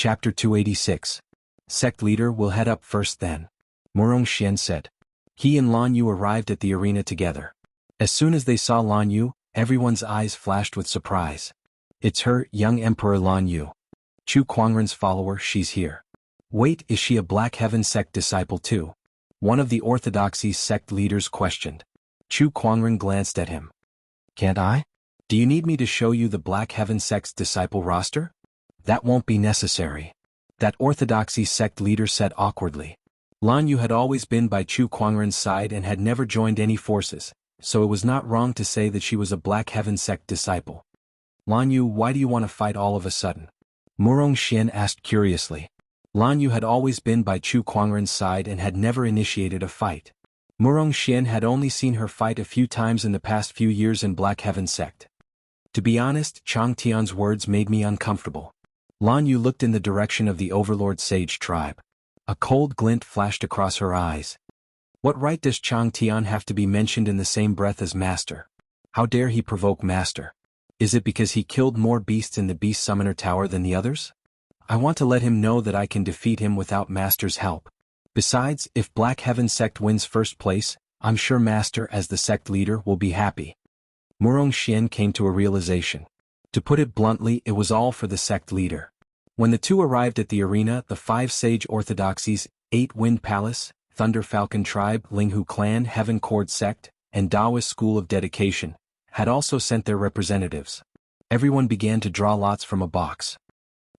Chapter 286. Sect leader will head up first then. Murong Xian said. He and Lan Yu arrived at the arena together. As soon as they saw Lan Yu, everyone's eyes flashed with surprise. It's her, young Emperor Lan Yu. Chu Kuangren's follower, she's here. Wait, is she a Black Heaven sect disciple too? One of the Orthodoxy sect leaders questioned. Chu Kuangren glanced at him. Can't I? Do you need me to show you the Black Heaven sect's disciple roster? That won't be necessary. That Orthodoxy sect leader said awkwardly. Lan Yu had always been by Chu Kuangren's side and had never joined any forces, so it was not wrong to say that she was a Black Heaven sect disciple. Lan Yu, why do you want to fight all of a sudden? Murong Xian asked curiously. Lan Yu had always been by Chu Kuangren's side and had never initiated a fight. Murong Xian had only seen her fight a few times in the past few years in Black Heaven sect. To be honest, Chang Tian's words made me uncomfortable. Lan Yu looked in the direction of the Overlord Sage tribe. A cold glint flashed across her eyes. What right does Chang Tian have to be mentioned in the same breath as Master? How dare he provoke Master? Is it because he killed more beasts in the Beast Summoner Tower than the others? I want to let him know that I can defeat him without Master's help. Besides, if Black Heaven sect wins first place, I'm sure Master as the sect leader will be happy. Murong Xian came to a realization. To put it bluntly, it was all for the sect leader. When the two arrived at the arena, the 5 Sage Orthodoxies, 8 Wind Palace, Thunder Falcon Tribe, Linghu Clan, Heaven Cord Sect, and Taoist School of Dedication, had also sent their representatives. Everyone began to draw lots from a box.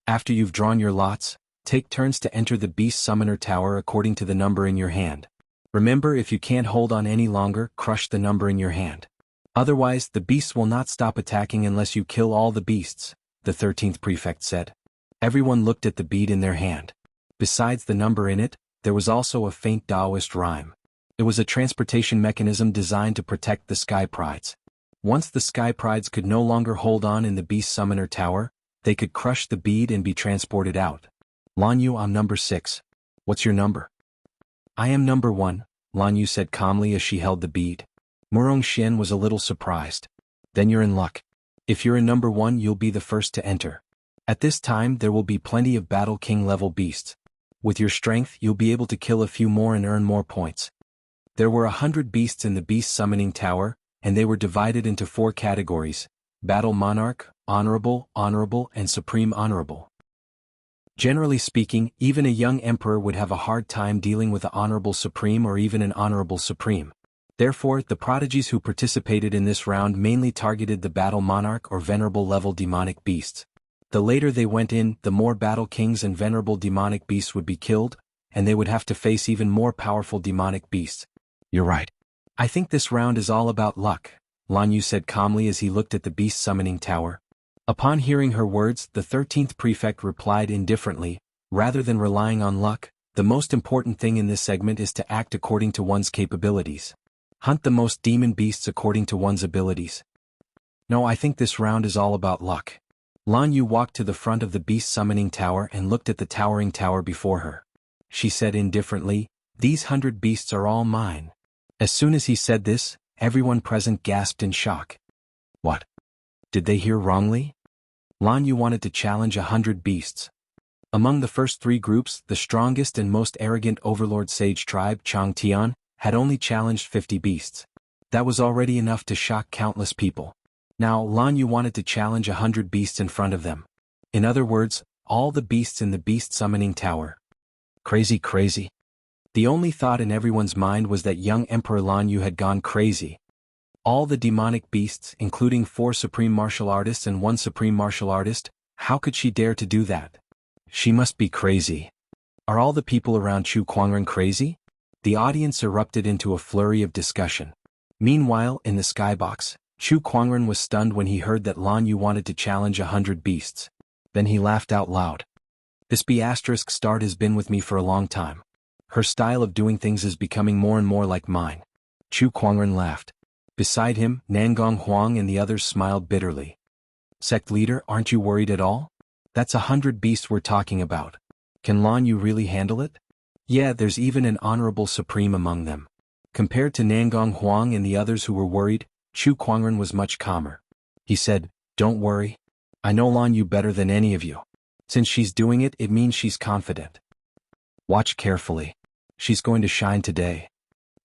After you've drawn your lots, take turns to enter the Beast Summoner Tower according to the number in your hand. Remember, if you can't hold on any longer, crush the number in your hand. Otherwise, the beasts will not stop attacking unless you kill all the beasts, the 13th prefect said. Everyone looked at the bead in their hand. Besides the number in it, there was also a faint Taoist rhyme. It was a transportation mechanism designed to protect the Sky Prides. Once the Sky Prides could no longer hold on in the Beast Summoner Tower, they could crush the bead and be transported out. Lan Yu, I'm number 6. What's your number? I am number 1, Lan Yu said calmly as she held the bead. Murong Xian was a little surprised. Then you're in luck. If you're in number 1, you'll be the first to enter. At this time, there will be plenty of Battle King level beasts. With your strength, you'll be able to kill a few more and earn more points. There were 100 beasts in the Beast Summoning Tower, and they were divided into 4 categories: Battle Monarch, Honorable, Honorable, and Supreme Honorable. Generally speaking, even a young emperor would have a hard time dealing with an Honorable Supreme or even an Honorable Supreme. Therefore, the prodigies who participated in this round mainly targeted the Battle Monarch or Venerable level demonic beasts. The later they went in, the more Battle Kings and Venerable demonic beasts would be killed, and they would have to face even more powerful demonic beasts. You're right. I think this round is all about luck, Lan Yu said calmly as he looked at the Beast Summoning Tower. Upon hearing her words, the 13th prefect replied indifferently, rather than relying on luck, the most important thing in this segment is to act according to one's capabilities. Hunt the most demon beasts according to one's abilities. No, I think this round is all about luck. Lan Yu walked to the front of the Beast Summoning Tower and looked at the towering tower before her. She said indifferently, these 100 beasts are all mine. As soon as he said this, everyone present gasped in shock. What? Did they hear wrongly? Lan Yu wanted to challenge 100 beasts. Among the first 3 groups, the strongest and most arrogant Overlord Sage tribe, Chang Tian, had only challenged 50 beasts. That was already enough to shock countless people. Now, Lan Yu wanted to challenge 100 beasts in front of them. In other words, all the beasts in the Beast Summoning Tower. Crazy. The only thought in everyone's mind was that young Emperor Lan Yu had gone crazy. All the demonic beasts, including 4 Supreme Martial Artists and 1 Supreme Martial Artist, how could she dare to do that? She must be crazy. Are all the people around Chu Kuangren crazy? The audience erupted into a flurry of discussion. Meanwhile, in the skybox, Chu Kuangren was stunned when he heard that Lan Yu wanted to challenge 100 beasts. Then he laughed out loud. This B** start has been with me for a long time. Her style of doing things is becoming more and more like mine. Chu Kuangren laughed. Beside him, Nangong Huang and the others smiled bitterly. Sect leader, aren't you worried at all? That's 100 beasts we're talking about. Can Lan Yu really handle it? Yeah, there's even an Honorable Supreme among them. Compared to Nangong Huang and the others who were worried, Chu Kuangren was much calmer. He said, don't worry. I know Lan Yu better than any of you. Since she's doing it, it means she's confident. Watch carefully. She's going to shine today.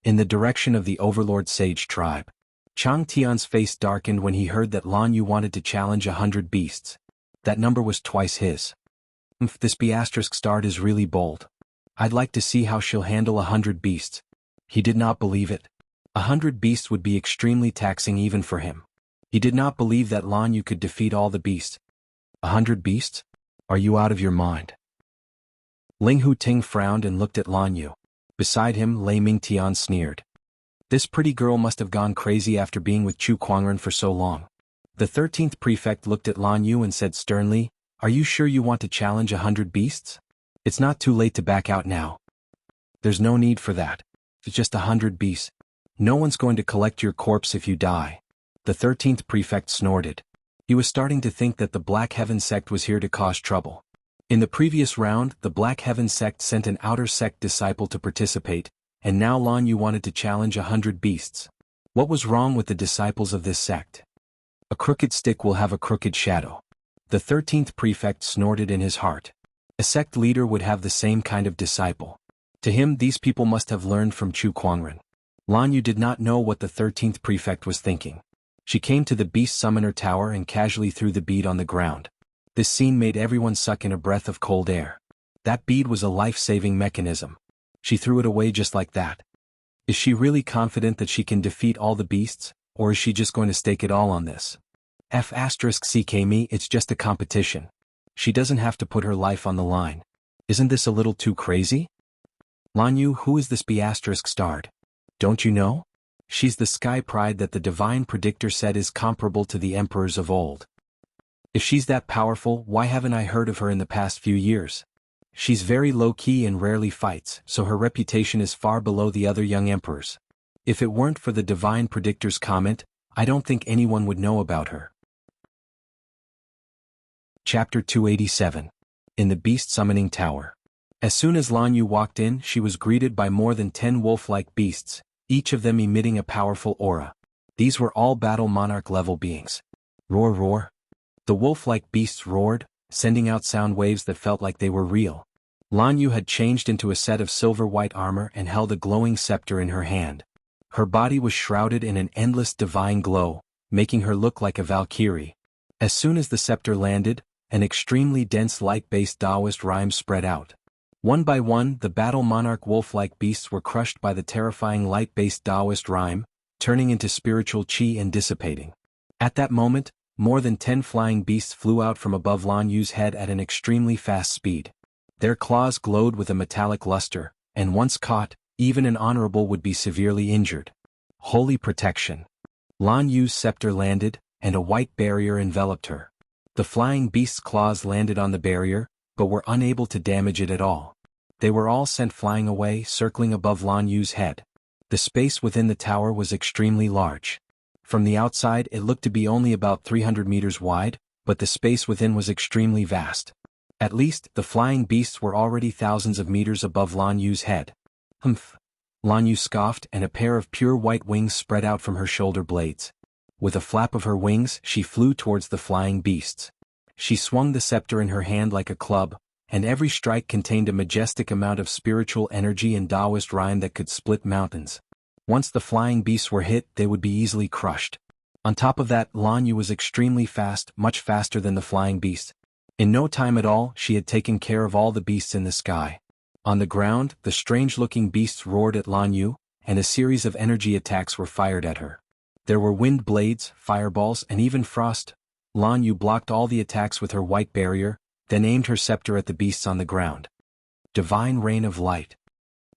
In the direction of the Overlord Sage tribe. Chang Tian's face darkened when he heard that Lan Yu wanted to challenge 100 beasts. That number was twice his. This B** start is really bold. I'd like to see how she'll handle 100 beasts. He did not believe it. 100 beasts would be extremely taxing even for him. He did not believe that Lan Yu could defeat all the beasts. 100 beasts? Are you out of your mind? Ling Huting frowned and looked at Lan Yu. Beside him, Lei Mingtian sneered. This pretty girl must have gone crazy after being with Chu Kuangren for so long. The 13th prefect looked at Lan Yu and said sternly, "Are you sure you want to challenge 100 beasts? It's not too late to back out now. There's no need for that. It's just 100 beasts. No one's going to collect your corpse if you die." The 13th prefect snorted. He was starting to think that the Black Heaven sect was here to cause trouble. In the previous round, the Black Heaven sect sent an outer sect disciple to participate, and now Lan Yu wanted to challenge 100 beasts. What was wrong with the disciples of this sect? A crooked stick will have a crooked shadow. The 13th prefect snorted in his heart. A sect leader would have the same kind of disciple. To him, these people must have learned from Chu Kuangren. Lan Yu did not know what the 13th prefect was thinking. She came to the Beast Summoner Tower and casually threw the bead on the ground. This scene made everyone suck in a breath of cold air. That bead was a life-saving mechanism. She threw it away just like that. Is she really confident that she can defeat all the beasts, or is she just going to stake it all on this? F***ck me, it's just a competition. She doesn't have to put her life on the line. Isn't this a little too crazy? Lan Yu, who is this B** starred? Don't you know? She's the sky pride that the divine predictor said is comparable to the emperors of old. If she's that powerful, why haven't I heard of her in the past few years? She's very low-key and rarely fights, so her reputation is far below the other young emperors. If it weren't for the divine predictor's comment, I don't think anyone would know about her. Chapter 287. In the Beast Summoning Tower. As soon as Lan Yu walked in, she was greeted by more than 10 wolf-like beasts, each of them emitting a powerful aura. These were all battle monarch-level beings. Roar roar. The wolf-like beasts roared, sending out sound waves that felt like they were real. Lan Yu had changed into a set of silver-white armor and held a glowing scepter in her hand. Her body was shrouded in an endless divine glow, making her look like a valkyrie. As soon as the scepter landed, an extremely dense light-based Taoist rhyme spread out. One by one, the battle monarch wolf-like beasts were crushed by the terrifying light-based Taoist rhyme, turning into spiritual qi and dissipating. At that moment, more than 10 flying beasts flew out from above Lan Yu's head at an extremely fast speed. Their claws glowed with a metallic luster, and once caught, even an honorable would be severely injured. Holy protection. Lan Yu's scepter landed, and a white barrier enveloped her. The flying beast's claws landed on the barrier, but were unable to damage it at all. They were all sent flying away, circling above Lan Yu's head. The space within the tower was extremely large. From the outside it looked to be only about 300 meters wide, but the space within was extremely vast. At least, the flying beasts were already thousands of meters above Lan Yu's head. Humph! Lan Yu scoffed, and a pair of pure white wings spread out from her shoulder blades. With a flap of her wings, she flew towards the flying beasts. She swung the scepter in her hand like a club, and every strike contained a majestic amount of spiritual energy and Taoist rhyme that could split mountains. Once the flying beasts were hit, they would be easily crushed. On top of that, Lan Yu was extremely fast, much faster than the flying beast. In no time at all, she had taken care of all the beasts in the sky. On the ground, the strange-looking beasts roared at Lan Yu, and a series of energy attacks were fired at her. There were wind blades, fireballs, and even frost. Lan Yu blocked all the attacks with her white barrier, then aimed her scepter at the beasts on the ground. Divine Rain of Light.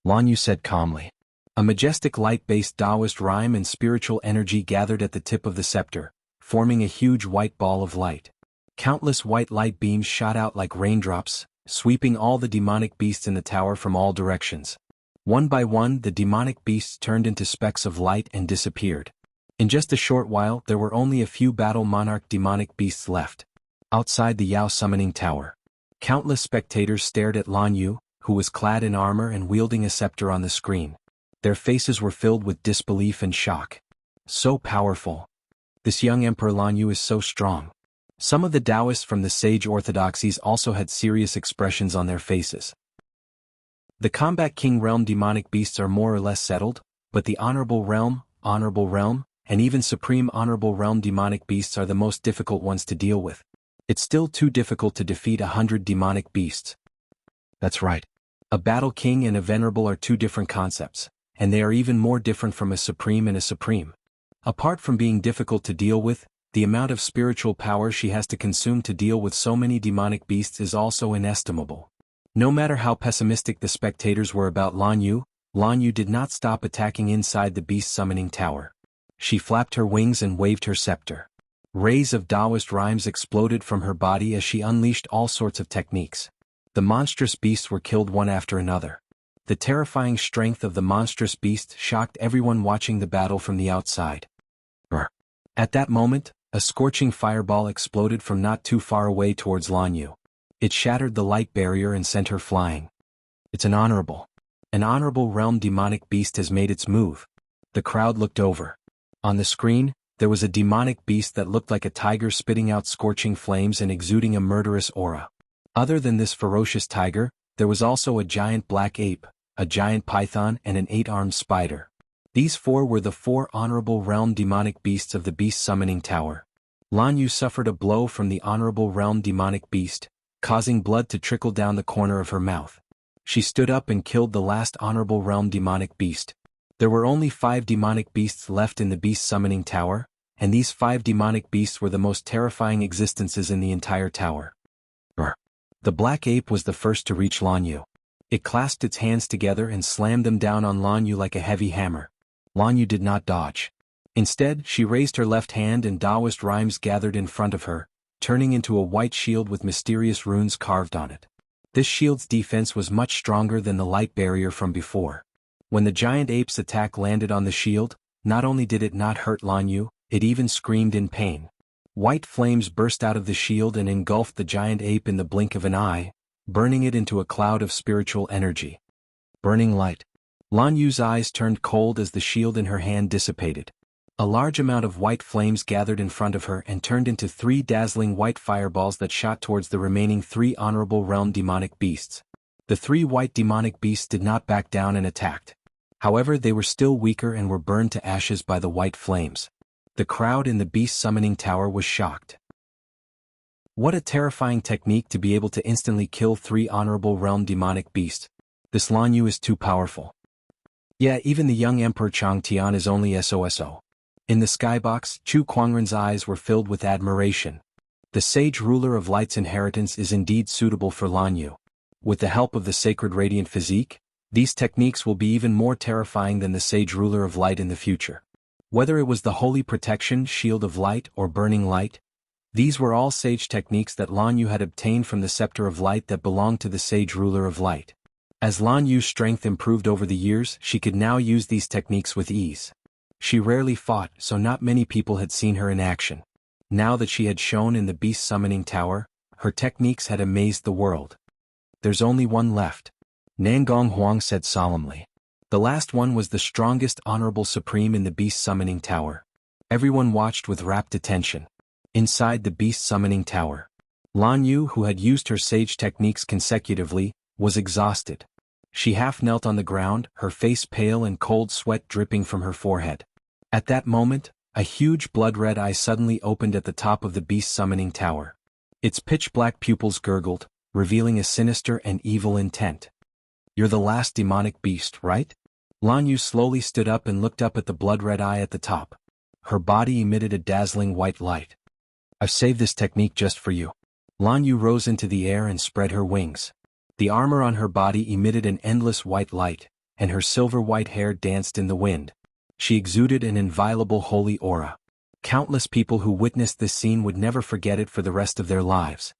Lan Yu said calmly. A majestic light-based Taoist rhyme and spiritual energy gathered at the tip of the scepter, forming a huge white ball of light. Countless white light beams shot out like raindrops, sweeping all the demonic beasts in the tower from all directions. One by one, the demonic beasts turned into specks of light and disappeared. In just a short while, there were only a few battle monarch demonic beasts left. Outside the Yao Summoning Tower, countless spectators stared at Lan Yu, who was clad in armor and wielding a scepter on the screen. Their faces were filled with disbelief and shock. So powerful. This young Emperor Lan Yu is so strong. Some of the Taoists from the sage orthodoxies also had serious expressions on their faces. The Combat King realm demonic beasts are more or less settled, but the Honorable Realm, and even Supreme Honorable Realm demonic beasts are the most difficult ones to deal with. It's still too difficult to defeat 100 demonic beasts. That's right. A Battle King and a Venerable are two different concepts, and they are even more different from a Supreme and a Supreme. Apart from being difficult to deal with, the amount of spiritual power she has to consume to deal with so many demonic beasts is also inestimable. No matter how pessimistic the spectators were about Lan Yu did not stop attacking inside the beast summoning tower. She flapped her wings and waved her scepter. Rays of Taoist rhymes exploded from her body as she unleashed all sorts of techniques. The monstrous beasts were killed one after another. The terrifying strength of the monstrous beast shocked everyone watching the battle from the outside. At that moment, a scorching fireball exploded from not too far away towards Lan Yu. It shattered the light barrier and sent her flying. It's an honorable realm demonic beast has made its move. The crowd looked over. On the screen, there was a demonic beast that looked like a tiger spitting out scorching flames and exuding a murderous aura. Other than this ferocious tiger, there was also a giant black ape, a giant python and an 8-armed spider. These four were the 4 honorable realm demonic beasts of the beast summoning tower. Lan Yu suffered a blow from the honorable realm demonic beast, causing blood to trickle down the corner of her mouth. She stood up and killed the last honorable realm demonic beast. There were only 5 demonic beasts left in the beast summoning tower, and these 5 demonic beasts were the most terrifying existences in the entire tower. The black ape was the first to reach Lan Yu. It clasped its hands together and slammed them down on Lan Yu like a heavy hammer. Lan Yu did not dodge. Instead, she raised her left hand and Taoist rhymes gathered in front of her, turning into a white shield with mysterious runes carved on it. This shield's defense was much stronger than the light barrier from before. When the giant ape's attack landed on the shield, not only did it not hurt Lan Yu, it even screamed in pain. White flames burst out of the shield and engulfed the giant ape in the blink of an eye, burning it into a cloud of spiritual energy. Burning light. Lan Yu's eyes turned cold as the shield in her hand dissipated. A large amount of white flames gathered in front of her and turned into 3 dazzling white fireballs that shot towards the remaining 3 honorable realm demonic beasts. The 3 white demonic beasts did not back down and attacked. However, they were still weaker and were burned to ashes by the white flames. The crowd in the beast summoning tower was shocked. What a terrifying technique to be able to instantly kill 3 honorable realm demonic beasts. This Lan Yu is too powerful. Yeah, even the young Emperor Chang Tian is only SOSO. In the skybox, Chu Kuangren's eyes were filled with admiration. The sage ruler of light's inheritance is indeed suitable for Lan Yu. With the help of the sacred radiant physique, these techniques will be even more terrifying than the sage ruler of light in the future. Whether it was the holy protection, shield of light, or burning light, these were all sage techniques that Lan Yu had obtained from the scepter of light that belonged to the sage ruler of light. As Lan Yu's strength improved over the years, she could now use these techniques with ease. She rarely fought, so not many people had seen her in action. Now that she had shown in the beast summoning tower, her techniques had amazed the world. There's only one left. Nangong Huang said solemnly. The last one was the strongest honorable supreme in the beast summoning tower. Everyone watched with rapt attention. Inside the beast summoning tower, Lan Yu, who had used her sage techniques consecutively, was exhausted. She half knelt on the ground, her face pale and cold sweat dripping from her forehead. At that moment, a huge blood-red eye suddenly opened at the top of the beast summoning tower. Its pitch-black pupils gurgled, revealing a sinister and evil intent. You're the last demonic beast, right? Lan Yu slowly stood up and looked up at the blood-red eye at the top. Her body emitted a dazzling white light. I've saved this technique just for you. Lan Yu rose into the air and spread her wings. The armor on her body emitted an endless white light, and her silver-white hair danced in the wind. She exuded an inviolable holy aura. Countless people who witnessed this scene would never forget it for the rest of their lives.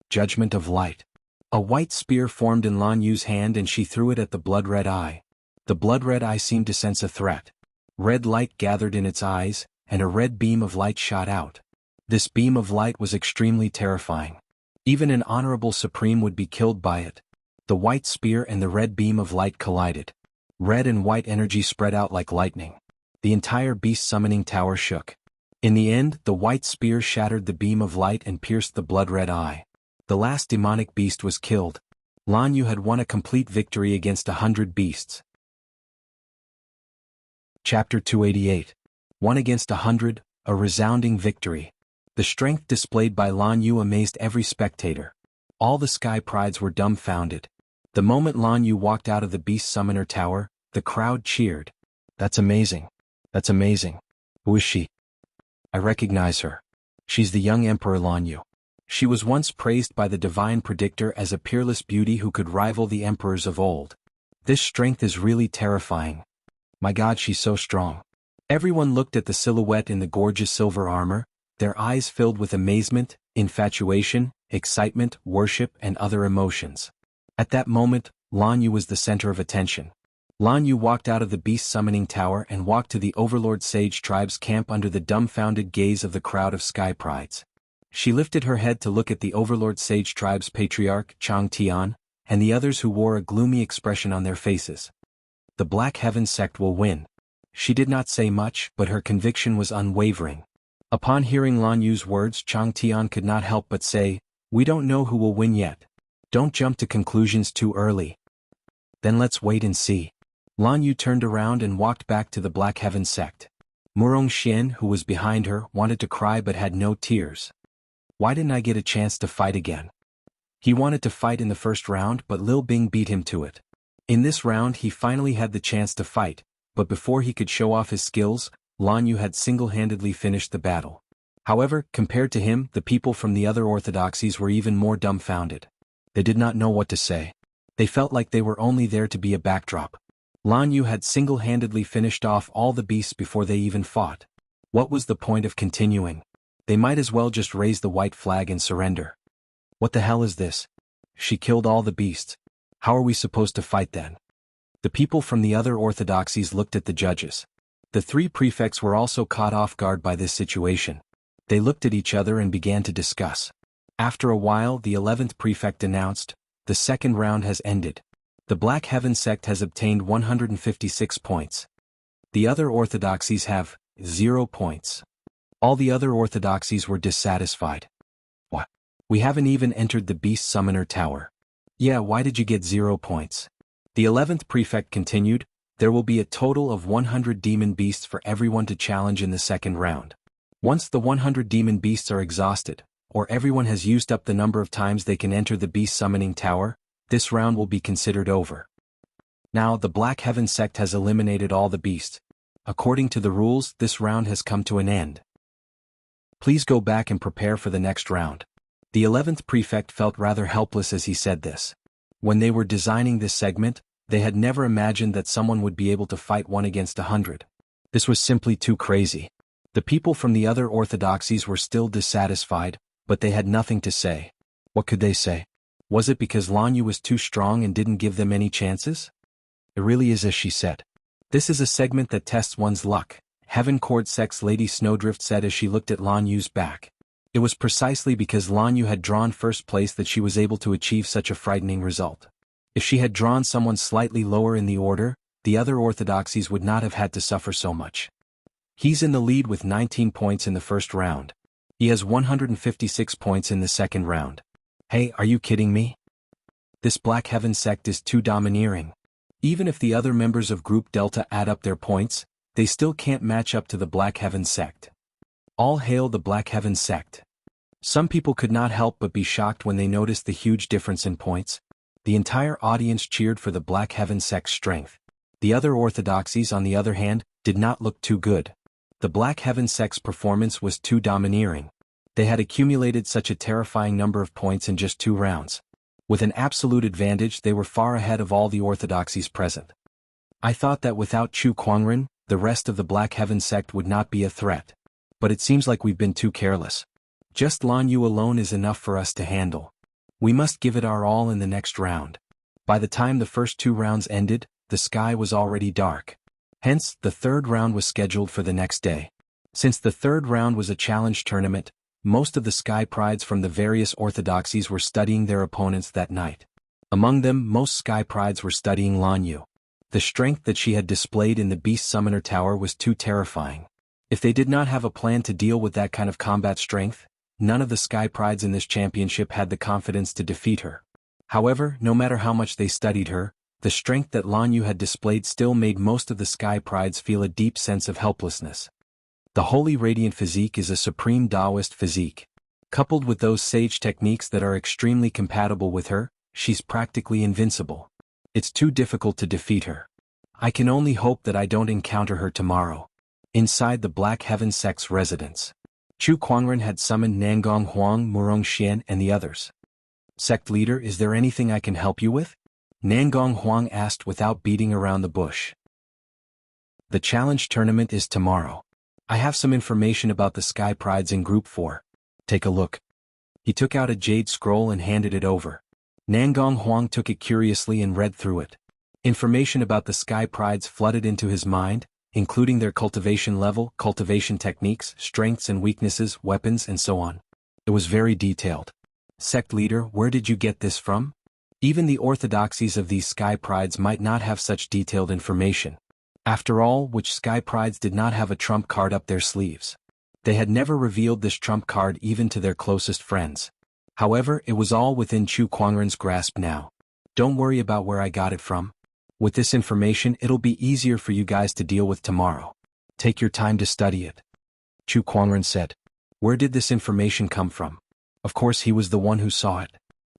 Judgment of light. A white spear formed in Lan Yu's hand and she threw it at the blood-red eye. The blood-red eye seemed to sense a threat. Red light gathered in its eyes, and a red beam of light shot out. This beam of light was extremely terrifying. Even an honorable supreme would be killed by it. The white spear and the red beam of light collided. Red and white energy spread out like lightning. The entire beast summoning tower shook. In the end, the white spear shattered the beam of light and pierced the blood-red eye. The last demonic beast was killed. Lan Yu had won a complete victory against 100 beasts. Chapter 288. 1 against 100, a resounding victory. The strength displayed by Lan Yu amazed every spectator. All the sky prides were dumbfounded. The moment Lan Yu walked out of the Beast Summoner Tower, the crowd cheered. That's amazing. That's amazing. Who is she? I recognize her. She's the young Emperor Lan Yu. She was once praised by the Divine Predictor as a peerless beauty who could rival the emperors of old. This strength is really terrifying. My God, she's so strong. Everyone looked at the silhouette in the gorgeous silver armor, their eyes filled with amazement, infatuation, excitement, worship, and other emotions. At that moment, Lan Yu was the center of attention. Lan Yu walked out of the Beast Summoning Tower and walked to the Overlord Sage Tribe's camp under the dumbfounded gaze of the crowd of sky prides. She lifted her head to look at the Overlord Sage Tribe's patriarch, Chang Tian, and the others who wore a gloomy expression on their faces. The Black Heaven sect will win. She did not say much, but her conviction was unwavering. Upon hearing Lan Yu's words, Chang Tian could not help but say, "We don't know who will win yet. Don't jump to conclusions too early. Then let's wait and see." Lan Yu turned around and walked back to the Black Heaven sect. Murong Xian, who was behind her, wanted to cry but had no tears. Why didn't I get a chance to fight again? He wanted to fight in the first round, but Lil Bing beat him to it. In this round he finally had the chance to fight, but before he could show off his skills, Lan Yu had single-handedly finished the battle. However, compared to him, the people from the other orthodoxies were even more dumbfounded. They did not know what to say. They felt like they were only there to be a backdrop. Lan Yu had single-handedly finished off all the beasts before they even fought. What was the point of continuing? They might as well just raise the white flag and surrender. What the hell is this? She killed all the beasts. How are we supposed to fight then? The people from the other orthodoxies looked at the judges. The three prefects were also caught off guard by this situation. They looked at each other and began to discuss. After a while, the 11th prefect announced, "The second round has ended. The Black Heaven sect has obtained 156 points. The other orthodoxies have 0 points. All the other orthodoxies were dissatisfied. What? We haven't even entered the Beast Summoner Tower. Yeah, why did you get 0 points? The 11th prefect continued, there will be a total of 100 demon beasts for everyone to challenge in the second round. Once the 100 demon beasts are exhausted, or everyone has used up the number of times they can enter the Beast Summoning Tower, this round will be considered over. Now the Black Heaven sect has eliminated all the beasts. According to the rules, this round has come to an end. Please go back and prepare for the next round. The 11th prefect felt rather helpless as he said this. When they were designing this segment, they had never imagined that someone would be able to fight 1 against 100. This was simply too crazy. The people from the other orthodoxies were still dissatisfied, but they had nothing to say. What could they say? Was it because Lan Yu was too strong and didn't give them any chances? It really is as she said. This is a segment that tests one's luck, Heaven Court Sect's Lady Snowdrift said as she looked at Lan Yu's back. It was precisely because Lan Yu had drawn first place that she was able to achieve such a frightening result. If she had drawn someone slightly lower in the order, the other orthodoxies would not have had to suffer so much. He's in the lead with 19 points in the first round. He has 156 points in the second round. Hey, are you kidding me? This Black Heaven sect is too domineering. Even if the other members of Group Delta add up their points, they still can't match up to the Black Heaven sect. All hail the Black Heaven sect. Some people could not help but be shocked when they noticed the huge difference in points. The entire audience cheered for the Black Heaven sect's strength. The other orthodoxies, on the other hand, did not look too good. The Black Heaven sect's performance was too domineering. They had accumulated such a terrifying number of points in just 2 rounds. With an absolute advantage, they were far ahead of all the orthodoxies present. I thought that without Chu Kuangren, the rest of the Black Heaven sect would not be a threat. But it seems like we've been too careless. Just Lan Yu alone is enough for us to handle. We must give it our all in the next round. By the time the first 2 rounds ended, the sky was already dark. Hence, the third round was scheduled for the next day. Since the third round was a challenge tournament, most of the sky prides from the various orthodoxies were studying their opponents that night. Among them, most sky prides were studying Lan Yu. The strength that she had displayed in the Beast Summoner Tower was too terrifying. If they did not have a plan to deal with that kind of combat strength, none of the Sky Prides in this championship had the confidence to defeat her. However, no matter how much they studied her, the strength that Lan Yu had displayed still made most of the Sky Prides feel a deep sense of helplessness. The Holy Radiant physique is a supreme Taoist physique. Coupled with those sage techniques that are extremely compatible with her, she's practically invincible. It's too difficult to defeat her. I can only hope that I don't encounter her tomorrow. Inside the Black Heaven sect's residence, Chu Kuangren had summoned Nangong Huang, Murong Xian, and the others. Sect leader, is there anything I can help you with? Nangong Huang asked without beating around the bush. The challenge tournament is tomorrow. I have some information about the Sky Prides in Group 4. Take a look. He took out a jade scroll and handed it over. Nangong Huang took it curiously and read through it. Information about the Sky Prides flooded into his mind, including their cultivation level, cultivation techniques, strengths and weaknesses, weapons, and so on. It was very detailed. Sect leader, where did you get this from? Even the orthodoxies of these Sky Prides might not have such detailed information. After all, which Sky Prides did not have a trump card up their sleeves? They had never revealed this trump card even to their closest friends. However, it was all within Chu Kuangren's grasp now. Don't worry about where I got it from. With this information, it'll be easier for you guys to deal with tomorrow. Take your time to study it. Chu Kuangren said. Where did this information come from? Of course he was the one who saw it.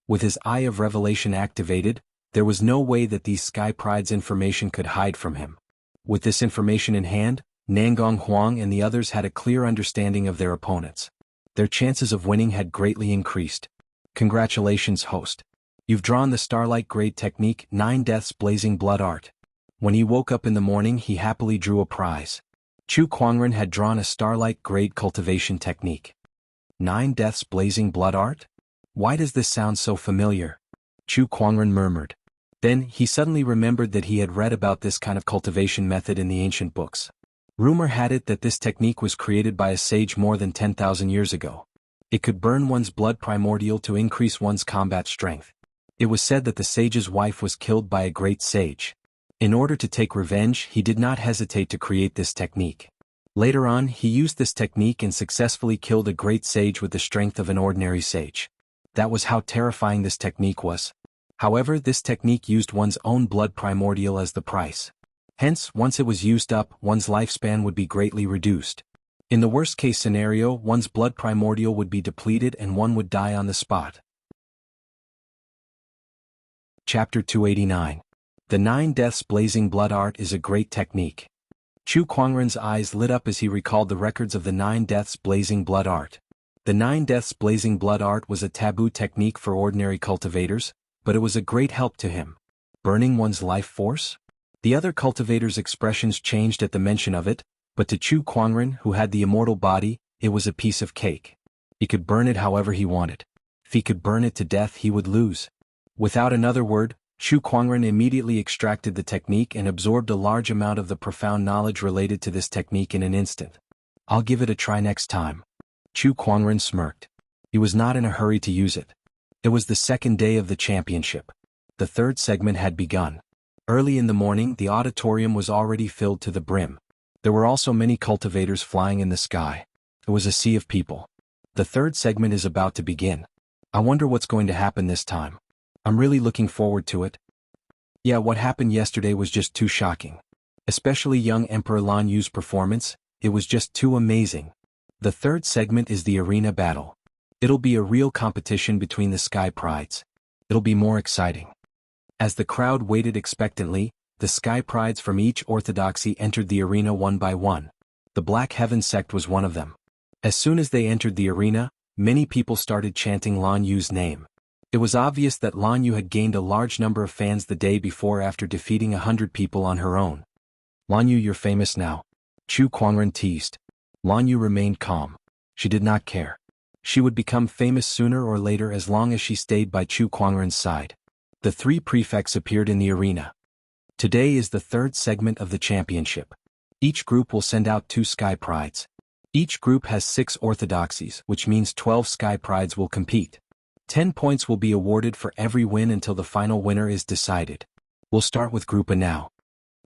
With his eye of revelation activated, there was no way that these Sky Prides' information could hide from him. With this information in hand, Nangong Huang and the others had a clear understanding of their opponents. Their chances of winning had greatly increased. Congratulations, host. You've drawn the Starlight Grade Technique 9 Deaths Blazing Blood Art. When he woke up in the morning, he happily drew a prize. Chu Kuangren had drawn a Starlight Grade Cultivation Technique. 9 Deaths Blazing Blood Art? Why does this sound so familiar? Chu Kuangren murmured. Then, he suddenly remembered that he had read about this kind of cultivation method in the ancient books. Rumor had it that this technique was created by a sage more than 10,000 years ago. It could burn one's blood primordial to increase one's combat strength. It was said that the sage's wife was killed by a great sage. In order to take revenge, he did not hesitate to create this technique. Later on, he used this technique and successfully killed a great sage with the strength of an ordinary sage. That was how terrifying this technique was. However, this technique used one's own blood primordial as the price. Hence, once it was used up, one's lifespan would be greatly reduced. In the worst-case scenario, one's blood primordial would be depleted and one would die on the spot. Chapter 289. The 9 Deaths Blazing Blood Art is a great technique. Chu Kuangren's eyes lit up as he recalled the records of the 9 Deaths Blazing Blood Art. The 9 Deaths Blazing Blood Art was a taboo technique for ordinary cultivators, but it was a great help to him. Burning one's life force? The other cultivators' expressions changed at the mention of it, but to Chu Kuangren, who had the immortal body, it was a piece of cake. He could burn it however he wanted. If he could burn it to death, he would lose. Without another word, Chu Kuangren immediately extracted the technique and absorbed a large amount of the profound knowledge related to this technique in an instant. I'll give it a try next time. Chu Kuangren smirked. He was not in a hurry to use it. It was the second day of the championship. The third segment had begun. Early in the morning, the auditorium was already filled to the brim. There were also many cultivators flying in the sky. It was a sea of people. The third segment is about to begin. I wonder what's going to happen this time. I'm really looking forward to it. Yeah, what happened yesterday was just too shocking. Especially young Emperor Lan Yu's performance, it was just too amazing. The third segment is the arena battle. It'll be a real competition between the Sky Prides. It'll be more exciting. As the crowd waited expectantly, the Sky Prides from each orthodoxy entered the arena one by one. The Black Heaven sect was one of them. As soon as they entered the arena, many people started chanting Lan Yu's name. It was obvious that Lan Yu had gained a large number of fans the day before after defeating 100 people on her own. Lan Yu, you're famous now. Chu Kuangren teased. Lan Yu remained calm. She did not care. She would become famous sooner or later as long as she stayed by Chu Kuangren's side. The three prefects appeared in the arena. Today is the third segment of the championship. Each group will send out 2 Sky Prides. Each group has 6 orthodoxies, which means 12 Sky Prides will compete. 10 points will be awarded for every win until the final winner is decided. We'll start with Group A now.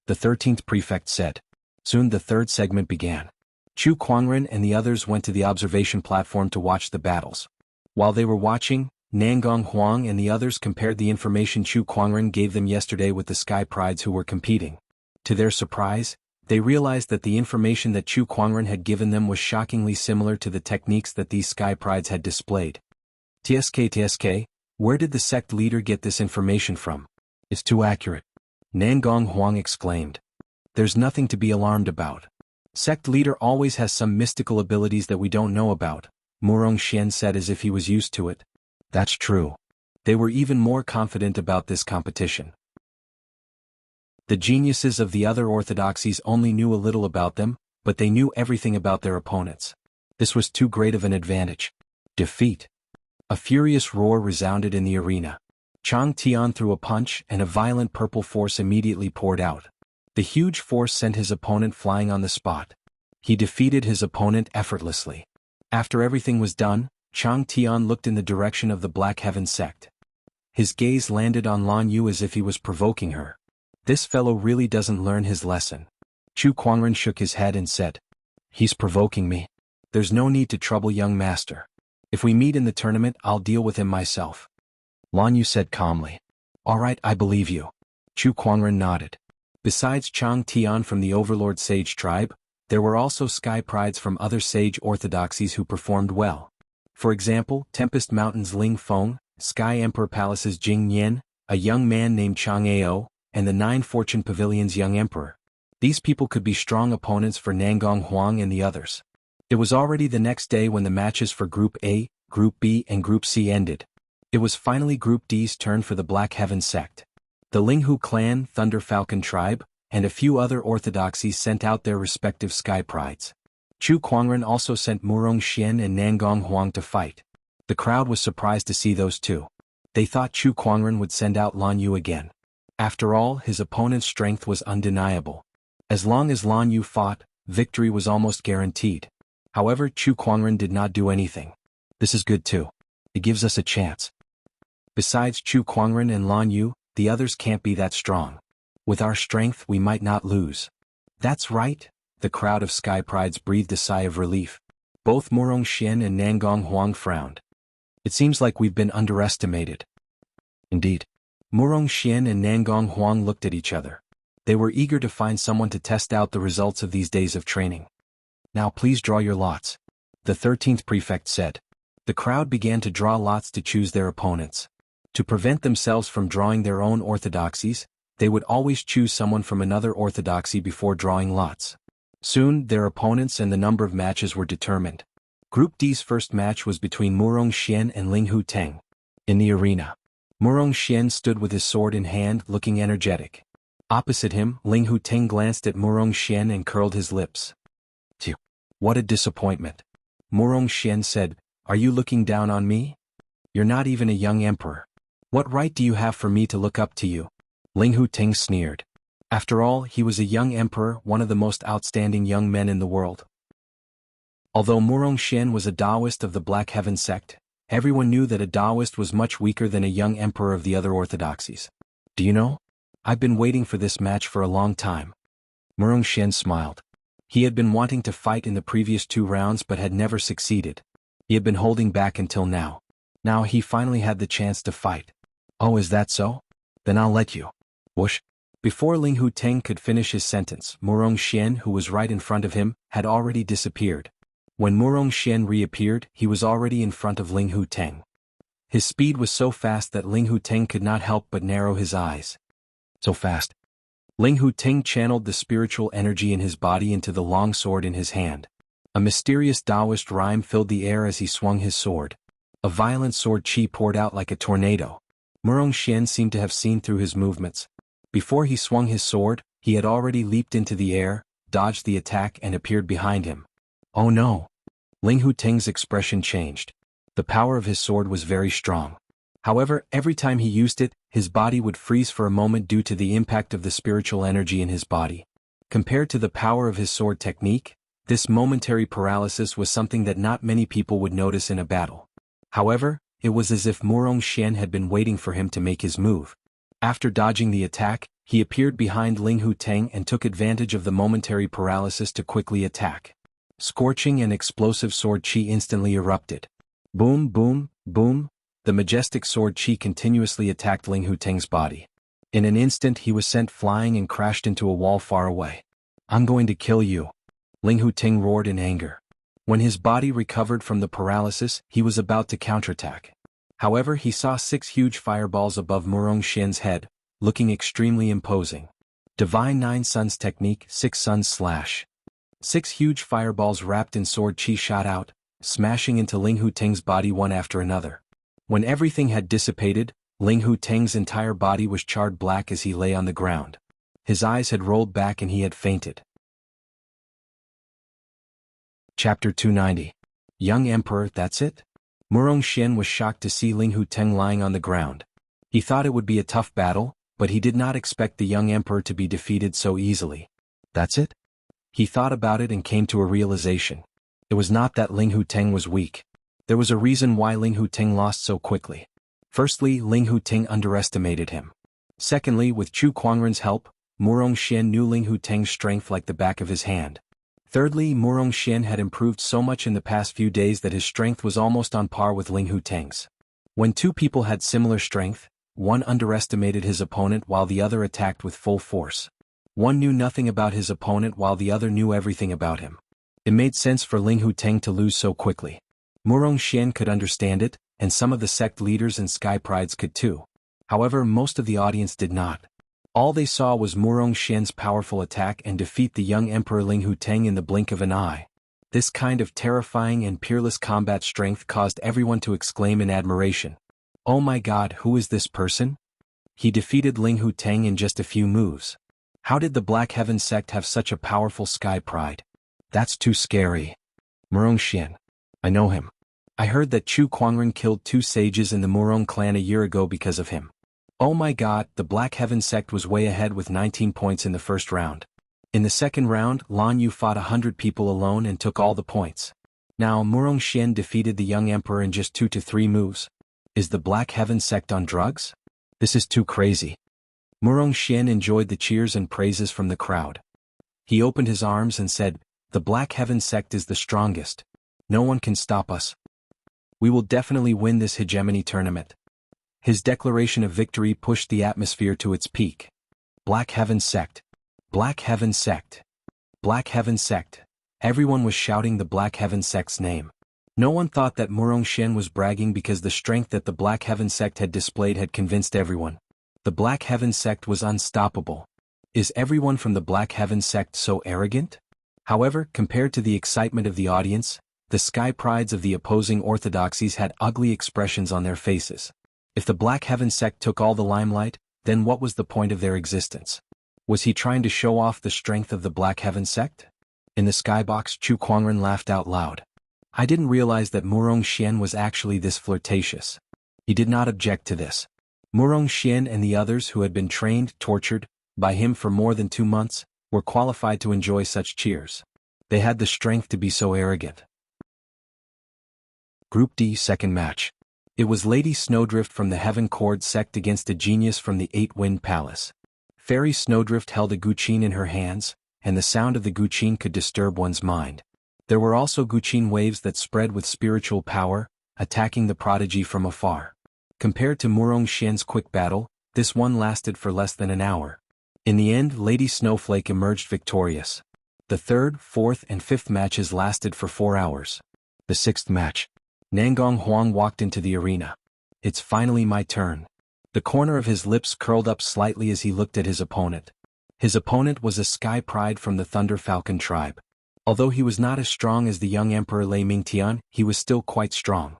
The 13th prefect said. Soon the third segment began. Chu Kuangren and the others went to the observation platform to watch the battles. While they were watching, Nangong Huang and the others compared the information Chu Kuangren gave them yesterday with the Sky Prides who were competing. To their surprise, they realized that the information that Chu Kuangren had given them was shockingly similar to the techniques that these Sky Prides had displayed. TSK, where did the sect leader get this information from? It's too accurate. Nangong Huang exclaimed. There's nothing to be alarmed about. Sect leader always has some mystical abilities that we don't know about, Murong Xian said as if he was used to it. That's true. They were even more confident about this competition. The geniuses of the other orthodoxies only knew a little about them, but they knew everything about their opponents. This was too great of an advantage. Defeat. A furious roar resounded in the arena. Chang Tian threw a punch and a violent purple force immediately poured out. The huge force sent his opponent flying on the spot. He defeated his opponent effortlessly. After everything was done, Chang Tian looked in the direction of the Black Heaven sect. His gaze landed on Lan Yu as if he was provoking her. This fellow really doesn't learn his lesson. Chu Kuangren shook his head and said, He's provoking me. There's no need to trouble young master. If we meet in the tournament, I'll deal with him myself. Lan Yu said calmly. All right, I believe you. Chu Kuangren nodded. Besides Chang Tian from the Overlord Sage tribe, there were also Sky Prides from other Sage orthodoxies who performed well. For example, Tempest Mountain's Ling Feng, Sky Emperor Palace's Jing Yan, a young man named Chang Ao, and the Nine Fortune Pavilion's young emperor. These people could be strong opponents for Nangong Huang and the others. It was already the next day when the matches for Group A, Group B and Group C ended. It was finally Group D's turn for the Black Heaven sect. The Linghu clan, Thunder Falcon tribe, and a few other orthodoxies sent out their respective Sky Prides. Chu Kuangren also sent Murong Xian and Nangong Huang to fight. The crowd was surprised to see those two. They thought Chu Kuangren would send out Lan Yu again. After all, his opponent's strength was undeniable. As long as Lan Yu fought, victory was almost guaranteed. However, Chu Kuangren did not do anything. This is good too. It gives us a chance. Besides Chu Kuangren and Lan Yu, the others can't be that strong. With our strength we might not lose. That's right, the crowd of Sky Prides breathed a sigh of relief. Both Murong Xian and Nangong Huang frowned. It seems like we've been underestimated. Indeed. Murong Xian and Nangong Huang looked at each other. They were eager to find someone to test out the results of these days of training. Now please draw your lots. The 13th prefect said. The crowd began to draw lots to choose their opponents. To prevent themselves from drawing their own orthodoxies, they would always choose someone from another orthodoxy before drawing lots. Soon, their opponents and the number of matches were determined. Group D's first match was between Murong Xian and Linghu Teng. In the arena, Murong Xian stood with his sword in hand, looking energetic. Opposite him, Linghu Teng glanced at Murong Xian and curled his lips. Phew, what a disappointment. Murong Xian said, Are you looking down on me? You're not even a young emperor. What right do you have for me to look up to you? Linghu Teng sneered. After all, he was a young emperor, one of the most outstanding young men in the world. Although Murong Xian was a Taoist of the Black Heaven sect, everyone knew that a Taoist was much weaker than a young emperor of the other orthodoxies. Do you know? I've been waiting for this match for a long time. Murong Xian smiled. He had been wanting to fight in the previous 2 rounds but had never succeeded. He had been holding back until now. Now he finally had the chance to fight. Oh, is that so? Then I'll let you. Whoosh. Before Linghu Teng could finish his sentence, Murong Xian, who was right in front of him, had already disappeared. When Murong Xian reappeared, he was already in front of Linghu Teng. His speed was so fast that Linghu Teng could not help but narrow his eyes. So fast. Linghu Teng channeled the spiritual energy in his body into the long sword in his hand. A mysterious Taoist rhyme filled the air as he swung his sword. A violent sword chi poured out like a tornado. Murong Xian seemed to have seen through his movements. Before he swung his sword, he had already leaped into the air, dodged the attack and appeared behind him. Oh no! Linghu Teng's expression changed. The power of his sword was very strong. However, every time he used it, his body would freeze for a moment due to the impact of the spiritual energy in his body. Compared to the power of his sword technique, this momentary paralysis was something that not many people would notice in a battle. However, it was as if Murong Xian had been waiting for him to make his move. After dodging the attack, he appeared behind Linghu Teng and took advantage of the momentary paralysis to quickly attack. Scorching and explosive sword chi instantly erupted. Boom, boom, boom, the majestic sword chi continuously attacked Ling Huteng's body. In an instant he was sent flying and crashed into a wall far away. I'm going to kill you, Ling Huteng roared in anger. When his body recovered from the paralysis, he was about to counterattack. However, he saw 6 huge fireballs above Murong Xian's head, looking extremely imposing. Divine 9 Suns Technique 6 Suns Slash. 6 huge fireballs wrapped in sword chi shot out, smashing into Ling Huteng's body one after another. When everything had dissipated, Ling Huteng's entire body was charred black as he lay on the ground. His eyes had rolled back and he had fainted. Chapter 290. Young Emperor, that's it? Murong Xian was shocked to see Ling Huteng lying on the ground. He thought it would be a tough battle, but he did not expect the young emperor to be defeated so easily. That's it? He thought about it and came to a realization. It was not that Ling Huteng was weak. There was a reason why Ling Huteng lost so quickly. Firstly, Ling Huteng underestimated him. Secondly, with Chu Kuangren's help, Murong Xian knew Ling Huteng's strength like the back of his hand. Thirdly, Murong Xian had improved so much in the past few days that his strength was almost on par with Ling Huteng's. When two people had similar strength, one underestimated his opponent while the other attacked with full force. One knew nothing about his opponent while the other knew everything about him. It made sense for Ling Huteng to lose so quickly. Murong Xian could understand it, and some of the sect leaders and sky prides could too. However, most of the audience did not. All they saw was Murong Xian's powerful attack and defeat the young Emperor Ling Huteng in the blink of an eye. This kind of terrifying and peerless combat strength caused everyone to exclaim in admiration. Oh my god, who is this person? He defeated Ling Huteng in just a few moves. How did the Black Heaven sect have such a powerful sky pride? That's too scary. Murong Xian. I know him. I heard that Chu Kuangren killed 2 sages in the Murong clan a year ago because of him. Oh my god, the Black Heaven sect was way ahead with 19 points in the first round. In the second round, Lan Yu fought 100 people alone and took all the points. Now Murong Xian defeated the young emperor in just 2 to 3 moves. Is the Black Heaven sect on drugs? This is too crazy. Murong Xian enjoyed the cheers and praises from the crowd. He opened his arms and said, "The Black Heaven sect is the strongest. No one can stop us. We will definitely win this hegemony tournament." His declaration of victory pushed the atmosphere to its peak. Black Heaven sect. Black Heaven sect. Black Heaven sect. Everyone was shouting the Black Heaven sect's name. No one thought that Murong Xian was bragging because the strength that the Black Heaven sect had displayed had convinced everyone. The Black Heaven sect was unstoppable. Is everyone from the Black Heaven sect so arrogant? However, compared to the excitement of the audience, the sky prides of the opposing orthodoxies had ugly expressions on their faces. If the Black Heaven sect took all the limelight, then what was the point of their existence? Was he trying to show off the strength of the Black Heaven sect? In the skybox, Chu Kuangren laughed out loud. I didn't realize that Murong Xian was actually this flirtatious. He did not object to this. Murong Xian and the others who had been trained, tortured, by him for more than 2 months, were qualified to enjoy such cheers. They had the strength to be so arrogant. Group D second match. It was Lady Snowdrift from the Heaven Chord sect against a genius from the 8-Wind Palace. Fairy Snowdrift held a guqin in her hands, and the sound of the guqin could disturb one's mind. There were also guqin waves that spread with spiritual power, attacking the prodigy from afar. Compared to Murong Xian's quick battle, this one lasted for less than an hour. In the end, Lady Snowflake emerged victorious. The 3rd, 4th and 5th matches lasted for 4 hours. The 6th match. Nangong Huang walked into the arena. It's finally my turn. The corner of his lips curled up slightly as he looked at his opponent. His opponent was a sky pride from the Thunder Falcon tribe. Although he was not as strong as the young Emperor Lei Mingtian, he was still quite strong.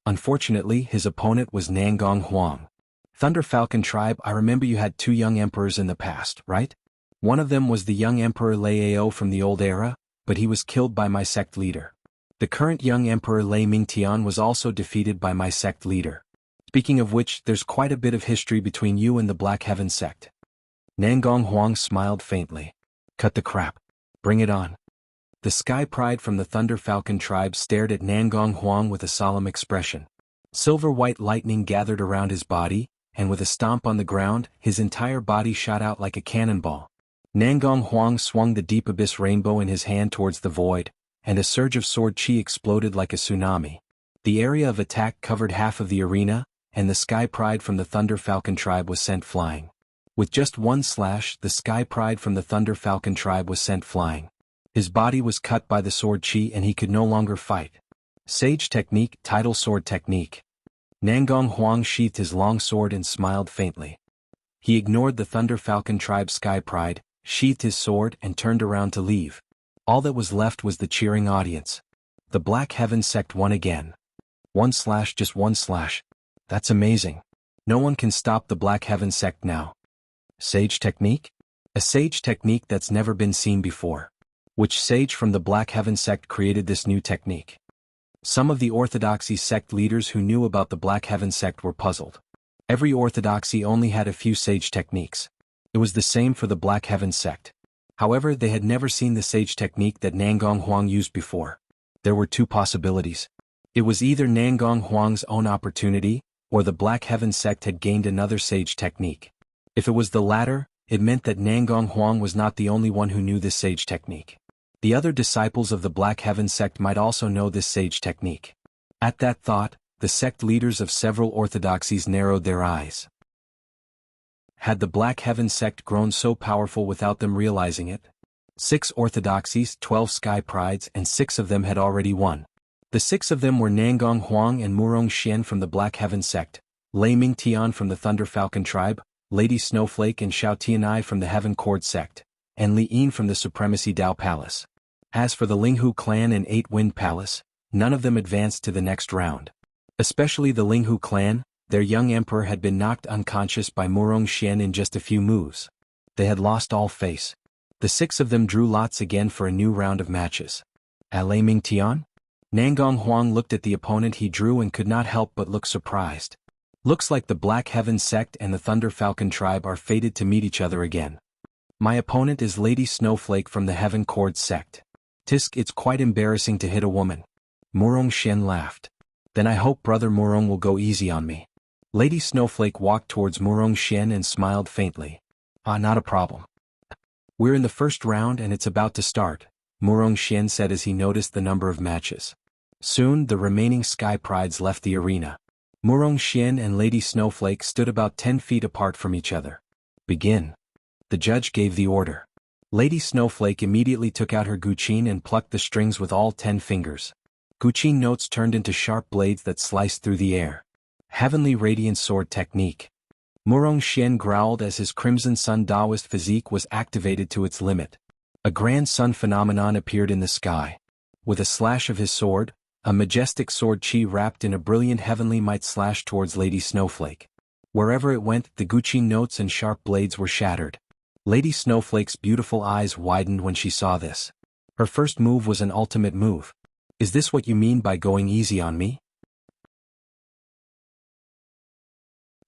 Unfortunately, his opponent was Nangong Huang. Thunder Falcon tribe, I remember you had 2 young emperors in the past, right? One of them was the young Emperor Lei Ao from the old era, but he was killed by my sect leader. The current young Emperor Lei Mingtian was also defeated by my sect leader. Speaking of which, there's quite a bit of history between you and the Black Heaven sect. Nangong Huang smiled faintly. Cut the crap. Bring it on. The Sky Pride from the Thunder Falcon tribe stared at Nangong Huang with a solemn expression. Silver-white lightning gathered around his body, and with a stomp on the ground, his entire body shot out like a cannonball. Nangong Huang swung the deep abyss rainbow in his hand towards the void, and a surge of sword chi exploded like a tsunami. The area of attack covered half of the arena, and the Sky Pride from the Thunder Falcon tribe was sent flying. With just one slash, the Sky Pride from the Thunder Falcon tribe was sent flying. His body was cut by the sword chi and he could no longer fight. Sage Technique, Tidal Sword Technique. Nangong Huang sheathed his long sword and smiled faintly. He ignored the Thunder Falcon tribe's Sky Pride, sheathed his sword and turned around to leave. All that was left was the cheering audience. The Black Heaven sect won again. One slash, just one slash. That's amazing. No one can stop the Black Heaven sect now. Sage Technique? A sage technique that's never been seen before. Which sage from the Black Heaven sect created this new technique? Some of the Orthodoxy sect leaders who knew about the Black Heaven sect were puzzled. Every Orthodoxy only had a few sage techniques. It was the same for the Black Heaven sect. However, they had never seen the sage technique that Nangong Huang used before. There were two possibilities. It was either Nangong Huang's own opportunity, or the Black Heaven sect had gained another sage technique. If it was the latter, it meant that Nangong Huang was not the only one who knew this sage technique. The other disciples of the Black Heaven sect might also know this sage technique. At that thought, the sect leaders of several orthodoxies narrowed their eyes. Had the Black Heaven sect grown so powerful without them realizing it? 6 orthodoxies, 12 Sky Prides, and 6 of them had already won. The 6 of them were Nangong Huang and Murong Xian from the Black Heaven sect, Lei Ming Tian from the Thunder Falcon tribe, Lady Snowflake and Xiao Tianai from the Heaven Cord sect, and Li Yin from the Supremacy Dao Palace. As for the Linghu clan and 8 Wind Palace, none of them advanced to the next round. Especially the Linghu clan, their young emperor had been knocked unconscious by Murong Xian in just a few moves. They had lost all face. The 6 of them drew lots again for a new round of matches. Lei Ming Tian? Nangong Huang looked at the opponent he drew and could not help but look surprised. Looks like the Black Heaven sect and the Thunder Falcon tribe are fated to meet each other again. My opponent is Lady Snowflake from the Heaven Cord sect. Tisk, it's quite embarrassing to hit a woman. Murong Xian laughed. Then I hope Brother Murong will go easy on me. Lady Snowflake walked towards Murong Xian and smiled faintly. Not a problem. We're in the first round and it's about to start, Murong Xian said as he noticed the number of matches. Soon the remaining Sky Prides left the arena. Murong Xian and Lady Snowflake stood about 10 feet apart from each other. Begin. The judge gave the order. Lady Snowflake immediately took out her guqin and plucked the strings with all 10 fingers. Guqin notes turned into sharp blades that sliced through the air. Heavenly Radiant Sword Technique. Murong Xian growled as his Crimson Sun Taoist physique was activated to its limit. A grand sun phenomenon appeared in the sky. With a slash of his sword, a majestic sword chi wrapped in a brilliant heavenly might slashed towards Lady Snowflake. Wherever it went, the guqin notes and sharp blades were shattered. Lady Snowflake's beautiful eyes widened when she saw this. Her first move was an ultimate move. Is this what you mean by going easy on me?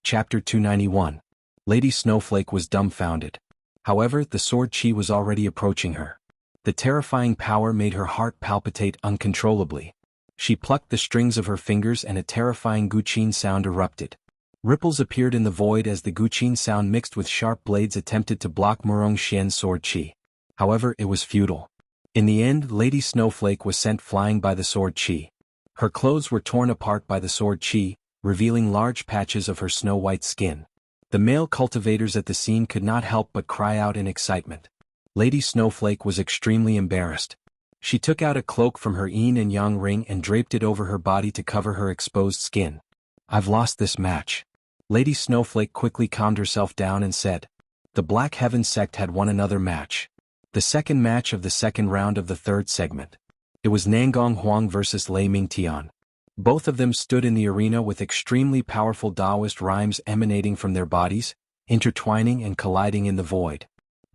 Chapter 291. Lady Snowflake was dumbfounded. However, the sword chi was already approaching her. The terrifying power made her heart palpitate uncontrollably. She plucked the strings of her fingers and a terrifying guqin sound erupted. Ripples appeared in the void as the guqin sound mixed with sharp blades attempted to block Murong Xian's sword chi. However, it was futile. In the end, Lady Snowflake was sent flying by the sword chi. Her clothes were torn apart by the sword chi, revealing large patches of her snow-white skin. The male cultivators at the scene could not help but cry out in excitement. Lady Snowflake was extremely embarrassed. She took out a cloak from her yin and yang ring and draped it over her body to cover her exposed skin. I've lost this match. Lady Snowflake quickly calmed herself down and said. The Black Heaven sect had won another match. The second match of the second round of the third segment. It was Nangong Huang versus Lei Ming Tian. Both of them stood in the arena with extremely powerful Taoist rhymes emanating from their bodies, intertwining and colliding in the void.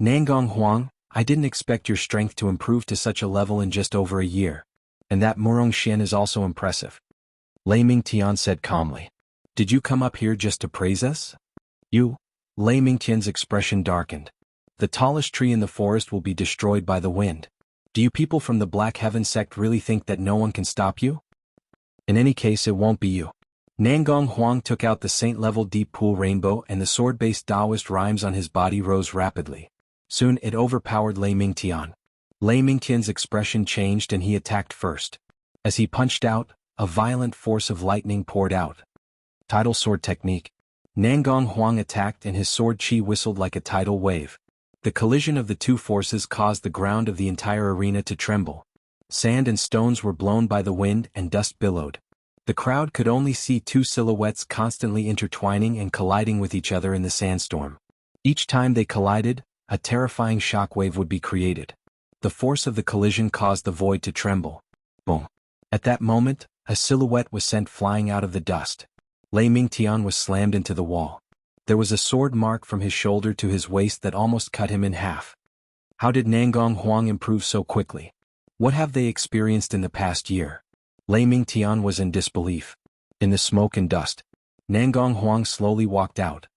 Nangong Huang, I didn't expect your strength to improve to such a level in just over a year. And that Murong Xian is also impressive. Lei Ming Tian said calmly. Did you come up here just to praise us? You? Lei Ming Tian's expression darkened. The tallest tree in the forest will be destroyed by the wind. Do you people from the Black Heaven sect really think that no one can stop you? In any case, it won't be you. Nangong Huang took out the saint-level deep pool rainbow and the sword-based Taoist rhymes on his body rose rapidly. Soon it overpowered Lei Ming Tian. Lei Mingtian's expression changed and he attacked first. As he punched out, a violent force of lightning poured out. Tidal sword technique. Nangong Huang attacked and his sword chi whistled like a tidal wave. The collision of the two forces caused the ground of the entire arena to tremble. Sand and stones were blown by the wind and dust billowed. The crowd could only see two silhouettes constantly intertwining and colliding with each other in the sandstorm. Each time they collided, a terrifying shockwave would be created. The force of the collision caused the void to tremble. Boom. At that moment, a silhouette was sent flying out of the dust. Lei Mingtian was slammed into the wall. There was a sword mark from his shoulder to his waist that almost cut him in half. How did Nangong Huang improve so quickly? What have they experienced in the past year? Lei Mingtian was in disbelief. In the smoke and dust, Nangong Huang slowly walked out.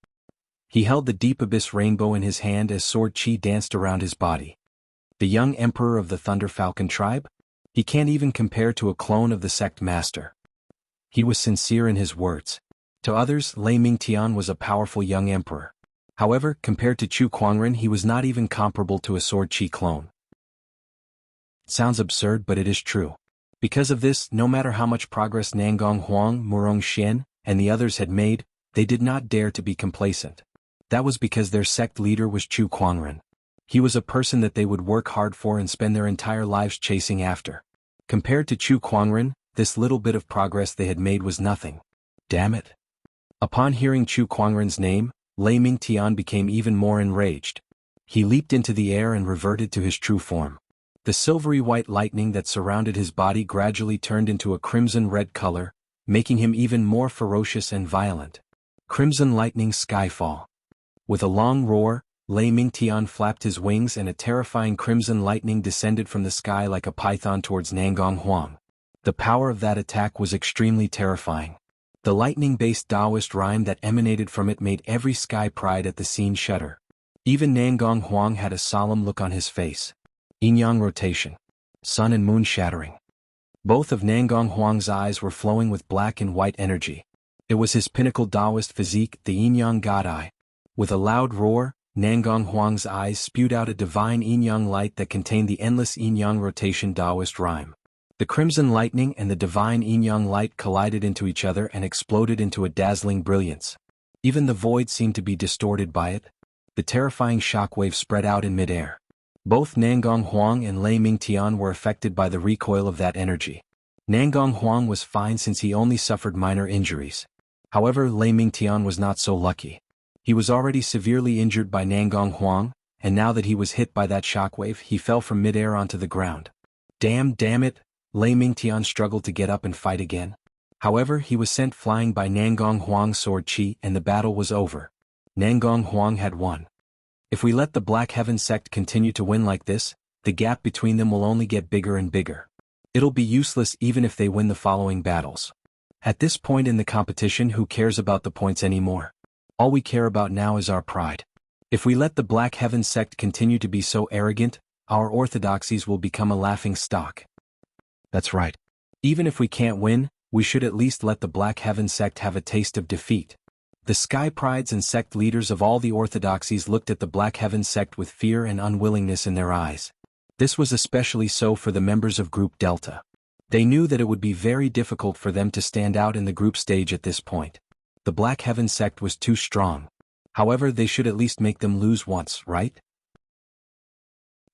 He held the deep abyss rainbow in his hand as sword chi danced around his body. The young emperor of the Thunder Falcon tribe? He can't even compare to a clone of the sect master. He was sincere in his words. To others, Lei Mingtian was a powerful young emperor. However, compared to Chu Kuangren, he was not even comparable to a sword chi clone. It sounds absurd, but it is true. Because of this, no matter how much progress Nangong Huang, Murong Xian, and the others had made, they did not dare to be complacent. That was because their sect leader was Chu Kuangren. He was a person that they would work hard for and spend their entire lives chasing after. Compared to Chu Kuangren, this little bit of progress they had made was nothing. Damn it. Upon hearing Chu Kuangren's name, Lei Mingtian became even more enraged. He leaped into the air and reverted to his true form. The silvery white lightning that surrounded his body gradually turned into a crimson-red color, making him even more ferocious and violent. Crimson lightning skyfall. With a long roar, Lei Mingtian flapped his wings and a terrifying crimson lightning descended from the sky like a python towards Nangong Huang. The power of that attack was extremely terrifying. The lightning-based Taoist rhyme that emanated from it made every sky pride at the scene shudder. Even Nangong Huang had a solemn look on his face. Yin-yang rotation. Sun and moon shattering. Both of Nangong Huang's eyes were flowing with black and white energy. It was his pinnacle Taoist physique, the yin-yang god eye. With a loud roar, Nangong Huang's eyes spewed out a divine yin-yang light that contained the endless yin-yang rotation Taoist rhyme. The crimson lightning and the divine yin-yang light collided into each other and exploded into a dazzling brilliance. Even the void seemed to be distorted by it. The terrifying shockwave spread out in midair. Both Nangong Huang and Lei Mingtian were affected by the recoil of that energy. Nangong Huang was fine since he only suffered minor injuries. However, Lei Mingtian was not so lucky. He was already severely injured by Nangong Huang, and now that he was hit by that shockwave, he fell from midair onto the ground. Damn it, Lei Mingtian struggled to get up and fight again. However, he was sent flying by Nangong Huang's sword chi and the battle was over. Nangong Huang had won. If we let the Black Heaven sect continue to win like this, the gap between them will only get bigger and bigger. It'll be useless even if they win the following battles. At this point in the competition, who cares about the points anymore? All we care about now is our pride. If we let the Black Heaven sect continue to be so arrogant, our orthodoxies will become a laughing stock. That's right. Even if we can't win, we should at least let the Black Heaven sect have a taste of defeat. The sky prides and sect leaders of all the orthodoxies looked at the Black Heaven sect with fear and unwillingness in their eyes. This was especially so for the members of Group Delta. They knew that it would be very difficult for them to stand out in the group stage at this point. The Black Heaven sect was too strong. However, they should at least make them lose once, right?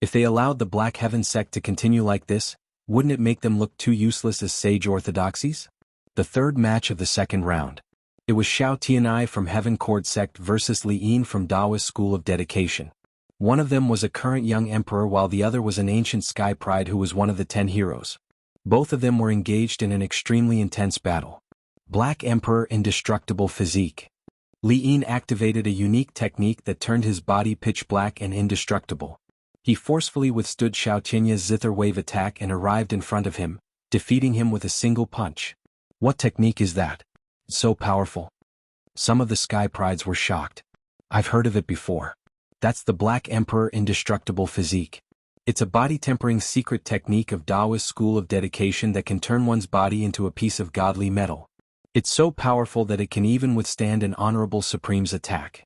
If they allowed the Black Heaven sect to continue like this, wouldn't it make them look too useless as sage orthodoxies? The third match of the second round. It was Xiao Tianai from Heaven Cord sect versus Li Yin from Taoist School of Dedication. One of them was a current young emperor while the other was an ancient sky pride who was one of the 10 heroes. Both of them were engaged in an extremely intense battle. Black Emperor Indestructible Physique. Li Yin activated a unique technique that turned his body pitch black and indestructible. He forcefully withstood Xiao Tianya's zither wave attack and arrived in front of him, defeating him with a single punch. What technique is that? So powerful. Some of the sky prides were shocked. I've heard of it before. That's the Black Emperor Indestructible Physique. It's a body-tempering secret technique of Taoist School of Dedication that can turn one's body into a piece of godly metal. It's so powerful that it can even withstand an Honorable Supreme's attack.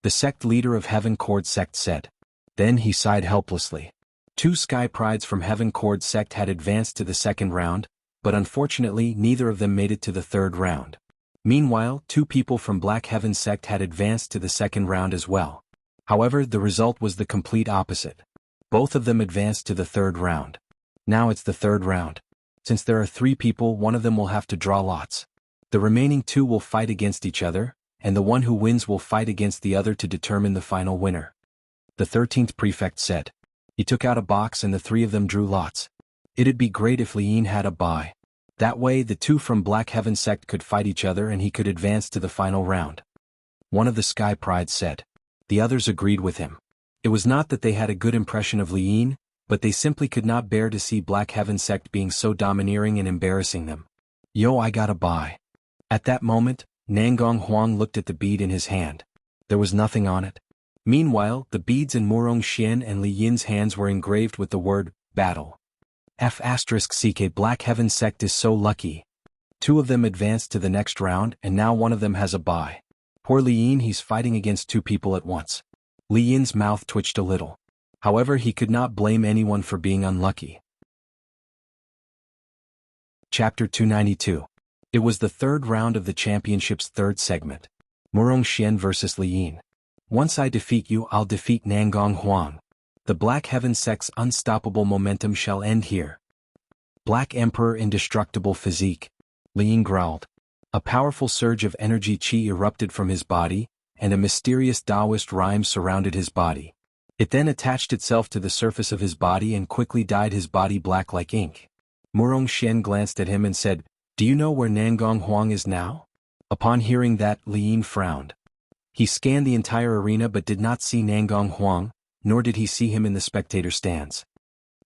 The sect leader of Heaven Cord sect said. Then he sighed helplessly. Two sky prides from Heaven Cord sect had advanced to the second round, but unfortunately neither of them made it to the third round. Meanwhile, two people from Black Heaven sect had advanced to the second round as well. However, the result was the complete opposite. Both of them advanced to the third round. Now it's the third round. Since there are three people, one of them will have to draw lots. The remaining two will fight against each other, and the one who wins will fight against the other to determine the final winner. The 13th prefect said. He took out a box and the three of them drew lots. It'd be great if Liyin had a bye. That way the two from Black Heaven sect could fight each other and he could advance to the final round. One of the Sky Prides said. The others agreed with him. It was not that they had a good impression of Liyin, but they simply could not bear to see Black Heaven sect being so domineering and embarrassing them. Yo, I got a bye. At that moment, Nangong Huang looked at the bead in his hand. There was nothing on it. Meanwhile, the beads in Murong Xian and Li Yin's hands were engraved with the word, battle. F***ck Black Heaven sect is so lucky. Two of them advanced to the next round and now one of them has a bye. Poor Li Yin, he's fighting against two people at once. Li Yin's mouth twitched a little. However, he could not blame anyone for being unlucky. Chapter 292. It was the third round of the championship's third segment. Murong Xian vs. Li Yin. Once I defeat you, I'll defeat Nangong Huang. The Black Heaven sect's unstoppable momentum shall end here. Black Emperor indestructible physique. Li Yin growled. A powerful surge of energy chi erupted from his body, and a mysterious Taoist rhyme surrounded his body. It then attached itself to the surface of his body and quickly dyed his body black like ink. Murong Xian glanced at him and said, Do you know where Nangong Huang is now? Upon hearing that, Li Yin frowned. He scanned the entire arena but did not see Nangong Huang, nor did he see him in the spectator stands.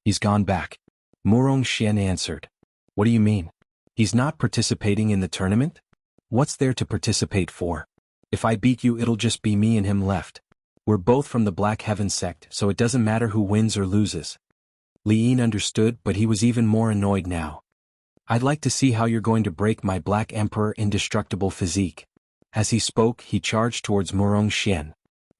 He's gone back. Murong Xian answered. What do you mean? He's not participating in the tournament? What's there to participate for? If I beat you, it'll just be me and him left. We're both from the Black Heaven sect, so it doesn't matter who wins or loses. Li Yin understood, but he was even more annoyed now. I'd like to see how you're going to break my Black Emperor indestructible physique. As he spoke, he charged towards Murong Xian.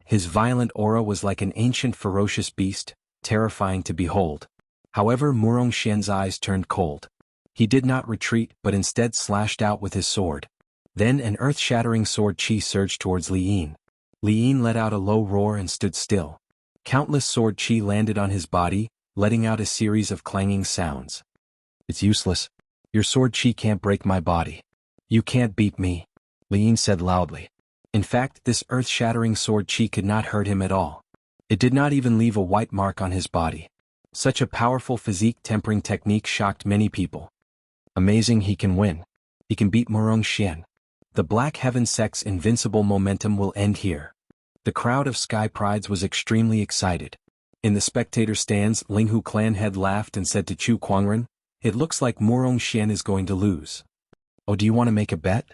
His violent aura was like an ancient ferocious beast, terrifying to behold. However, Murong Xian's eyes turned cold. He did not retreat but instead slashed out with his sword. Then an earth-shattering sword chi surged towards Li Yin. Li Yin let out a low roar and stood still. Countless sword chi landed on his body, letting out a series of clanging sounds. It's useless. Your sword chi can't break my body. You can't beat me, Li Yin said loudly. In fact, this earth-shattering sword chi could not hurt him at all. It did not even leave a white mark on his body. Such a powerful physique tempering technique shocked many people. Amazing, he can win. He can beat Murong Xian. The Black Heaven sect's invincible momentum will end here. The crowd of Sky Prides was extremely excited. In the spectator stands, Linghu clan head laughed and said to Chu Kuangren, It looks like Murong Xian is going to lose. Oh, do you want to make a bet?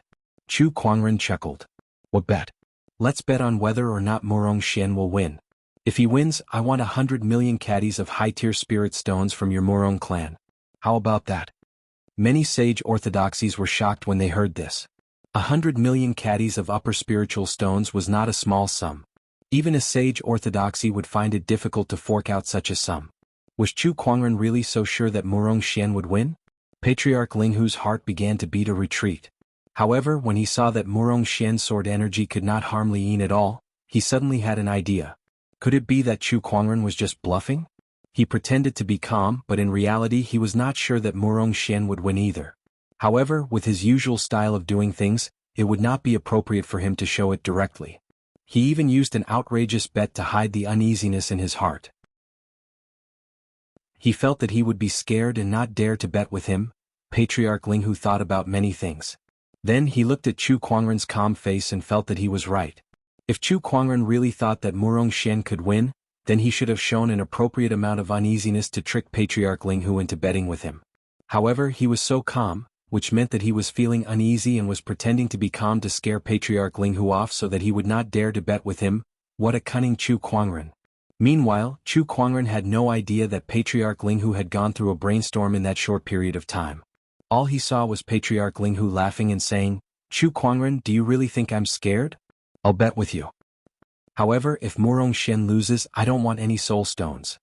Chu Kuangren chuckled. What bet? Let's bet on whether or not Murong Xian will win. If he wins, I want 100 million caddies of high-tier spirit stones from your Murong clan. How about that? Many sage orthodoxies were shocked when they heard this. 100 million caddies of upper spiritual stones was not a small sum. Even a sage orthodoxy would find it difficult to fork out such a sum. Was Chu Kuangren really so sure that Murong Xian would win? Patriarch Linghu's heart began to beat a retreat. However, when he saw that Murong Xian's sword energy could not harm Li Yin at all, he suddenly had an idea. Could it be that Chu Kuangren was just bluffing? He pretended to be calm, but in reality he was not sure that Murong Xian would win either. However, with his usual style of doing things, it would not be appropriate for him to show it directly. He even used an outrageous bet to hide the uneasiness in his heart. He felt that he would be scared and not dare to bet with him. Patriarch Linghu thought about many things. Then he looked at Chu Kuangren's calm face and felt that he was right. If Chu Kuangren really thought that Murong Xian could win, then he should have shown an appropriate amount of uneasiness to trick Patriarch Linghu into betting with him. However, he was so calm, which meant that he was feeling uneasy and was pretending to be calm to scare Patriarch Linghu off so that he would not dare to bet with him. What a cunning Chu Kuangren. Meanwhile, Chu Kuangren had no idea that Patriarch Linghu had gone through a brainstorm in that short period of time. All he saw was Patriarch Linghu laughing and saying, Chu Kuangren, do you really think I'm scared? I'll bet with you. However, if Murong Xian loses, I don't want any soul stones.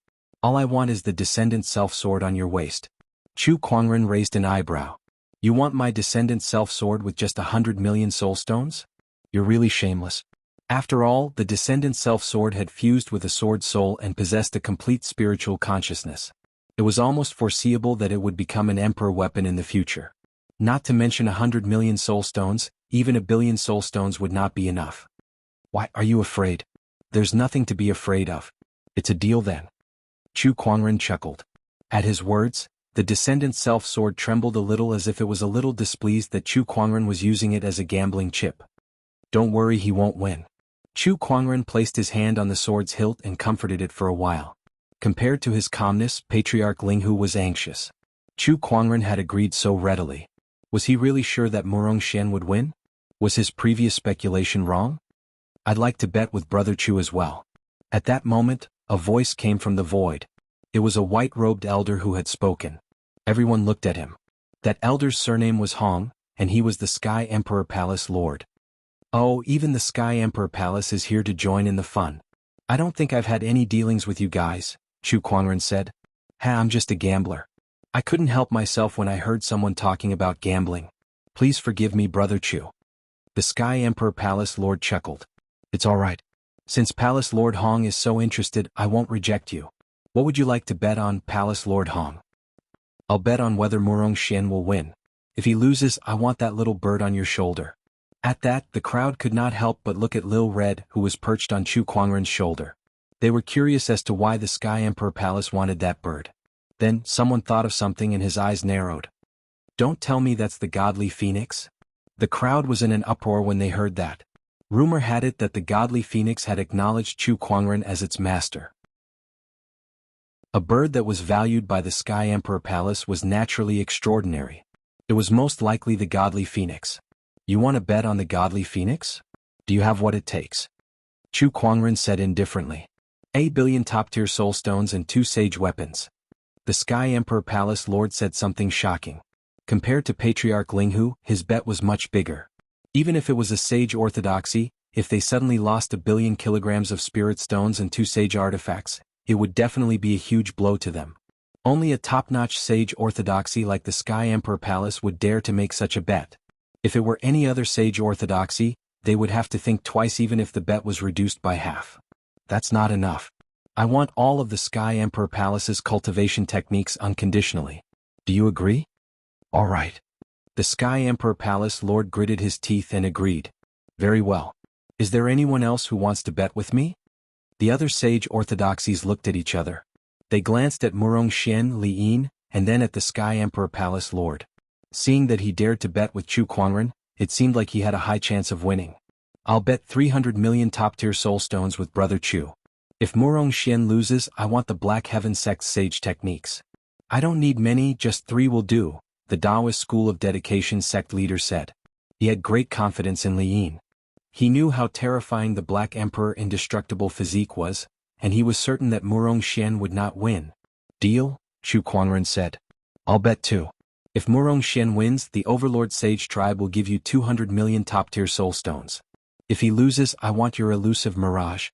All I want is the descendant self-sword on your waist. Chu Kuangren raised an eyebrow. You want my descendant self-sword with just 100 million soul stones? You're really shameless. After all, the descendant self-sword had fused with a sword soul and possessed a complete spiritual consciousness. It was almost foreseeable that it would become an emperor weapon in the future. Not to mention 100 million soul stones, even 1 billion soul stones would not be enough. Why are you afraid? There's nothing to be afraid of. It's a deal then. Chu Kuangren chuckled. At his words, the descendant self-sword trembled a little as if it was a little displeased that Chu Kuangren was using it as a gambling chip. Don't worry, he won't win. Chu Kuangren placed his hand on the sword's hilt and comforted it for a while. Compared to his calmness, Patriarch Linghu was anxious. Chu Kuangren had agreed so readily. Was he really sure that Murong Xian would win? Was his previous speculation wrong? I'd like to bet with Brother Chu as well. At that moment, a voice came from the void. It was a white-robed elder who had spoken. Everyone looked at him. That elder's surname was Hong, and he was the Sky Emperor Palace Lord. Oh, even the Sky Emperor Palace is here to join in the fun. I don't think I've had any dealings with you guys, Chu Kuangren said. I'm just a gambler. I couldn't help myself when I heard someone talking about gambling. Please forgive me, Brother Chu. The Sky Emperor Palace Lord chuckled. It's all right. Since Palace Lord Hong is so interested, I won't reject you. What would you like to bet on, Palace Lord Hong? I'll bet on whether Murong Xian will win. If he loses, I want that little bird on your shoulder. At that, the crowd could not help but look at Lil Red, who was perched on Chu Kuangren's shoulder. They were curious as to why the Sky Emperor Palace wanted that bird. Then, someone thought of something and his eyes narrowed. Don't tell me that's the godly phoenix? The crowd was in an uproar when they heard that. Rumor had it that the godly phoenix had acknowledged Chu Kuangren as its master. A bird that was valued by the Sky Emperor Palace was naturally extraordinary. It was most likely the godly phoenix. You want to bet on the godly phoenix? Do you have what it takes? Chu Kuangren said indifferently. 8 billion top-tier soul stones and 2 sage weapons. The Sky Emperor Palace Lord said something shocking. Compared to Patriarch Linghu, his bet was much bigger. Even if it was a sage orthodoxy, if they suddenly lost 1 billion kilograms of spirit stones and 2 sage artifacts, it would definitely be a huge blow to them. Only a top-notch sage orthodoxy like the Sky Emperor Palace would dare to make such a bet. If it were any other sage orthodoxy, they would have to think twice even if the bet was reduced by half. That's not enough. I want all of the Sky Emperor Palace's cultivation techniques unconditionally. Do you agree? All right. The Sky Emperor Palace Lord gritted his teeth and agreed. Very well. Is there anyone else who wants to bet with me? The other sage orthodoxies looked at each other. They glanced at Murong Xian, Li Yin, and then at the Sky Emperor Palace Lord. Seeing that he dared to bet with Chu Kuangren, it seemed like he had a high chance of winning. I'll bet 300 million top-tier soul stones with Brother Chu. If Murong Xian loses, I want the Black Heaven Sect's sage techniques. I don't need many, just 3 will do, the Taoist School of Dedication sect leader said. He had great confidence in Li Yin. He knew how terrifying the Black Emperor's indestructible physique was, and he was certain that Murong Xian would not win. Deal? Chu Kuangren said. I'll bet 2. If Murong Xian wins, the Overlord Sage tribe will give you 200 million top-tier soul stones. If he loses, I want your elusive mirage.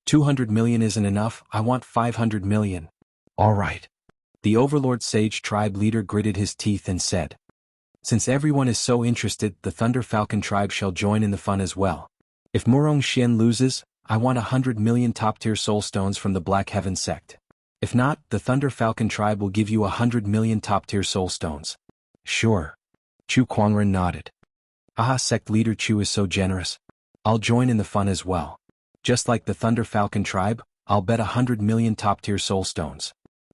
200 million isn't enough, I want 500 million. All right. The Overlord Sage tribe leader gritted his teeth and said. Since everyone is so interested, the Thunder Falcon tribe shall join in the fun as well. If Murong Xian loses, I want 100 million top-tier soul stones from the Black Heaven sect. If not, the Thunder Falcon tribe will give you 100 million top-tier soul stones. Sure. Chu Kuangren nodded. Sect leader Chu is so generous. I'll join in the fun as well. Just like the Thunder Falcon tribe, I'll bet 100 million top-tier soul stones.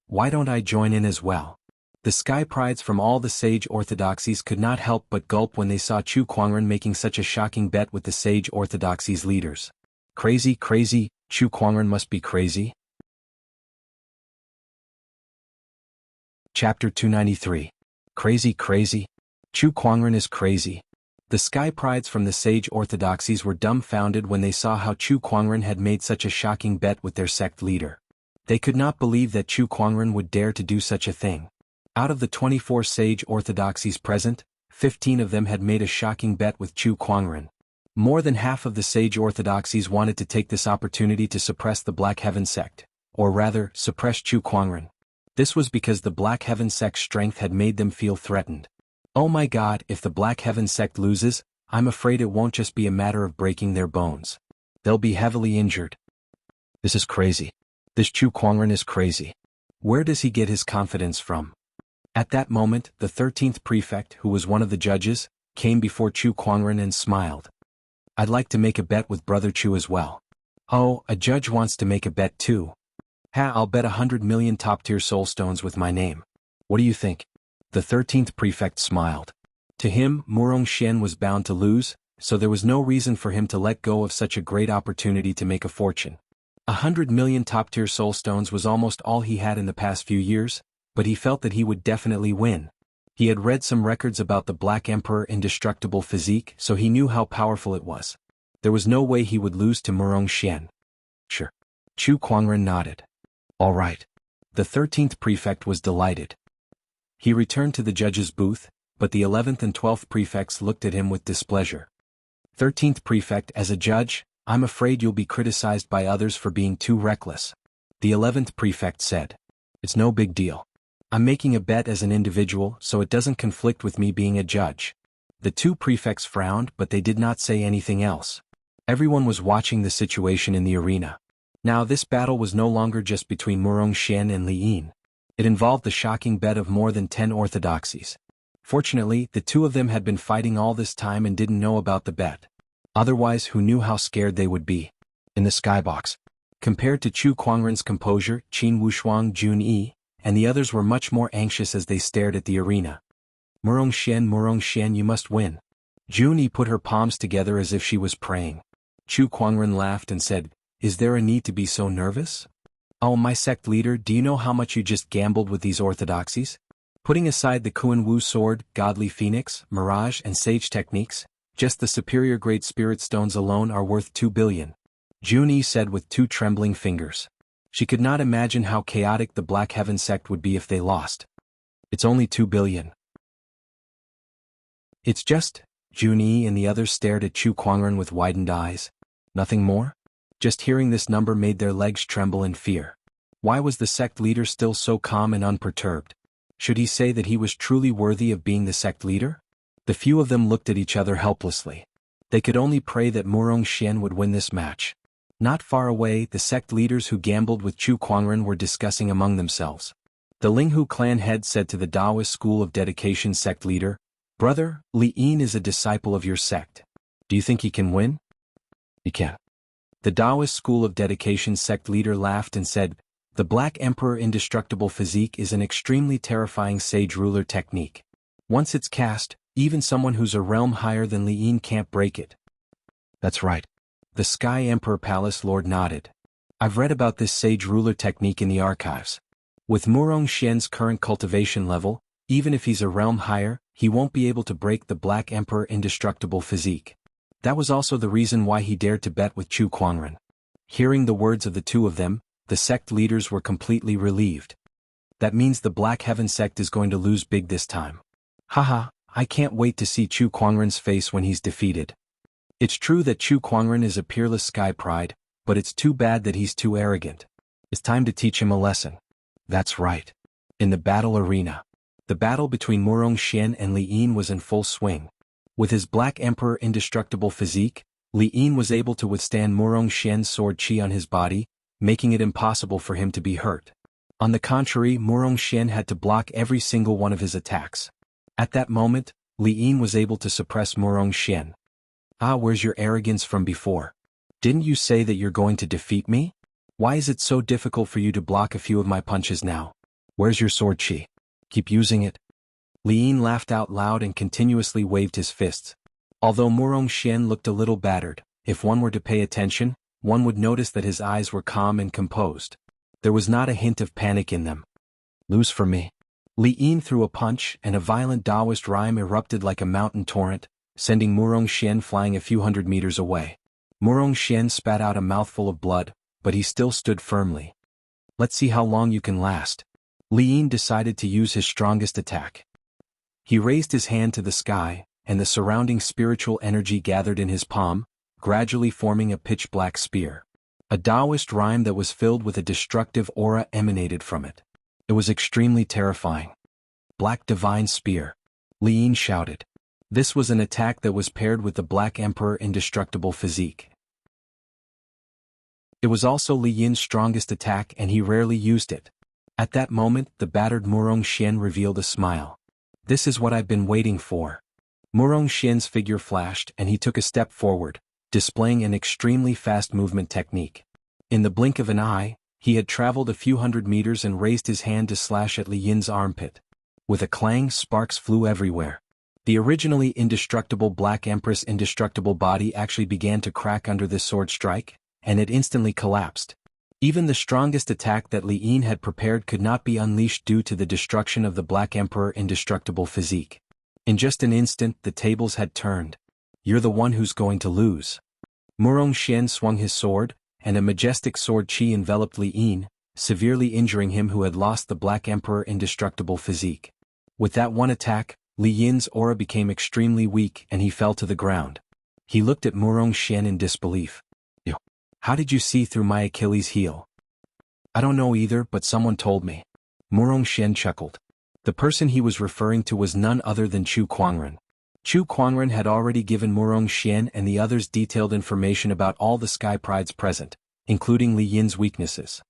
Why don't I join in as well? The Sky Prides from all the sage orthodoxies could not help but gulp when they saw Chu Kuangren making such a shocking bet with the sage orthodoxies leaders. Crazy, Chu Kuangren must be crazy. Chapter 293. Crazy. Chu Kuangren is crazy. The Sky Prides from the sage orthodoxies were dumbfounded when they saw how Chu Kuangren had made such a shocking bet with their sect leader. They could not believe that Chu Kuangren would dare to do such a thing. Out of the 24 sage orthodoxies present, 15 of them had made a shocking bet with Chu Kuangren. More than half of the sage orthodoxies wanted to take this opportunity to suppress the Black Heaven sect. or rather, suppress Chu Kuangren. This was because the Black Heaven sect's strength had made them feel threatened. Oh my god, if the Black Heaven sect loses, I'm afraid it won't just be a matter of breaking their bones. They'll be heavily injured. This is crazy. This Chu Kuangren is crazy. Where does he get his confidence from? At that moment, the 13th prefect, who was one of the judges, came before Chu Kuangren and smiled. I'd like to make a bet with Brother Chu as well. Oh, a judge wants to make a bet too. I'll bet 100 million top-tier soulstones with my name. What do you think? The 13th prefect smiled. To him, Murong Xian was bound to lose, so there was no reason for him to let go of such a great opportunity to make a fortune. 100 million top-tier soulstones was almost all he had in the past few years, but he felt that he would definitely win. He had read some records about the Black Emperor indestructible physique, so he knew how powerful it was. There was no way he would lose to Murong Xian. Sure. Chu Kuangren nodded. All right. The 13th prefect was delighted. He returned to the judge's booth, but the 11th and 12th prefects looked at him with displeasure. 13th prefect, as a judge, I'm afraid you'll be criticized by others for being too reckless. The 11th prefect said. It's no big deal. I'm making a bet as an individual, so it doesn't conflict with me being a judge. The two prefects frowned, but they did not say anything else. Everyone was watching the situation in the arena. Now this battle was no longer just between Murong Xian and Li Yin. It involved the shocking bet of more than 10 orthodoxies. Fortunately, the two of them had been fighting all this time and didn't know about the bet. Otherwise, who knew how scared they would be? In the skybox. Compared to Chu Kuangren's composure, Qin Wushuang Jun Yi, and the others were much more anxious as they stared at the arena. Murong Xian, you must win. Jun Yi put her palms together as if she was praying. Chu Kuangren laughed and said, Is there a need to be so nervous? Oh, my sect leader, do you know how much you just gambled with these orthodoxies? Putting aside the Kuan Wu sword, godly phoenix, mirage and sage techniques, just the superior grade spirit stones alone are worth 2 billion. Jun Yi said with two trembling fingers. She could not imagine how chaotic the Black Heaven sect would be if they lost. It's only 2 billion. It's just, Jun Yi and the others stared at Chu Kuangren with widened eyes. Nothing more? Just hearing this number made their legs tremble in fear. Why was the sect leader still so calm and unperturbed? Should he say that he was truly worthy of being the sect leader? The few of them looked at each other helplessly. They could only pray that Murong Xian would win this match. Not far away, the sect leaders who gambled with Chu Kuangren were discussing among themselves. The Linghu clan head said to the Taoist School of Dedication sect leader, Brother, Li Yin is a disciple of your sect. Do you think he can win? He can. The Taoist School of Dedication sect leader laughed and said, The Black Emperor indestructible physique is an extremely terrifying sage ruler technique. Once it's cast, even someone who's a realm higher than Li Yin can't break it. That's right. The Sky Emperor Palace Lord nodded. I've read about this sage ruler technique in the archives. With Murong Xian's current cultivation level, even if he's a realm higher, he won't be able to break the Black Emperor indestructible physique. That was also the reason why he dared to bet with Chu Kuangren. Hearing the words of the two of them, the sect leaders were completely relieved. That means the Black Heaven sect is going to lose big this time. Haha, I can't wait to see Chu Kuangren's face when he's defeated. It's true that Chu Kuangren is a peerless sky pride, but it's too bad that he's too arrogant. It's time to teach him a lesson. That's right. In the battle arena. The battle between Murong Xian and Li Yin was in full swing. With his Black Emperor indestructible physique, Li Yin was able to withstand Murong Xian's sword qi on his body, making it impossible for him to be hurt. On the contrary, Murong Xian had to block every single one of his attacks. At that moment, Li Yin was able to suppress Murong Xian. Where's your arrogance from before? Didn't you say that you're going to defeat me? Why is it so difficult for you to block a few of my punches now? Where's your sword qi? Keep using it. Li Yin laughed out loud and continuously waved his fists. Although Murong Xian looked a little battered, if one were to pay attention, one would notice that his eyes were calm and composed. There was not a hint of panic in them. Lose for me. Li Yin threw a punch, and a violent Taoist rhyme erupted like a mountain torrent, sending Murong Xian flying a few hundred meters away. Murong Xian spat out a mouthful of blood, but he still stood firmly. Let's see how long you can last. Li Yin decided to use his strongest attack. He raised his hand to the sky, and the surrounding spiritual energy gathered in his palm, gradually forming a pitch-black spear. A Taoist rhyme that was filled with a destructive aura emanated from it. It was extremely terrifying. Black Divine Spear. Li Yin shouted. This was an attack that was paired with the Black Emperor Indestructible Physique. It was also Li Yin's strongest attack and he rarely used it. At that moment, the battered Murong Xian revealed a smile. This is what I've been waiting for. Murong Xian's figure flashed and he took a step forward, displaying an extremely fast movement technique. In the blink of an eye, he had traveled a few hundred meters and raised his hand to slash at Li Yin's armpit. With a clang, sparks flew everywhere. The originally indestructible Black Empress indestructible body actually began to crack under this sword strike, and it instantly collapsed. Even the strongest attack that Li Yin had prepared could not be unleashed due to the destruction of the Black Emperor Indestructible Physique. In just an instant, the tables had turned. You're the one who's going to lose. Murong Xian swung his sword, and a majestic sword chi enveloped Li Yin, severely injuring him who had lost the Black Emperor Indestructible Physique. With that one attack, Li Yin's aura became extremely weak and he fell to the ground. He looked at Murong Xian in disbelief. How did you see through my Achilles heel? I don't know either, but someone told me. Murong Xian chuckled. The person he was referring to was none other than Chu Kuangren. Chu Kuangren had already given Murong Xian and the others detailed information about all the Sky Prides present, including Li Yin's weaknesses.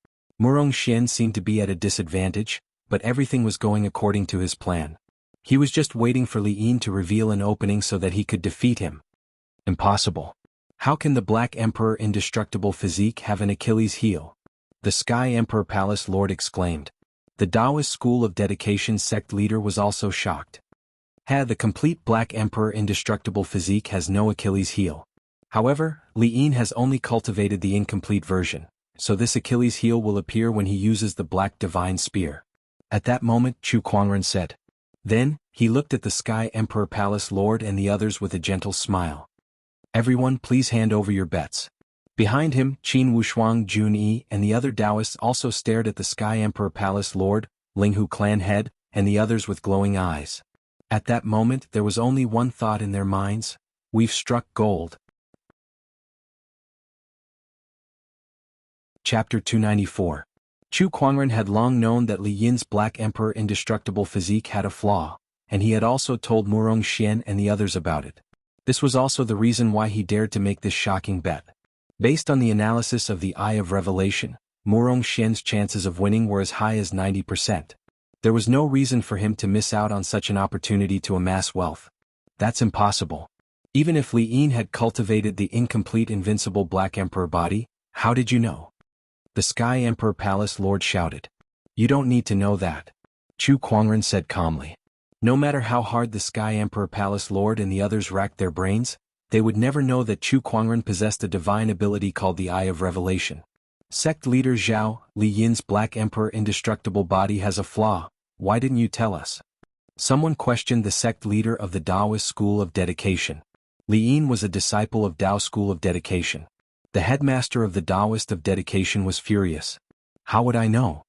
Murong Xian seemed to be at a disadvantage, but everything was going according to his plan. He was just waiting for Li Yin to reveal an opening so that he could defeat him. Impossible. How can the Black Emperor Indestructible Physique have an Achilles heel? The Sky Emperor Palace Lord exclaimed. The Taoist School of Dedication sect leader was also shocked. The complete Black Emperor Indestructible Physique has no Achilles heel. However, Li Yin has only cultivated the incomplete version, so this Achilles heel will appear when he uses the Black Divine Spear. At that moment, Chu Kuangren said. Then, he looked at the Sky Emperor Palace Lord and the others with a gentle smile. Everyone please hand over your bets. Behind him, Qin Wushuang Junyi and the other Taoists also stared at the Sky Emperor Palace Lord, Linghu clan head, and the others with glowing eyes. At that moment there was only one thought in their minds: we've struck gold. Chapter 294. Chu Kuangren had long known that Li Yin's Black Emperor Indestructible Physique had a flaw, and he had also told Murong Xian and the others about it. This was also the reason why he dared to make this shocking bet. Based on the analysis of the Eye of Revelation, Murong Xian's chances of winning were as high as 90%. There was no reason for him to miss out on such an opportunity to amass wealth. That's impossible. Even if Li Yin had cultivated the incomplete invincible Black Emperor body, how did you know? The Sky Emperor Palace Lord shouted. You don't need to know that. Chu Kuangren said calmly. No matter how hard the Sky Emperor Palace Lord and the others racked their brains, they would never know that Chu Kuangren possessed a divine ability called the Eye of Revelation. Sect leader Zhao, Li Yin's Black Emperor Indestructible body has a flaw. Why didn't you tell us? Someone questioned the sect leader of the Taoist School of Dedication. Li Yin was a disciple of Tao School of Dedication. The headmaster of the Taoist of Dedication was furious. How would I know?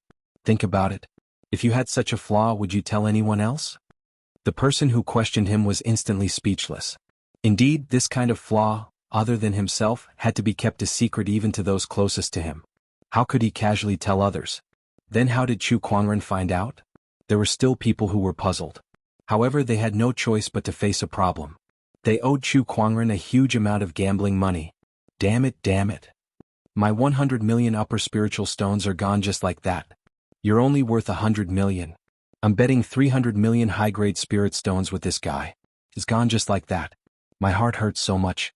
Think about it. If you had such a flaw, would you tell anyone else? The person who questioned him was instantly speechless. Indeed, this kind of flaw, other than himself, had to be kept a secret even to those closest to him. How could he casually tell others? Then how did Chu Kuangren find out? There were still people who were puzzled. However, they had no choice but to face a problem. They owed Chu Kuangren a huge amount of gambling money. Damn it. My 100 million upper spiritual stones are gone just like that. You're only worth 100 million. I'm betting 300 million high-grade spirit stones with this guy. It's gone just like that. My heart hurts so much.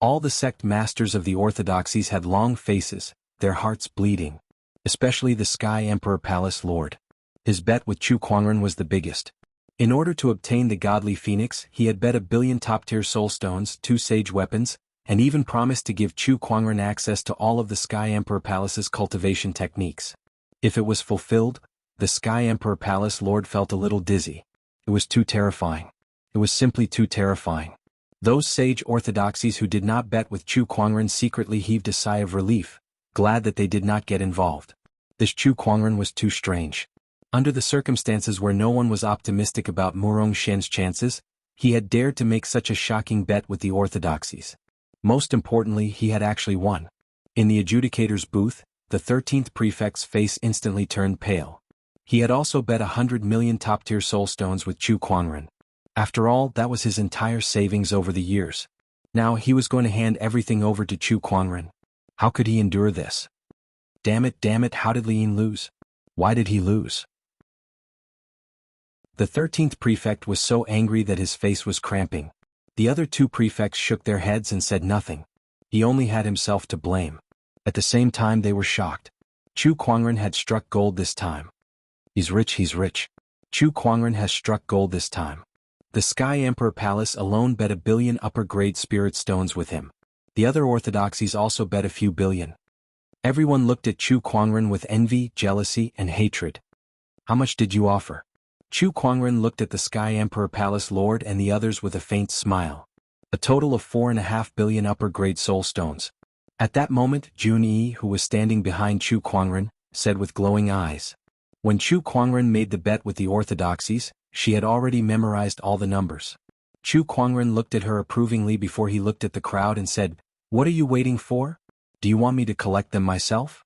All the sect masters of the orthodoxies had long faces, their hearts bleeding. Especially the Sky Emperor Palace Lord. His bet with Chu Kuangren was the biggest. In order to obtain the godly phoenix, he had bet 1 billion top-tier soul stones, 2 sage weapons, and even promised to give Chu Kuangren access to all of the Sky Emperor Palace's cultivation techniques. If it was fulfilled, the Sky Emperor Palace Lord felt a little dizzy. It was too terrifying. It was simply too terrifying. Those sage orthodoxies who did not bet with Chu Kuangren secretly heaved a sigh of relief, glad that they did not get involved. This Chu Kuangren was too strange. Under the circumstances where no one was optimistic about Murong Xian's chances, he had dared to make such a shocking bet with the orthodoxies. Most importantly, he had actually won. In the adjudicator's booth, the 13th prefect's face instantly turned pale. He had also bet 100 million top-tier soul stones with Chu Kuangren. After all, that was his entire savings over the years. Now he was going to hand everything over to Chu Kuangren. How could he endure this? Damn it, how did Lin lose? Why did he lose? The 13th prefect was so angry that his face was cramping. The other two prefects shook their heads and said nothing. He only had himself to blame. At the same time they were shocked. Chu Kuangren had struck gold this time. He's rich. Chu Kuangren has struck gold this time. The Sky Emperor Palace alone bet 1 billion upper-grade spirit stones with him. The other orthodoxies also bet a few billion. Everyone looked at Chu Kuangren with envy, jealousy, and hatred. How much did you offer? Chu Kuangren looked at the Sky Emperor Palace Lord and the others with a faint smile. A total of 4.5 billion upper-grade soul stones. At that moment, Jun Yi, who was standing behind Chu Kuangren, said with glowing eyes. When Chu Kuangren made the bet with the orthodoxies, she had already memorized all the numbers. Chu Kuangren looked at her approvingly before he looked at the crowd and said, "What are you waiting for? Do you want me to collect them myself?"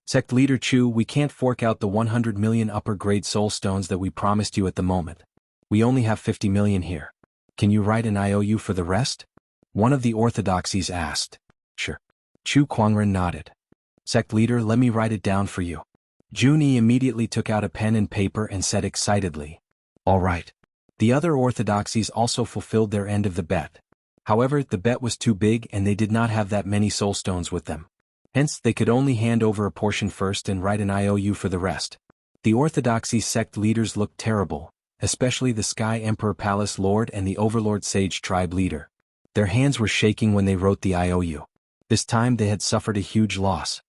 Sect Leader Chu, we can't fork out the 100 million upper-grade soul stones that we promised you at the moment. We only have 50 million here. Can you write an IOU for the rest? One of the orthodoxies asked. Sure. Chu Kuangren nodded. Sect Leader, let me write it down for you. Junyi immediately took out a pen and paper and said excitedly, "All right." The other orthodoxies also fulfilled their end of the bet. However, the bet was too big and they did not have that many soul stones with them. Hence, they could only hand over a portion first and write an IOU for the rest. The orthodoxy sect leaders looked terrible, especially the Sky Emperor Palace Lord and the Overlord Sage Tribe leader. Their hands were shaking when they wrote the IOU. This time they had suffered a huge loss.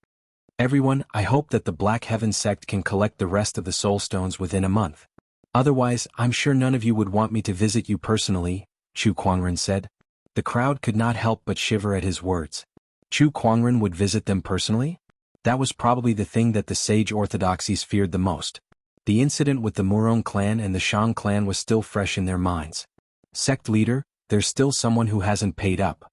Everyone, I hope that the Black Heaven sect can collect the rest of the soul stones within a month. Otherwise, I'm sure none of you would want me to visit you personally, Chu Kuangren said. The crowd could not help but shiver at his words. Chu Kuangren would visit them personally? That was probably the thing that the sage orthodoxies feared the most. The incident with the Murong clan and the Shang clan was still fresh in their minds. Sect leader, there's still someone who hasn't paid up.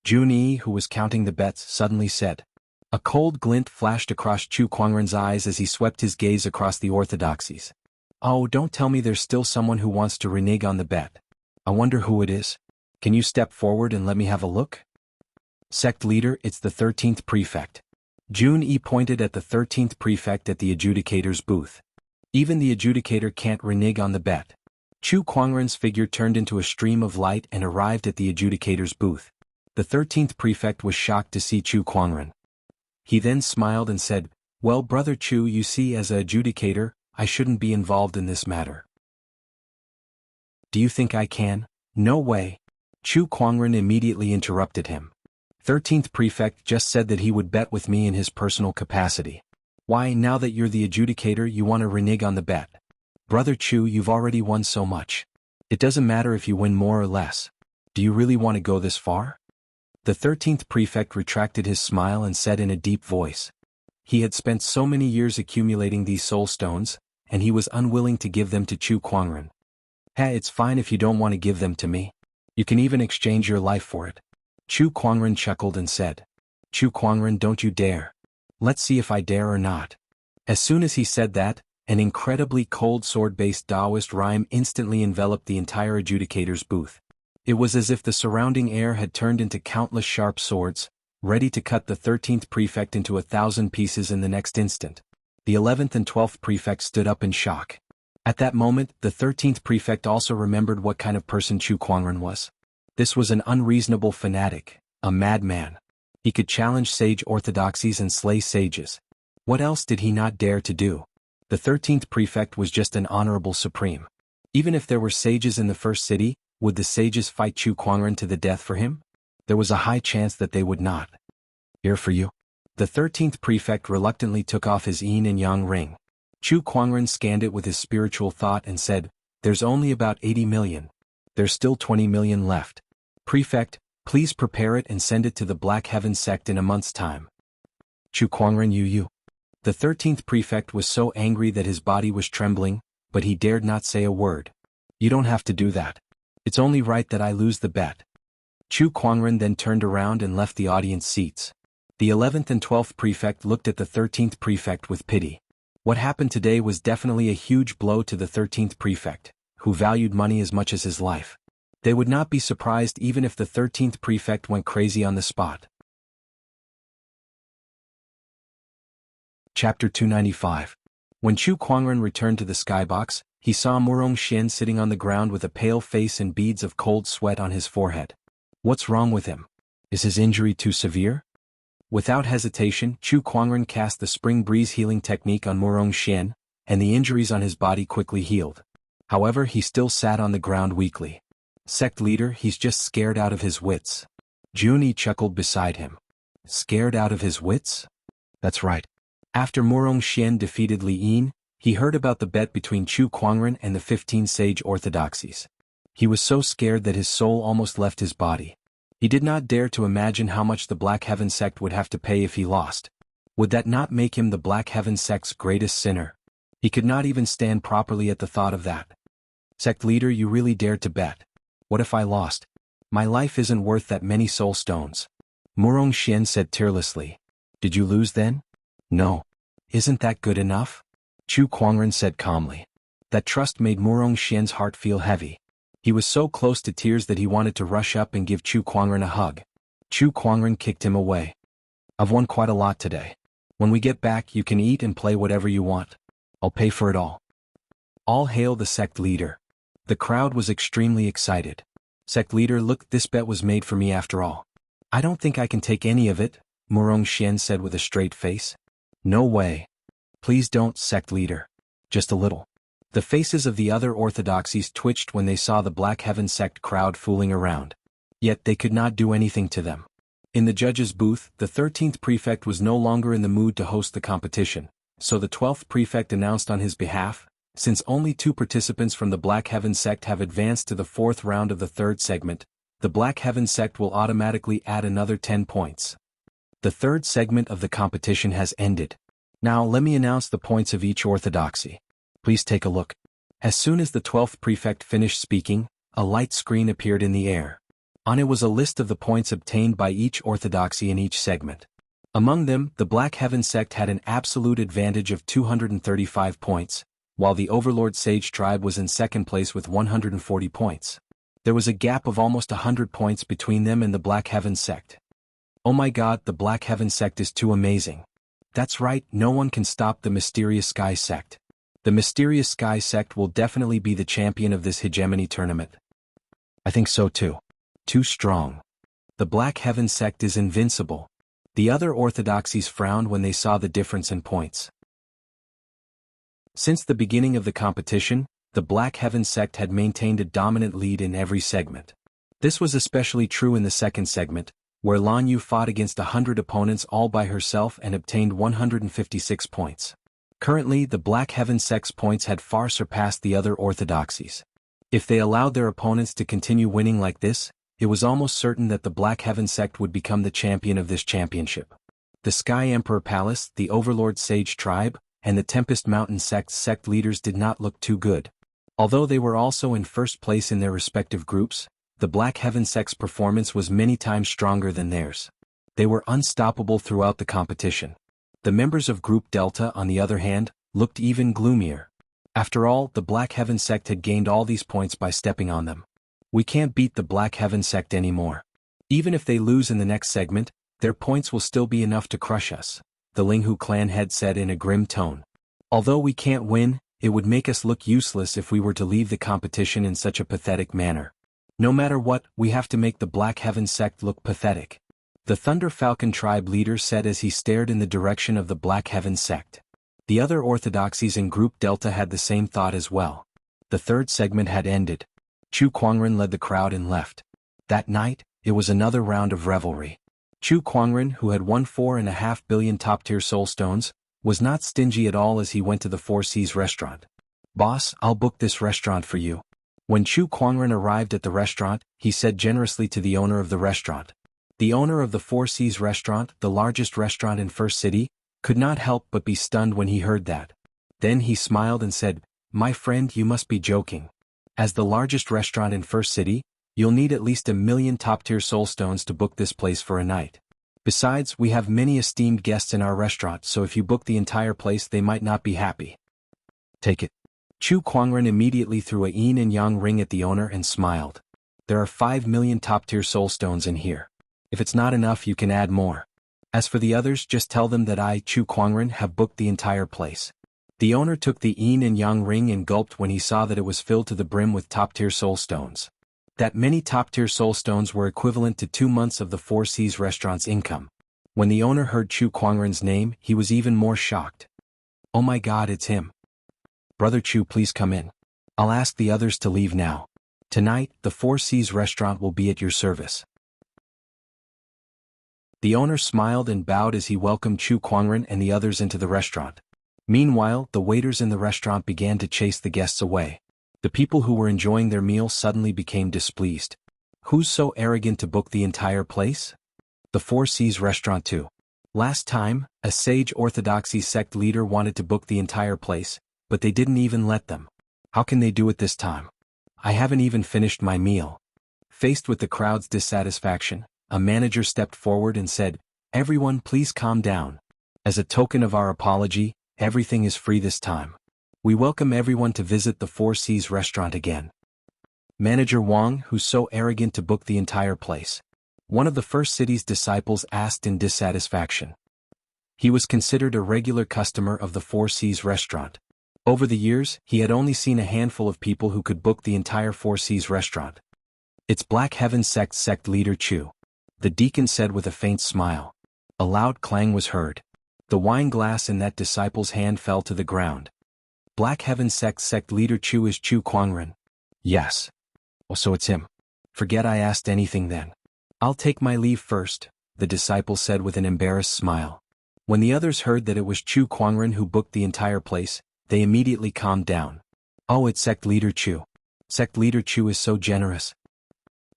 Junyi, who was counting the bets, suddenly said. A cold glint flashed across Chu Kuangren's eyes as he swept his gaze across the orthodoxies. Oh, don't tell me there's still someone who wants to renege on the bet. I wonder who it is. Can you step forward and let me have a look? Sect leader, it's the 13th prefect. Junyi pointed at the 13th prefect at the adjudicator's booth. Even the adjudicator can't renege on the bet. Chu Kuangren's figure turned into a stream of light and arrived at the adjudicator's booth. The 13th prefect was shocked to see Chu Kuangren. He then smiled and said, "Well, Brother Chu, you see, as a adjudicator, I shouldn't be involved in this matter." Do you think I can? No way. Chu Kuangren immediately interrupted him. 13th prefect just said that he would bet with me in his personal capacity. Why, now that you're the adjudicator, you want to renege on the bet? Brother Chu, you've already won so much. It doesn't matter if you win more or less. Do you really want to go this far? The 13th prefect retracted his smile and said in a deep voice. He had spent so many years accumulating these soul stones, and he was unwilling to give them to Chu Kuangren. Hey, it's fine if you don't want to give them to me. You can even exchange your life for it. Chu Kuangren chuckled and said. Chu Kuangren, don't you dare. Let's see if I dare or not. As soon as he said that, an incredibly cold sword-based Taoist rhyme instantly enveloped the entire adjudicator's booth. It was as if the surrounding air had turned into countless sharp swords, ready to cut the 13th prefect into 1,000 pieces in the next instant. The 11th and 12th prefects stood up in shock. At that moment, the 13th prefect also remembered what kind of person Chu Kuangren was. This was an unreasonable fanatic, a madman. He could challenge sage orthodoxies and slay sages. What else did he not dare to do? The 13th prefect was just an honorable supreme. Even if there were sages in the first city, would the sages fight Chu Kuangren to the death for him? There was a high chance that they would not. Here for you. The 13th prefect reluctantly took off his yin and yang ring. Chu Kuangren scanned it with his spiritual thought and said, "There's only about 80 million. There's still 20 million left. Prefect, please prepare it and send it to the Black Heaven sect in a month's time." Chu Kuangren, you. The 13th prefect was so angry that his body was trembling, but he dared not say a word. You don't have to do that. It's only right that I lose the bet. Chu Kuangren then turned around and left the audience seats. The 11th and 12th prefect looked at the 13th prefect with pity. What happened today was definitely a huge blow to the 13th prefect, who valued money as much as his life. They would not be surprised even if the 13th prefect went crazy on the spot. Chapter 295. When Chu Kuangren returned to the skybox, he saw Murong Xian sitting on the ground with a pale face and beads of cold sweat on his forehead. What's wrong with him? Is his injury too severe? Without hesitation, Chu Kuangren cast the spring breeze healing technique on Murong Xian, and the injuries on his body quickly healed. However, he still sat on the ground weakly. Sect leader, he's just scared out of his wits. Junyi chuckled beside him. Scared out of his wits? That's right. After Murong Xian defeated Li Yin, he heard about the bet between Chu Kuangren and the 15 sage orthodoxies. He was so scared that his soul almost left his body. He did not dare to imagine how much the Black Heaven sect would have to pay if he lost. Would that not make him the Black Heaven sect's greatest sinner? He could not even stand properly at the thought of that. Sect leader, you really dared to bet. What if I lost? My life isn't worth that many soul stones. Murong Xian said tearlessly. Did you lose then? No. Isn't that good enough? Chu Kuangren said calmly. That trust made Murong Xian's heart feel heavy. He was so close to tears that he wanted to rush up and give Chu Kuangren a hug. Chu Kuangren kicked him away. I've won quite a lot today. When we get back, you can eat and play whatever you want. I'll pay for it all. All hail the sect leader. The crowd was extremely excited. Sect leader, look, this bet was made for me after all. I don't think I can take any of it, Murong Xian said with a straight face. No way. Please don't, sect leader. Just a little. The faces of the other orthodoxies twitched when they saw the Black Heaven sect crowd fooling around. Yet they could not do anything to them. In the judge's booth, the 13th prefect was no longer in the mood to host the competition, so the 12th prefect announced on his behalf, since only 2 participants from the Black Heaven sect have advanced to the 4th round of the 3rd segment, the Black Heaven sect will automatically add another 10 points. The 3rd segment of the competition has ended. Now let me announce the points of each orthodoxy. Please take a look. As soon as the 12th prefect finished speaking, a light screen appeared in the air. On it was a list of the points obtained by each orthodoxy in each segment. Among them, the Black Heaven sect had an absolute advantage of 235 points, while the Overlord Sage tribe was in second place with 140 points. There was a gap of almost 100 points between them and the Black Heaven sect. Oh my god, the Black Heaven sect is too amazing. That's right, no one can stop the Mysterious Sky sect. The Mysterious Sky sect will definitely be the champion of this hegemony tournament. I think so too. Too strong. The Black Heaven sect is invincible. The other orthodoxies frowned when they saw the difference in points. Since the beginning of the competition, the Black Heaven sect had maintained a dominant lead in every segment. This was especially true in the second segment, where Lan Yu fought against 100 opponents all by herself and obtained 156 points. Currently, the Black Heaven sect's points had far surpassed the other orthodoxies. If they allowed their opponents to continue winning like this, it was almost certain that the Black Heaven sect would become the champion of this championship. The Sky Emperor Palace, the Overlord Sage tribe, and the Tempest Mountain sect's sect leaders did not look too good. Although they were also in first place in their respective groups, the Black Heaven sect's performance was many times stronger than theirs. They were unstoppable throughout the competition. The members of Group Delta, on the other hand, looked even gloomier. After all, the Black Heaven sect had gained all these points by stepping on them. We can't beat the Black Heaven sect anymore. Even if they lose in the next segment, their points will still be enough to crush us, the Linghu clan head said in a grim tone. Although we can't win, it would make us look useless if we were to leave the competition in such a pathetic manner. No matter what, we have to make the Black Heaven sect look pathetic. The Thunder Falcon tribe leader said as he stared in the direction of the Black Heaven sect. The other orthodoxies in Group Delta had the same thought as well. The 3rd segment had ended. Chu Kuangren led the crowd and left. That night, it was another round of revelry. Chu Kuangren, who had won 4.5 billion top-tier soul stones, was not stingy at all as he went to the Four Seas restaurant. Boss, I'll book this restaurant for you. When Chu Kuangren arrived at the restaurant, he said generously to the owner of the restaurant. The owner of the Four Seas restaurant, the largest restaurant in First City, could not help but be stunned when he heard that. Then he smiled and said, "My friend, you must be joking. As the largest restaurant in First City, you'll need at least 1 million top-tier soul stones to book this place for a night." Besides, we have many esteemed guests in our restaurant, so if you book the entire place they might not be happy. Take it. Chu Kuangren immediately threw a yin and yang ring at the owner and smiled. There are 5 million top-tier soul stones in here. If it's not enough, you can add more. As for the others, just tell them that I, Chu Kuangren, have booked the entire place. The owner took the yin and yang ring and gulped when he saw that it was filled to the brim with top-tier soul stones. That many top-tier soul stones were equivalent to 2 months of the Four Seas restaurant's income. When the owner heard Chu Kuangren's name, he was even more shocked. Oh my God, it's him. Brother Chu, please come in. I'll ask the others to leave now. Tonight, the Four Seas restaurant will be at your service. The owner smiled and bowed as he welcomed Chu Kuangren and the others into the restaurant. Meanwhile, the waiters in the restaurant began to chase the guests away. The people who were enjoying their meal suddenly became displeased. Who's so arrogant to book the entire place? The Four Seas restaurant too. Last time, a sage orthodoxy sect leader wanted to book the entire place, but they didn't even let them. How can they do it this time? I haven't even finished my meal. Faced with the crowd's dissatisfaction, a manager stepped forward and said, "Everyone, please calm down. As a token of our apology, everything is free this time. We welcome everyone to visit the Four Seas restaurant again." Manager Wang, who's so arrogant to book the entire place? One of the First City's disciples asked in dissatisfaction. He was considered a regular customer of the Four Seas restaurant. Over the years, he had only seen a handful of people who could book the entire Four Seas restaurant. It's Black Heaven sect leader Chu. The deacon said with a faint smile. A loud clang was heard. The wine glass in that disciple's hand fell to the ground. Black Heaven sect leader Chu is Chu Kuangren. Yes. Oh, so it's him. Forget I asked anything then. I'll take my leave first, the disciple said with an embarrassed smile. When the others heard that it was Chu Kuangren who booked the entire place, they immediately calmed down. Oh, it's sect leader Chu. Sect leader Chu is so generous.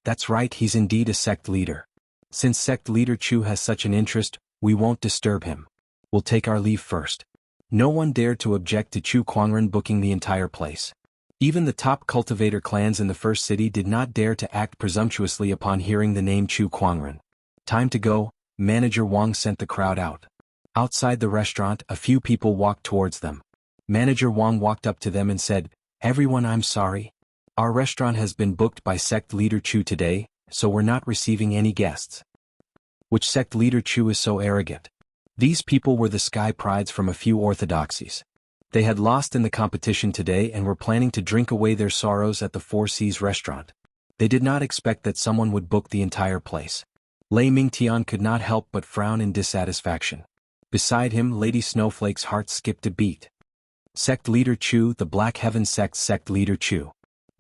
That's right, he's indeed a sect leader. Since sect leader Chu has such an interest, we won't disturb him. We'll take our leave first. No one dared to object to Chu Kuangren booking the entire place. Even the top cultivator clans in the First City did not dare to act presumptuously upon hearing the name Chu Kuangren. Time to go, Manager Wang sent the crowd out. Outside the restaurant, a few people walked towards them. Manager Wang walked up to them and said, "Everyone, I'm sorry. Our restaurant has been booked by sect leader Chu today, so we're not receiving any guests." Which sect leader Chu is so arrogant? These people were the sky prides from a few orthodoxies. They had lost in the competition today and were planning to drink away their sorrows at the Four Seas restaurant. They did not expect that someone would book the entire place. Lei Mingtian could not help but frown in dissatisfaction. Beside him, Lady Snowflake's heart skipped a beat. Sect leader Chu, the Black Heaven sect leader Chu.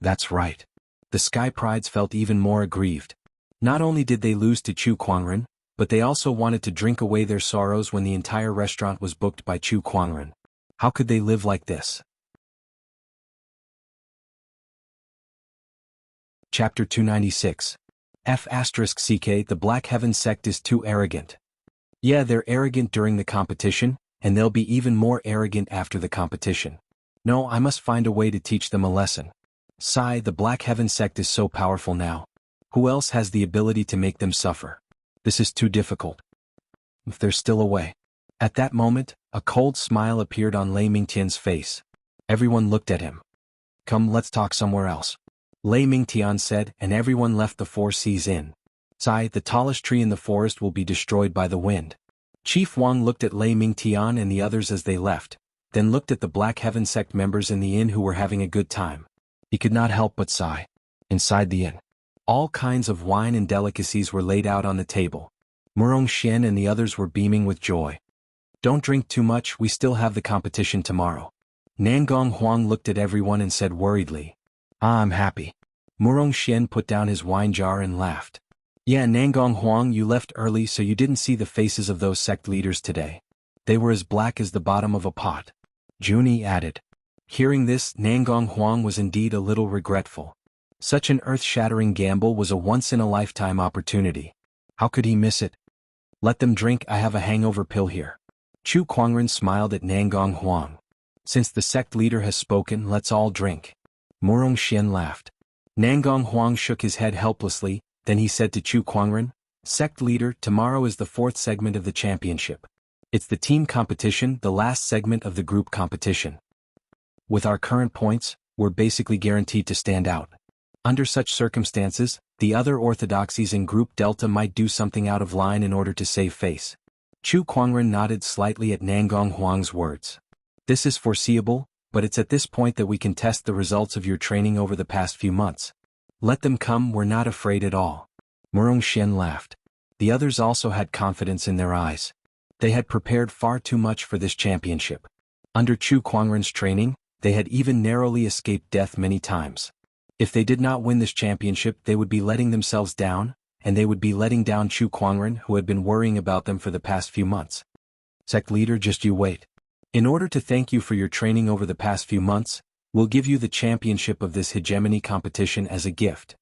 That's right. The sky prides felt even more aggrieved. Not only did they lose to Chu Kuangren, but they also wanted to drink away their sorrows when the entire restaurant was booked by Chu Kuangren. How could they live like this? Chapter 296. F***CK The Black Heaven sect is too arrogant. Yeah, they're arrogant during the competition, and they'll be even more arrogant after the competition. No, I must find a way to teach them a lesson. Sigh, the Black Heaven sect is so powerful now. Who else has the ability to make them suffer? This is too difficult. If there's still a way. At that moment, a cold smile appeared on Lei Mingtian's face. Everyone looked at him. Come, let's talk somewhere else. Lei Mingtian said, and everyone left the Four Seas Inn. Sigh, the tallest tree in the forest will be destroyed by the wind. Chief Wang looked at Lei Mingtian and the others as they left, then looked at the Black Heaven sect members in the inn who were having a good time. He could not help but sigh. Inside the inn, all kinds of wine and delicacies were laid out on the table. Murong Xian and the others were beaming with joy. Don't drink too much, we still have the competition tomorrow. Nangong Huang looked at everyone and said worriedly. I'm happy. Murong Xian put down his wine jar and laughed. Yeah, Nangong Huang, you left early so you didn't see the faces of those sect leaders today. They were as black as the bottom of a pot. Junie added. Hearing this, Nangong Huang was indeed a little regretful. Such an earth-shattering gamble was a once-in-a-lifetime opportunity. How could he miss it? Let them drink, I have a hangover pill here. Chu Kuangren smiled at Nangong Huang. Since the sect leader has spoken, let's all drink. Murong Xian laughed. Nangong Huang shook his head helplessly, then he said to Chu Kuangren, Sect Leader, tomorrow is the fourth segment of the championship. It's the team competition, the last segment of the group competition. With our current points, we're basically guaranteed to stand out. Under such circumstances, the other orthodoxies in Group Delta might do something out of line in order to save face. Chu Kuangren nodded slightly at Nangong Huang's words. This is foreseeable, but it's at this point that we can test the results of your training over the past few months. Let them come, we're not afraid at all. Murong Xian laughed. The others also had confidence in their eyes. They had prepared far too much for this championship. Under Chu Kuangren's training, they had even narrowly escaped death many times. If they did not win this championship, they would be letting themselves down, and they would be letting down Chu Kuangren, who had been worrying about them for the past few months. Sect Leader, just you wait. In order to thank you for your training over the past few months, we'll give you the championship of this hegemony competition as a gift.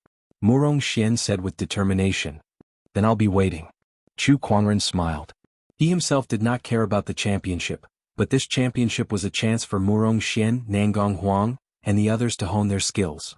Murong Xian said with determination. Then I'll be waiting. Chu Kuangren smiled. He himself did not care about the championship, but this championship was a chance for Murong Xian, Nangong Huang, and the others to hone their skills.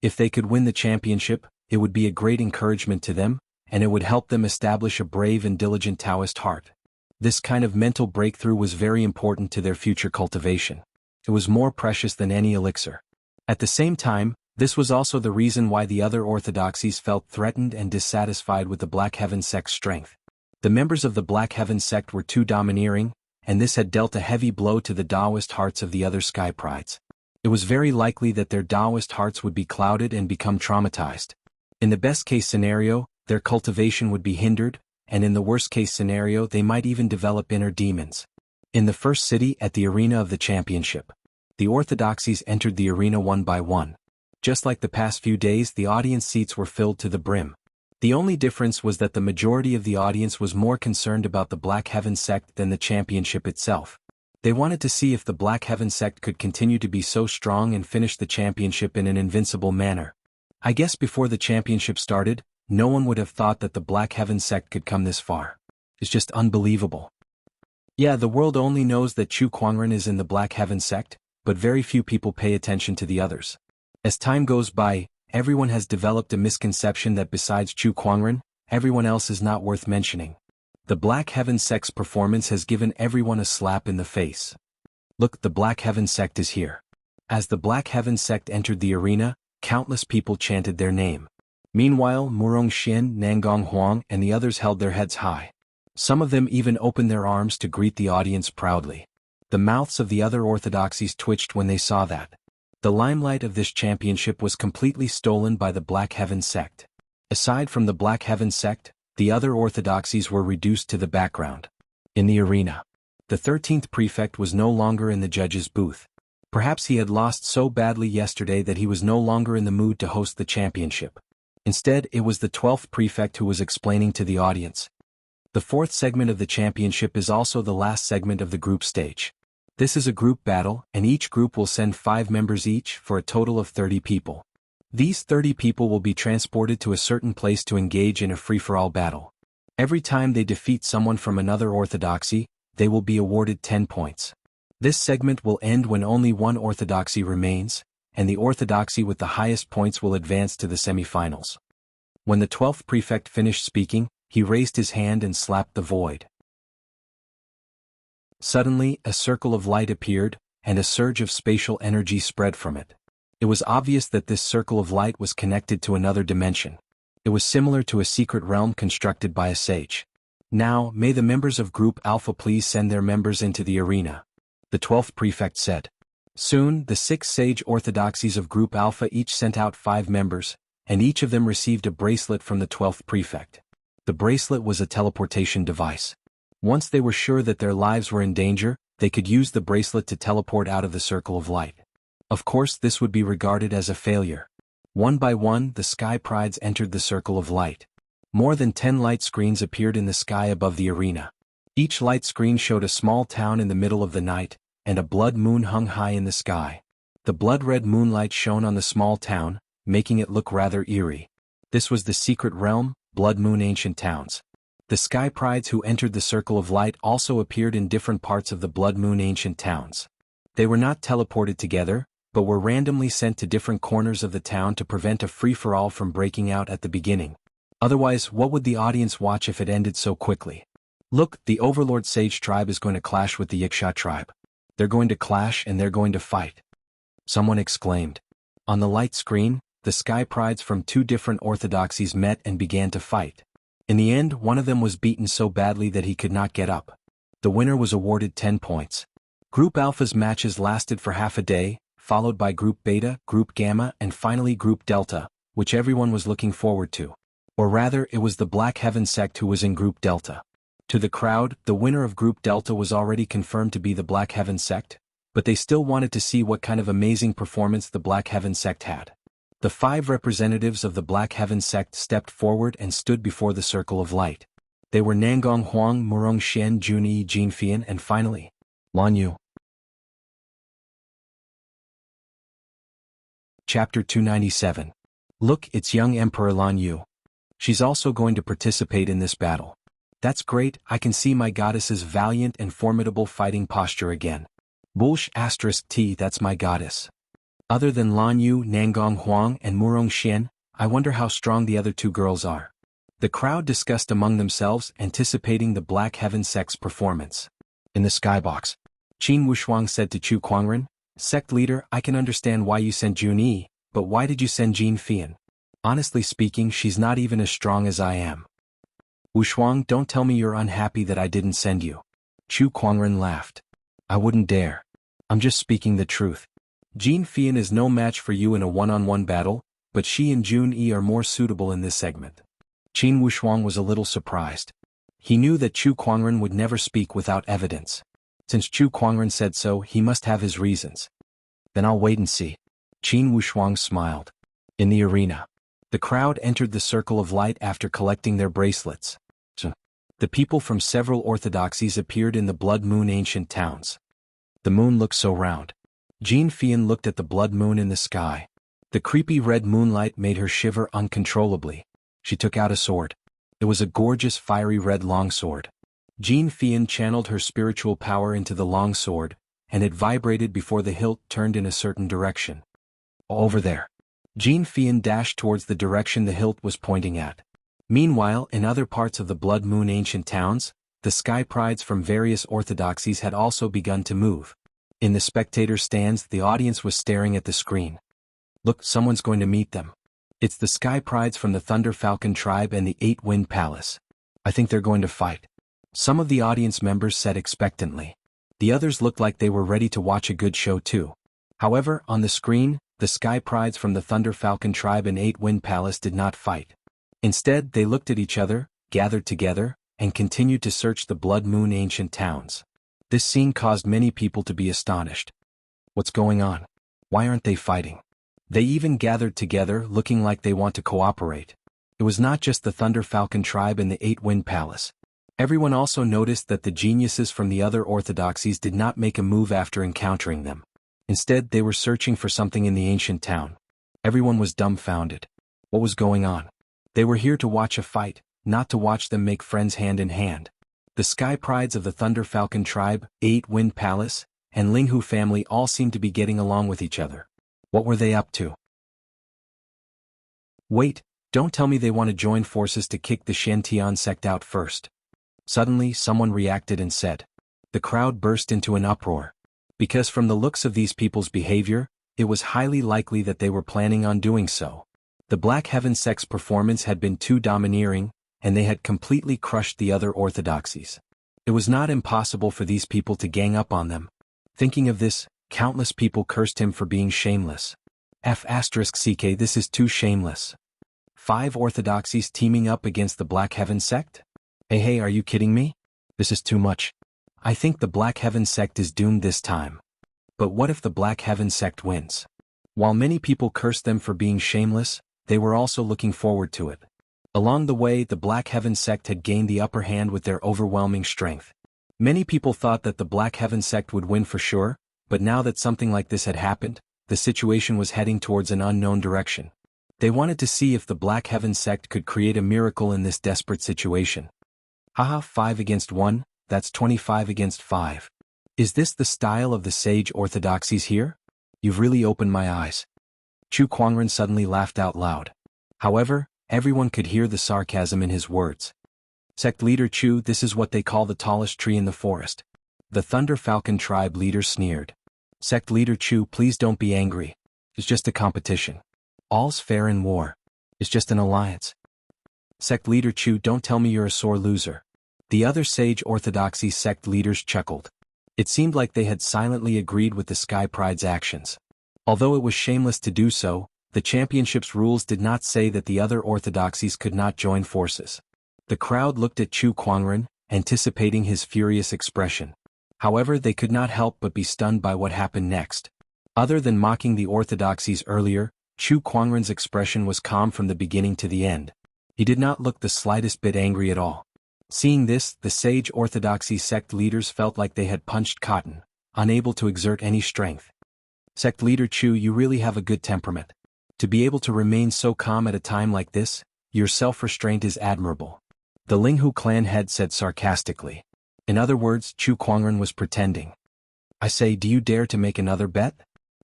If they could win the championship, it would be a great encouragement to them, and it would help them establish a brave and diligent Taoist heart. This kind of mental breakthrough was very important to their future cultivation. It was more precious than any elixir. At the same time, this was also the reason why the other orthodoxies felt threatened and dissatisfied with the Black Heaven sect's strength. The members of the Black Heaven sect were too domineering, and this had dealt a heavy blow to the Taoist hearts of the other sky prides. It was very likely that their Taoist hearts would be clouded and become traumatized. In the best-case scenario, their cultivation would be hindered, and in the worst-case scenario they might even develop inner demons. In the first city at the arena of the championship, the orthodoxies entered the arena one by one. Just like the past few days, the audience seats were filled to the brim. The only difference was that the majority of the audience was more concerned about the Black Heaven sect than the championship itself. They wanted to see if the Black Heaven sect could continue to be so strong and finish the championship in an invincible manner. I guess before the championship started, no one would have thought that the Black Heaven sect could come this far. It's just unbelievable. Yeah, the world only knows that Chu Kuangren is in the Black Heaven sect, but very few people pay attention to the others. As time goes by, everyone has developed a misconception that besides Chu Kuangren, everyone else is not worth mentioning. The Black Heaven sect's performance has given everyone a slap in the face. Look, the Black Heaven sect is here. As the Black Heaven sect entered the arena, countless people chanted their name. Meanwhile, Murong Xian, Nangong Huang, and the others held their heads high. Some of them even opened their arms to greet the audience proudly. The mouths of the other orthodoxies twitched when they saw that. The limelight of this championship was completely stolen by the Black Heaven sect. Aside from the Black Heaven sect, the other orthodoxies were reduced to the background. In the arena, the 13th prefect was no longer in the judge's booth. Perhaps he had lost so badly yesterday that he was no longer in the mood to host the championship. Instead, it was the 12th prefect who was explaining to the audience. The fourth segment of the championship is also the last segment of the group stage. This is a group battle, and each group will send 5 members each for a total of 30 people. These 30 people will be transported to a certain place to engage in a free-for-all battle. Every time they defeat someone from another orthodoxy, they will be awarded 10 points. This segment will end when only one orthodoxy remains, and the orthodoxy with the highest points will advance to the semi-finals. When the 12th prefect finished speaking, he raised his hand and slapped the void. Suddenly, a circle of light appeared, and a surge of spatial energy spread from it. It was obvious that this circle of light was connected to another dimension. It was similar to a secret realm constructed by a sage. Now, may the members of Group Alpha please send their members into the arena, the 12th prefect said. Soon, the 6 sage orthodoxies of Group Alpha each sent out 5 members, and each of them received a bracelet from the 12th prefect. The bracelet was a teleportation device. Once they were sure that their lives were in danger, they could use the bracelet to teleport out of the circle of light. Of course, this would be regarded as a failure. One by one, the sky prides entered the circle of light. More than 10 light screens appeared in the sky above the arena. Each light screen showed a small town in the middle of the night, and a blood moon hung high in the sky. The blood-red moonlight shone on the small town, making it look rather eerie. This was the secret realm, Blood Moon Ancient Towns. The sky prides who entered the circle of light also appeared in different parts of the Blood Moon Ancient Towns. They were not teleported together, but were randomly sent to different corners of the town to prevent a free-for-all from breaking out at the beginning. Otherwise, what would the audience watch if it ended so quickly? Look, the Overlord Sage tribe is going to clash with the Wuxia tribe. They're going to clash and they're going to fight. Someone exclaimed. On the light screen, the Sky Prides from two different orthodoxies met and began to fight. In the end, one of them was beaten so badly that he could not get up. The winner was awarded 10 points. Group Alpha's matches lasted for half a day, followed by Group Beta, Group Gamma, and finally Group Delta, which everyone was looking forward to. Or rather, it was the Black Heaven sect who was in Group Delta. To the crowd, the winner of Group Delta was already confirmed to be the Black Heaven sect, but they still wanted to see what kind of amazing performance the Black Heaven sect had. The 5 representatives of the Black Heaven sect stepped forward and stood before the circle of light. They were Nangong Huang, Murong Xian, Junyi, Jinfian, and finally, Lan Yu. Chapter 297. Look, it's young Emperor Lan Yu. She's also going to participate in this battle. That's great, I can see my goddess's valiant and formidable fighting posture again. Bulsh *T, that's my goddess. Other than Lan Yu, Nangong Huang, and Murong Xian, I wonder how strong the other 2 girls are. The crowd discussed among themselves, anticipating the Black Heaven sect's performance. In the skybox, Qin Wushuang said to Chu Kuangren, Sect leader, I can understand why you sent Junyi, but why did you send Jin Fian? Honestly speaking, she's not even as strong as I am. Wushuang, don't tell me you're unhappy that I didn't send you. Chu Kuangren laughed. I wouldn't dare. I'm just speaking the truth. Jin Fian is no match for you in a one-on-one battle, but she and Junyi are more suitable in this segment. Qin Wushuang was a little surprised. He knew that Chu Kuangren would never speak without evidence. Since Chu Kuangren said so, he must have his reasons. Then I'll wait and see. Qin Wushuang smiled. In the arena, the crowd entered the circle of light after collecting their bracelets. The people from several orthodoxies appeared in the Blood Moon ancient towns. The moon looked so round. Jin Fian looked at the blood moon in the sky. The creepy red moonlight made her shiver uncontrollably. She took out a sword. It was a gorgeous fiery red longsword. Jin Fian channeled her spiritual power into the longsword, and it vibrated before the hilt turned in a certain direction. Over there. Jin Fian dashed towards the direction the hilt was pointing at. Meanwhile, in other parts of the Blood Moon ancient towns, the Sky Prides from various orthodoxies had also begun to move. In the spectator stands, the audience was staring at the screen. Look, someone's going to meet them. It's the Sky Prides from the Thunder Falcon tribe and the 8-Wind Palace. I think they're going to fight. Some of the audience members said expectantly. The others looked like they were ready to watch a good show too. However, on the screen, the Sky Prides from the Thunder Falcon tribe and 8-Wind Palace did not fight. Instead, they looked at each other, gathered together, and continued to search the Blood Moon ancient towns. This scene caused many people to be astonished. What's going on? Why aren't they fighting? They even gathered together, looking like they want to cooperate. It was not just the Thunder Falcon tribe and the 8-Wind Palace. Everyone also noticed that the geniuses from the other orthodoxies did not make a move after encountering them. Instead, they were searching for something in the ancient town. Everyone was dumbfounded. What was going on? They were here to watch a fight, not to watch them make friends hand in hand. The Sky Prides of the Thunder Falcon tribe, 8-Wind Palace, and Linghu family all seemed to be getting along with each other. What were they up to? Wait, don't tell me they want to join forces to kick the Shen-Tian sect out first. Suddenly, someone reacted and said. The crowd burst into an uproar. Because from the looks of these people's behavior, it was highly likely that they were planning on doing so. The Black Heaven sect's performance had been too domineering, and they had completely crushed the other orthodoxies. It was not impossible for these people to gang up on them. Thinking of this, countless people cursed him for being shameless. *CK, this is too shameless. 5 orthodoxies teaming up against the Black Heaven sect? Hey, are you kidding me? This is too much. I think the Black Heaven sect is doomed this time. But what if the Black Heaven sect wins? While many people cursed them for being shameless, they were also looking forward to it. Along the way, the Black Heaven sect had gained the upper hand with their overwhelming strength. Many people thought that the Black Heaven sect would win for sure, but now that something like this had happened, the situation was heading towards an unknown direction. They wanted to see if the Black Heaven sect could create a miracle in this desperate situation. 5 against 1, that's 25 against 5. Is this the style of the sage orthodoxies here? You've really opened my eyes. Chu Kuangren suddenly laughed out loud. However, Everyone could hear the sarcasm in his words. Sect leader Chu, this is what they call the tallest tree in the forest. The Thunder Falcon tribe leader sneered. Sect leader Chu, please don't be angry. It's just a competition. All's fair in war. It's just an alliance. Sect leader Chu, don't tell me you're a sore loser. The other sage orthodoxy sect leaders chuckled. It seemed like they had silently agreed with the Sky Pride's actions. Although it was shameless to do so, the championship's rules did not say that the other orthodoxies could not join forces. The crowd looked at Chu Kuangren, anticipating his furious expression. However, they could not help but be stunned by what happened next. Other than mocking the orthodoxies earlier, Chu Kuangren's expression was calm from the beginning to the end. He did not look the slightest bit angry at all. Seeing this, the sage orthodoxy sect leaders felt like they had punched cotton, unable to exert any strength. Sect leader Chu, you really have a good temperament. To be able to remain so calm at a time like this, your self-restraint is admirable. The Linghu clan head said sarcastically. In other words, Chu Kuangren was pretending. I say, do you dare to make another bet?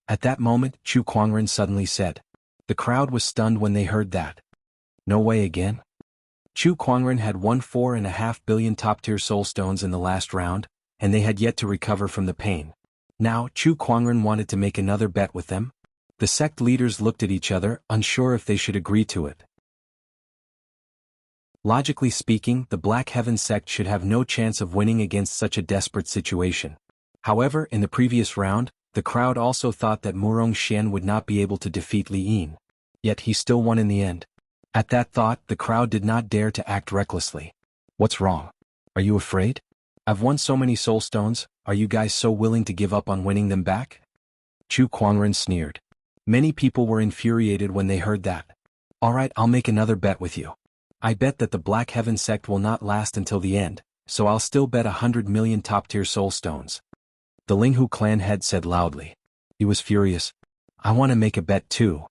At that moment, Chu Kuangren suddenly said. The crowd was stunned when they heard that. No way again? Chu Kuangren had won 4.5 billion top-tier soul stones in the last round, and they had yet to recover from the pain. Now, Chu Kuangren wanted to make another bet with them? The sect leaders looked at each other, unsure if they should agree to it. Logically speaking, the Black Heaven sect should have no chance of winning against such a desperate situation. However, in the previous round, the crowd also thought that Murong Xian would not be able to defeat Li Yin. Yet he still won in the end. At that thought, the crowd did not dare to act recklessly. What's wrong? Are you afraid? I've won so many soul stones, are you guys so willing to give up on winning them back? Chu Kuangren sneered. Many people were infuriated when they heard that. Alright, I'll make another bet with you. I bet that the Black Heaven sect will not last until the end, so I'll still bet 100 million top-tier soul stones. The Linghu clan head said loudly. He was furious. I want to make a bet too.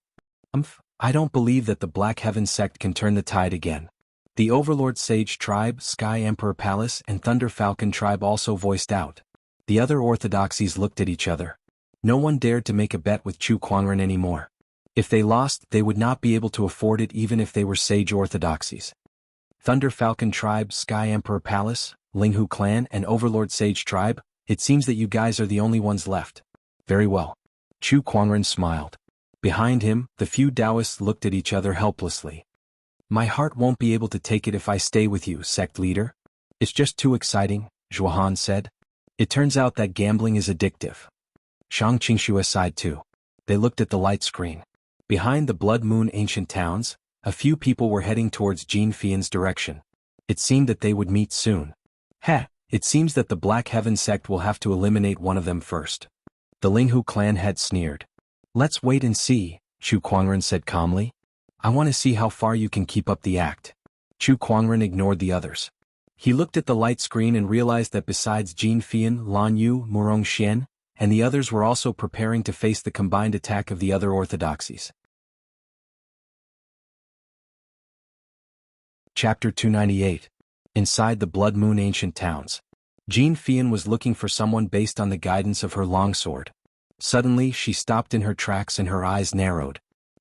I don't believe that the Black Heaven sect can turn the tide again. The Overlord Sage tribe, Sky Emperor Palace, and Thunder Falcon tribe also voiced out. The other orthodoxies looked at each other. No one dared to make a bet with Chu Kuangren anymore. If they lost, they would not be able to afford it even if they were sage orthodoxies. Thunder Falcon tribe, Sky Emperor Palace, Linghu clan, and Overlord Sage tribe, it seems that you guys are the only ones left. Very well. Chu Kuangren smiled. Behind him, the few Taoists looked at each other helplessly. My heart won't be able to take it if I stay with you, sect leader. It's just too exciting, Zhuohan said. It turns out that gambling is addictive. Shang Qingxue sighed too. They looked at the light screen. Behind the Blood Moon ancient towns, a few people were heading towards Jin Fian's direction. It seemed that they would meet soon. It seems that the Black Heaven sect will have to eliminate one of them first. The Linghu clan head sneered. Let's wait and see, Chu Kuangren said calmly. I want to see how far you can keep up the act. Chu Kuangren ignored the others. He looked at the light screen and realized that besides Jin Fian, Lan Yu, Murong Xian, and the others were also preparing to face the combined attack of the other orthodoxies. Chapter 298. Inside the Blood Moon ancient towns. Jin Fian was looking for someone based on the guidance of her longsword. Suddenly, she stopped in her tracks and her eyes narrowed.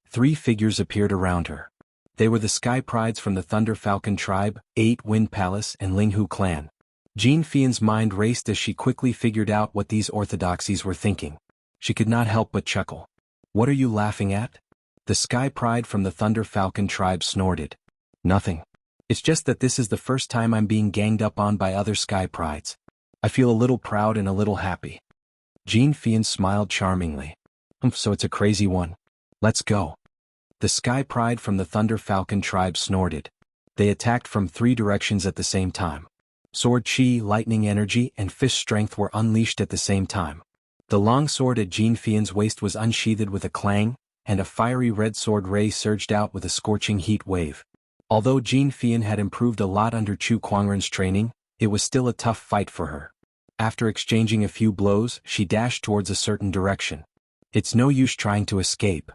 3 figures appeared around her. They were the Sky Prides from the Thunder Falcon tribe, 8 Wind Palace, and Linghu clan. Jin Fian's mind raced as she quickly figured out what these orthodoxies were thinking. She could not help but chuckle. What are you laughing at? The Sky Pride from the Thunder Falcon tribe snorted. Nothing. It's just that this is the first time I'm being ganged up on by other Sky Prides. I feel a little proud and a little happy. Jin Fian smiled charmingly. So it's a crazy one. Let's go. The Sky Pride from the Thunder Falcon tribe snorted. They attacked from 3 directions at the same time. Sword chi, lightning energy, and fist strength were unleashed at the same time. The long sword at Jin Fian's waist was unsheathed with a clang, and a fiery red sword ray surged out with a scorching heat wave. Although Jin Fian had improved a lot under Chu Kuangren's training, it was still a tough fight for her. After exchanging a few blows, she dashed towards a certain direction. It's no use trying to escape.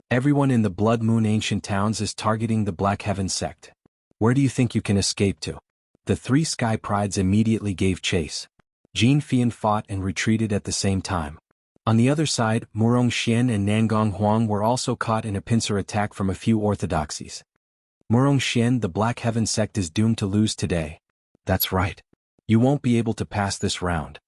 Everyone in the Blood Moon ancient towns is targeting the Black Heaven sect. Where do you think you can escape to? The 3 Sky Prides immediately gave chase. Jin Fian fought and retreated at the same time. On the other side, Murong Xian and Nangong Huang were also caught in a pincer attack from a few orthodoxies. Murong Xian, the Black Heaven sect is doomed to lose today. That's right. You won't be able to pass this round.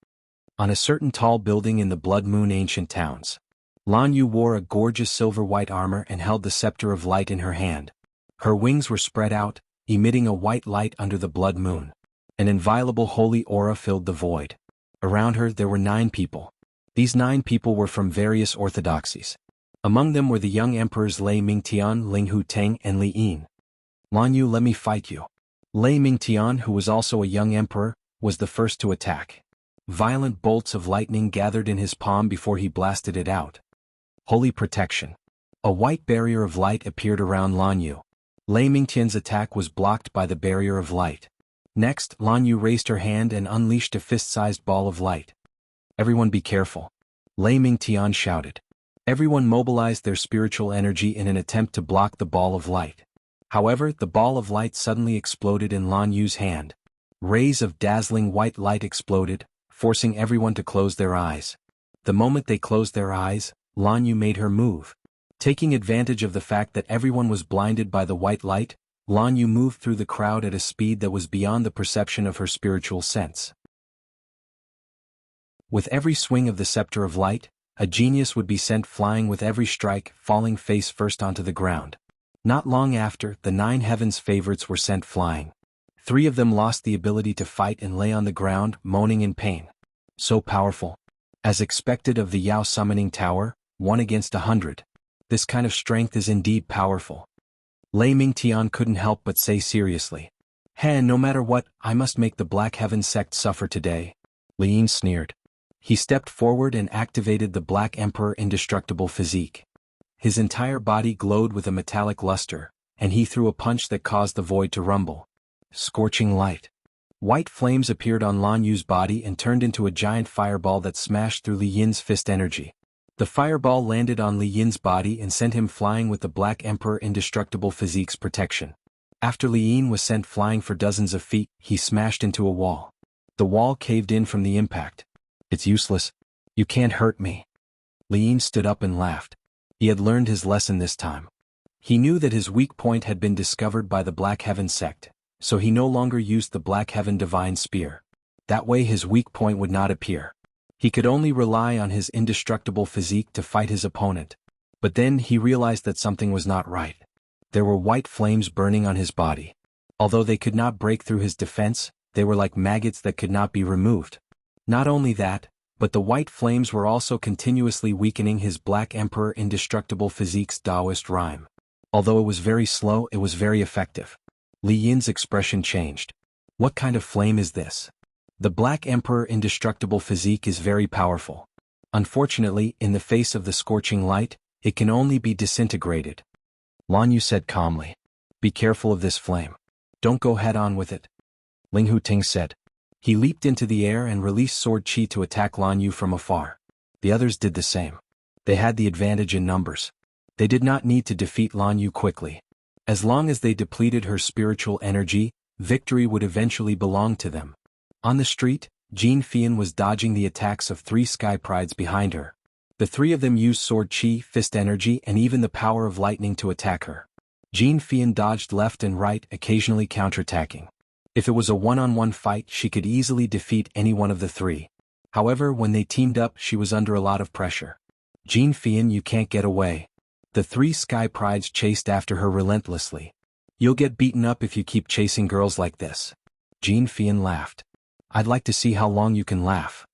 On a certain tall building in the Blood Moon ancient towns, Lan Yu wore a gorgeous silver-white armor and held the scepter of light in her hand. Her wings were spread out, emitting a white light under the blood moon. An inviolable holy aura filled the void. Around her there were 9 people. These 9 people were from various orthodoxies. Among them were the young emperors Lei Mingtian, Ling Huteng, and Li Yin. Lan Yu, let me fight you. Lei Mingtian, who was also a young emperor, was the first to attack. Violent bolts of lightning gathered in his palm before he blasted it out. Holy protection. A white barrier of light appeared around Lan Yu. Lei Mingtian's attack was blocked by the barrier of light. Next, Lan Yu raised her hand and unleashed a fist-sized ball of light. Everyone be careful. Lei Mingtian shouted. Everyone mobilized their spiritual energy in an attempt to block the ball of light. However, the ball of light suddenly exploded in Lan Yu's hand. Rays of dazzling white light exploded, forcing everyone to close their eyes. The moment they closed their eyes, Lan Yu made her move. Taking advantage of the fact that everyone was blinded by the white light, Lan Yu moved through the crowd at a speed that was beyond the perception of her spiritual sense. With every swing of the scepter of light, a genius would be sent flying, with every strike falling face first onto the ground. Not long after, the 9 heavens favorites were sent flying. 3 of them lost the ability to fight and lay on the ground, moaning in pain. So powerful. As expected of the Yao summoning tower, 1 against 100. This kind of strength is indeed powerful. Lei Mingtian couldn't help but say seriously. Hey, no matter what, I must make the Black Heaven sect suffer today. Li Yin sneered. He stepped forward and activated the Black Emperor indestructible physique. His entire body glowed with a metallic luster, and he threw a punch that caused the void to rumble. Scorching light. White flames appeared on Lan Yu's body and turned into a giant fireball that smashed through Li Yin's fist energy. The fireball landed on Li Yin's body and sent him flying with the Black Emperor indestructible physique's protection. After Li Yin was sent flying for dozens of feet, he smashed into a wall. The wall caved in from the impact. It's useless. You can't hurt me. Li Yin stood up and laughed. He had learned his lesson this time. He knew that his weak point had been discovered by the Black Heaven sect, so he no longer used the Black Heaven Divine Spear. That way his weak point would not appear. He could only rely on his indestructible physique to fight his opponent. But then he realized that something was not right. There were white flames burning on his body. Although they could not break through his defense, they were like maggots that could not be removed. Not only that, but the white flames were also continuously weakening his Black Emperor indestructible physique's Taoist rhyme. Although it was very slow, it was very effective. Li Yin's expression changed. What kind of flame is this? The Black Emperor indestructible physique is very powerful. Unfortunately, in the face of the scorching light, it can only be disintegrated. Lan Yu said calmly. Be careful of this flame. Don't go head-on with it. Ling Huteng said. He leaped into the air and released sword chi to attack Lan Yu from afar. The others did the same. They had the advantage in numbers. They did not need to defeat Lan Yu quickly. As long as they depleted her spiritual energy, victory would eventually belong to them. On the street, Jean Fian was dodging the attacks of 3 sky prides behind her. The 3 of them used sword chi, fist energy, and even the power of lightning to attack her. Jean Fian dodged left and right, occasionally counterattacking. If it was a one-on-one fight, she could easily defeat any one of the 3. However, when they teamed up, she was under a lot of pressure. Jean Fian, you can't get away. The 3 sky prides chased after her relentlessly. You'll get beaten up if you keep chasing girls like this. Jean Fian laughed. I'd like to see how long you can laugh.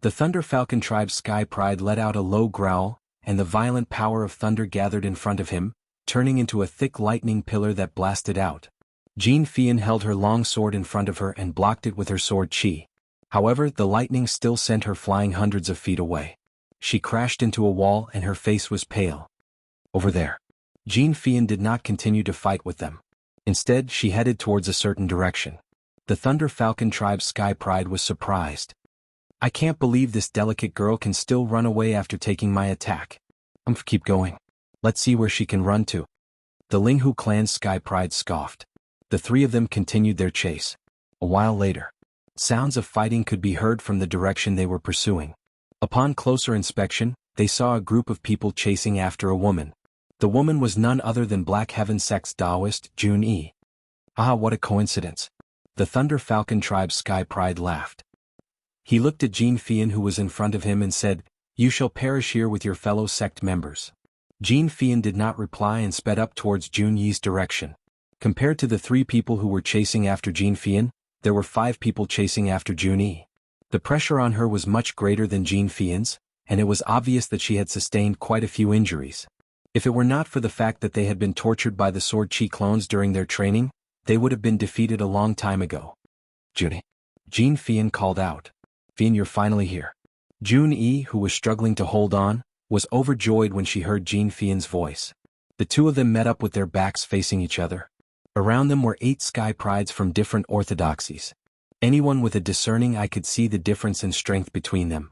The Thunder Falcon tribe's sky pride let out a low growl, and the violent power of thunder gathered in front of him, turning into a thick lightning pillar that blasted out. Jean Fian held her long sword in front of her and blocked it with her sword chi. However, the lightning still sent her flying hundreds of feet away. She crashed into a wall and her face was pale. Over there. Jean Fian did not continue to fight with them. Instead, she headed towards a certain direction. The Thunder Falcon tribe's sky pride was surprised. I can't believe this delicate girl can still run away after taking my attack. Keep going. Let's see where she can run to. The Linghu clan's sky pride scoffed. The 3 of them continued their chase. A while later, sounds of fighting could be heard from the direction they were pursuing. Upon closer inspection, they saw a group of people chasing after a woman. The woman was none other than Black Heaven Sect's Taoist, Jun Yi. Ah, what a coincidence. The Thunder Falcon Tribe's Sky Pride laughed. He looked at Jean Fian, who was in front of him, and said, "You shall perish here with your fellow sect members." Jean Fian did not reply and sped up towards Jun Yi's direction. Compared to the 3 people who were chasing after Jean Fian, there were 5 people chasing after Jun Yi. The pressure on her was much greater than Jean Fian's, and it was obvious that she had sustained quite a few injuries. If it were not for the fact that they had been tortured by the Sword Chi clones during their training, they would have been defeated a long time ago. "Jun," Jean Fian called out. "Fian, you're finally here." Jun Yi, who was struggling to hold on, was overjoyed when she heard Jean Fian's voice. The 2 of them met up with their backs facing each other. Around them were 8 Sky Prides from different orthodoxies. Anyone with a discerning eye could see the difference in strength between them.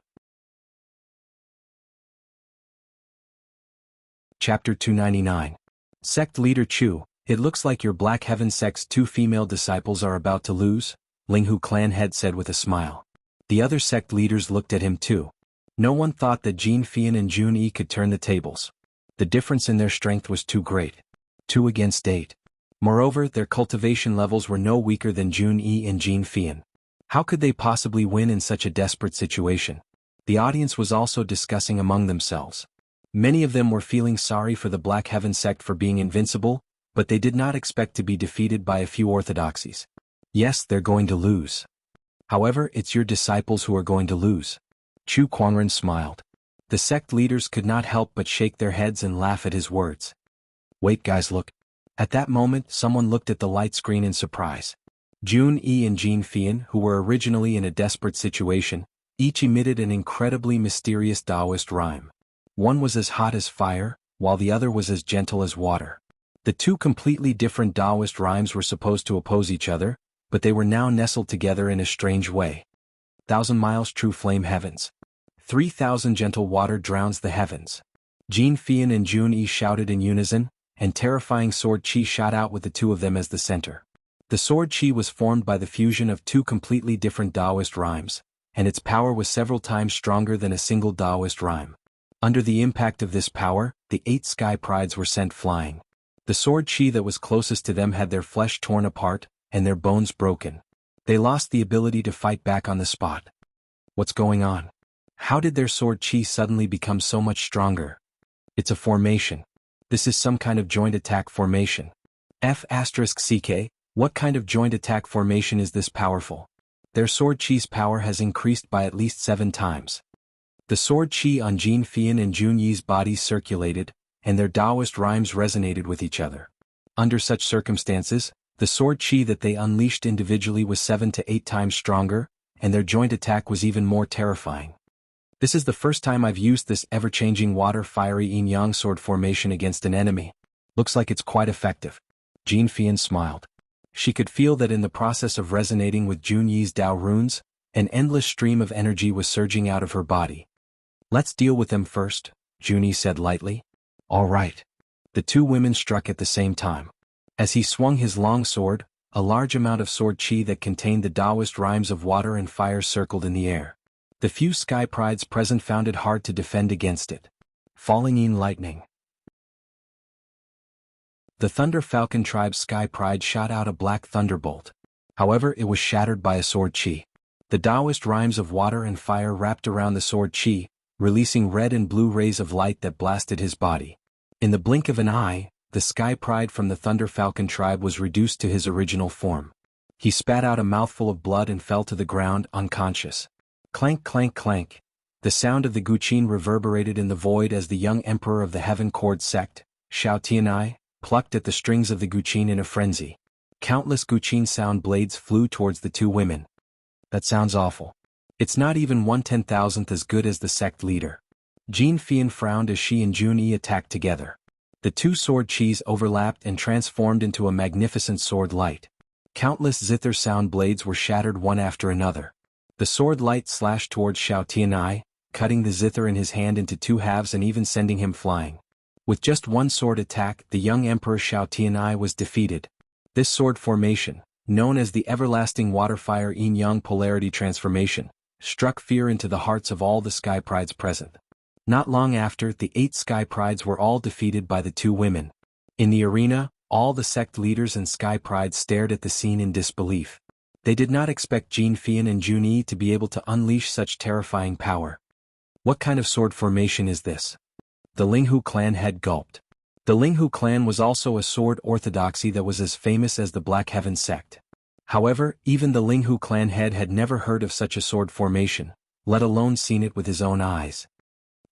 Chapter 299. Sect Leader Chu, it looks like your Black Heaven Sect's 2 female disciples are about to lose, Linghu clan head said with a smile. The other sect leaders looked at him too. No one thought that Jean Fian and Jun Yi could turn the tables. The difference in their strength was too great. 2 against 8. Moreover, their cultivation levels were no weaker than Jun Yi and Jean Fian. How could they possibly win in such a desperate situation? The audience was also discussing among themselves. Many of them were feeling sorry for the Black Heaven Sect for being invincible, but they did not expect to be defeated by a few orthodoxies. Yes, they're going to lose. However, it's your disciples who are going to lose. Chu Quangren smiled. The sect leaders could not help but shake their heads and laugh at his words. Wait guys, look. At that moment, someone looked at the light screen in surprise. Jun Yi and Jean Fian, who were originally in a desperate situation, each emitted an incredibly mysterious Taoist rhyme. One was as hot as fire, while the other was as gentle as water. The 2 completely different Taoist rhymes were supposed to oppose each other, but they were now nestled together in a strange way. 1,000 miles true flame heavens. 3,000 gentle water drowns the heavens. Jean Fian and Jun Yi shouted in unison, and terrifying sword chi shot out with the 2 of them as the center. The sword chi was formed by the fusion of 2 completely different Taoist rhymes, and its power was several times stronger than a single Taoist rhyme. Under the impact of this power, the 8 Sky Prides were sent flying. The sword chi that was closest to them had their flesh torn apart, and their bones broken. They lost the ability to fight back on the spot. What's going on? How did their sword chi suddenly become so much stronger? It's a formation. This is some kind of joint attack formation. F***CK, what kind of joint attack formation is this powerful? Their sword chi's power has increased by at least 7 times. The sword chi on Jean Fian and Jun Yi's bodies circulated, and their Taoist rhymes resonated with each other. Under such circumstances, the sword chi that they unleashed individually was 7 to 8 times stronger, and their joint attack was even more terrifying. This is the first time I've used this ever-changing water-fiery yin-yang sword formation against an enemy. Looks like it's quite effective. Jean Fian smiled. She could feel that in the process of resonating with Jun Yi's Tao runes, an endless stream of energy was surging out of her body. Let's deal with them first, Jun Yi said lightly. All right. The 2 women struck at the same time. As he swung his long sword, a large amount of sword chi that contained the Taoist rhymes of water and fire circled in the air. The few Sky Prides present found it hard to defend against it. Falling in lightning. The Thunder Falcon Tribe's Sky Pride shot out a black thunderbolt. However, it was shattered by a sword chi. The Taoist rhymes of water and fire wrapped around the sword chi, releasing red and blue rays of light that blasted his body. In the blink of an eye, the Sky Pride from the Thunder Falcon Tribe was reduced to his original form. He spat out a mouthful of blood and fell to the ground, unconscious. Clank, clank, clank. The sound of the guqin reverberated in the void as the young emperor of the Heaven Cord sect, Shao Tianai, plucked at the strings of the guqin in a frenzy. Countless guqin sound blades flew towards the 2 women. That sounds awful. It's not even 1/10,000th as good as the sect leader. Jean Fian frowned as she and Jun Yi attacked together. The 2 sword chis overlapped and transformed into a magnificent sword light. Countless zither sound blades were shattered one after another. The sword light slashed towards Shao Tianai, cutting the zither in his hand into 2 halves and even sending him flying. With just 1 sword attack, the young Emperor Shao Tianai was defeated. This sword formation, known as the Everlasting Water-Fire Yin-Yang Polarity Transformation, struck fear into the hearts of all the Sky Prides present. Not long after, the 8 Sky Prides were all defeated by the 2 women. In the arena, all the sect leaders and Sky Prides stared at the scene in disbelief. They did not expect Jin Fian and Jun Yi to be able to unleash such terrifying power. What kind of sword formation is this? The Linghu clan head gulped. The Linghu clan was also a sword orthodoxy that was as famous as the Black Heaven sect. However, even the Linghu clan head had never heard of such a sword formation, let alone seen it with his own eyes.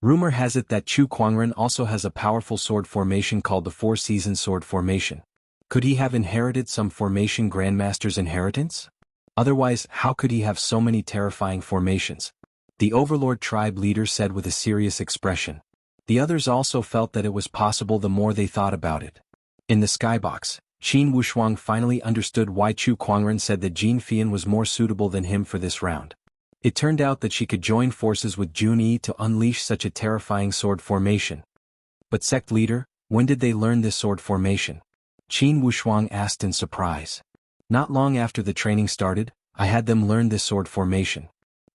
Rumor has it that Chu Kuangren also has a powerful sword formation called the Four Seasons sword formation. Could he have inherited some formation grandmaster's inheritance? Otherwise, how could he have so many terrifying formations? The Overlord tribe leader said with a serious expression. The others also felt that it was possible the more they thought about it. In the skybox, Qin Wushuang finally understood why Chu Kuangren said that Jin Fian was more suitable than him for this round. It turned out that she could join forces with Jun Yi to unleash such a terrifying sword formation. But sect leader, when did they learn this sword formation? Qin Wushuang asked in surprise. Not long after the training started, I had them learn this sword formation.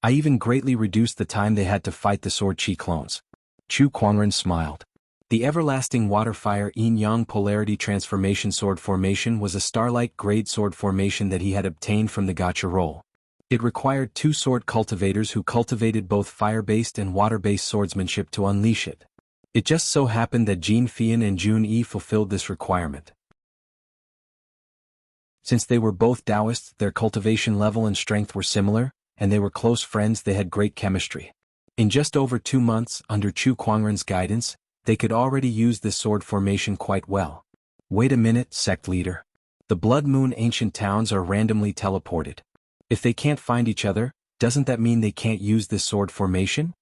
I even greatly reduced the time they had to fight the sword chi clones. Chu Kuangren smiled. The everlasting water-fire yin-yang polarity transformation sword formation was a starlight grade sword formation that he had obtained from the gacha roll. It required 2 sword cultivators who cultivated both fire-based and water-based swordsmanship to unleash it. It just so happened that Jin Fian and Jun Yi fulfilled this requirement. Since they were both Taoists, their cultivation level and strength were similar, and they were close friends. They had great chemistry. In just over 2 months, under Chu Kuangren's guidance, they could already use this sword formation quite well. Wait a minute, sect leader. The Blood Moon ancient towns are randomly teleported. If they can't find each other, doesn't that mean they can't use this sword formation?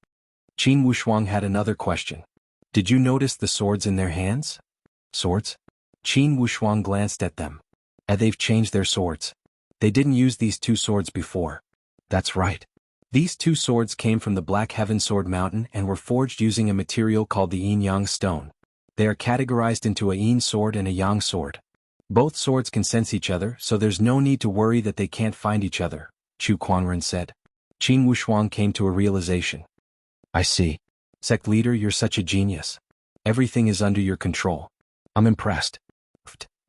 Qin Wushuang had another question. Did you notice the swords in their hands? Swords? Qin Wushuang glanced at them. They've changed their swords. They didn't use these 2 swords before. That's right. These 2 swords came from the Black Heaven Sword Mountain and were forged using a material called the yin-yang stone. They are categorized into a yin sword and a yang sword. Both swords can sense each other, so there's no need to worry that they can't find each other, Chu Kuangren said. Qin Wushuang came to a realization. I see. Sect leader, you're such a genius. Everything is under your control. I'm impressed.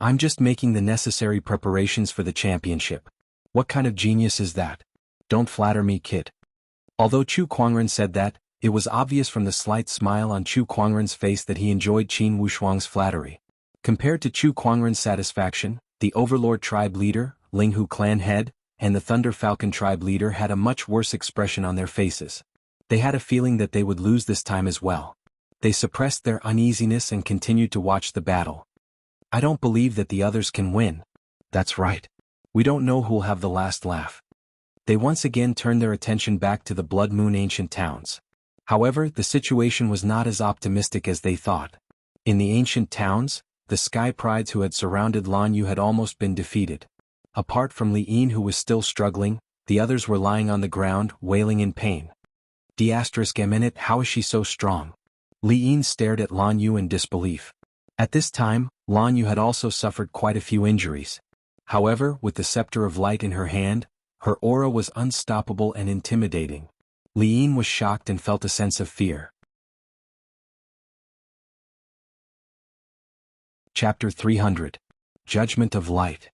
I'm just making the necessary preparations for the championship. What kind of genius is that? Don't flatter me, kid. Although Chu Kuangren said that, it was obvious from the slight smile on Chu Kuangren's face that he enjoyed Qin Wushuang's flattery. Compared to Chu Kuangren's satisfaction, the Overlord tribe leader, Linghu clan head, and the Thunder Falcon tribe leader had a much worse expression on their faces. They had a feeling that they would lose this time as well. They suppressed their uneasiness and continued to watch the battle. I don't believe that the others can win. That's right. We don't know who'll have the last laugh. They once again turned their attention back to the Blood Moon ancient towns. However, the situation was not as optimistic as they thought. In the ancient towns, the Sky Prides who had surrounded Lan Yu had almost been defeated. Apart from Li Yin, who was still struggling, the others were lying on the ground, wailing in pain. ***, how is she so strong? Li Yin stared at Lan Yu in disbelief. At this time, Lan Yu had also suffered quite a few injuries. However, with the scepter of light in her hand, her aura was unstoppable and intimidating. Li Yin was shocked and felt a sense of fear. Chapter 300. Judgment of Light.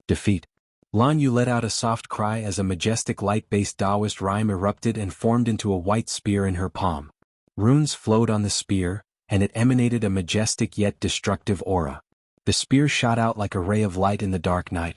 Defeat. Lan Yu let out a soft cry as a majestic light-based Taoist rhyme erupted and formed into a white spear in her palm. Runes flowed on the spear, and it emanated a majestic yet destructive aura. The spear shot out like a ray of light in the dark night.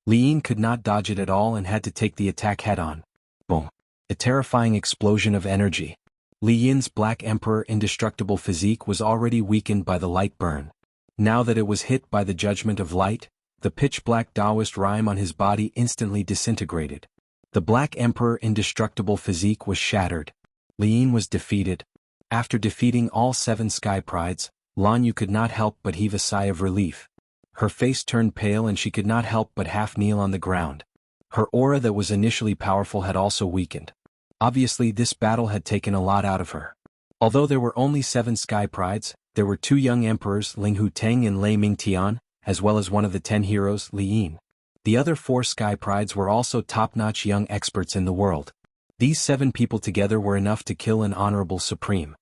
Li Yin could not dodge it at all and had to take the attack head-on. Boom. A terrifying explosion of energy. Li Yin's Black Emperor indestructible physique was already weakened by the light burn. Now that it was hit by the judgment of light, the pitch-black Taoist rhyme on his body instantly disintegrated. The Black Emperor indestructible physique was shattered. Li Yin was defeated. After defeating all 7 Sky Prides, Lan Yu could not help but heave a sigh of relief. Her face turned pale and she could not help but half kneel on the ground. Her aura that was initially powerful had also weakened. Obviously, this battle had taken a lot out of her. Although there were only 7 Sky Prides, there were 2 young emperors, Linghu Teng and Lei Mingtian, as well as one of the 10 heroes, Li Yin. The other 4 Sky Prides were also top-notch young experts in the world. These 7 people together were enough to kill an honorable supreme.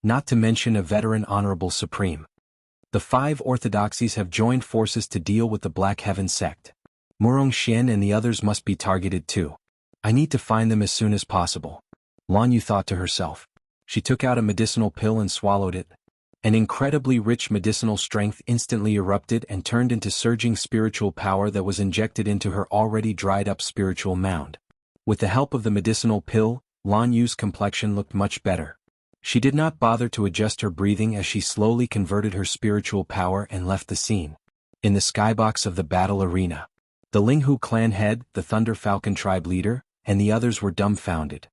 not to mention a veteran honorable supreme. The 5 orthodoxies have joined forces to deal with the Black Heaven sect. Murong Xian and the others must be targeted too. I need to find them as soon as possible. Lan Yu thought to herself. She took out a medicinal pill and swallowed it. An incredibly rich medicinal strength instantly erupted and turned into surging spiritual power that was injected into her already dried-up spiritual mound. With the help of the medicinal pill, Lan Yu's complexion looked much better. She did not bother to adjust her breathing as she slowly converted her spiritual power and left the scene. In the skybox of the battle arena, the Linghu clan head, the Thunder Falcon tribe leader, and the others were dumbfounded.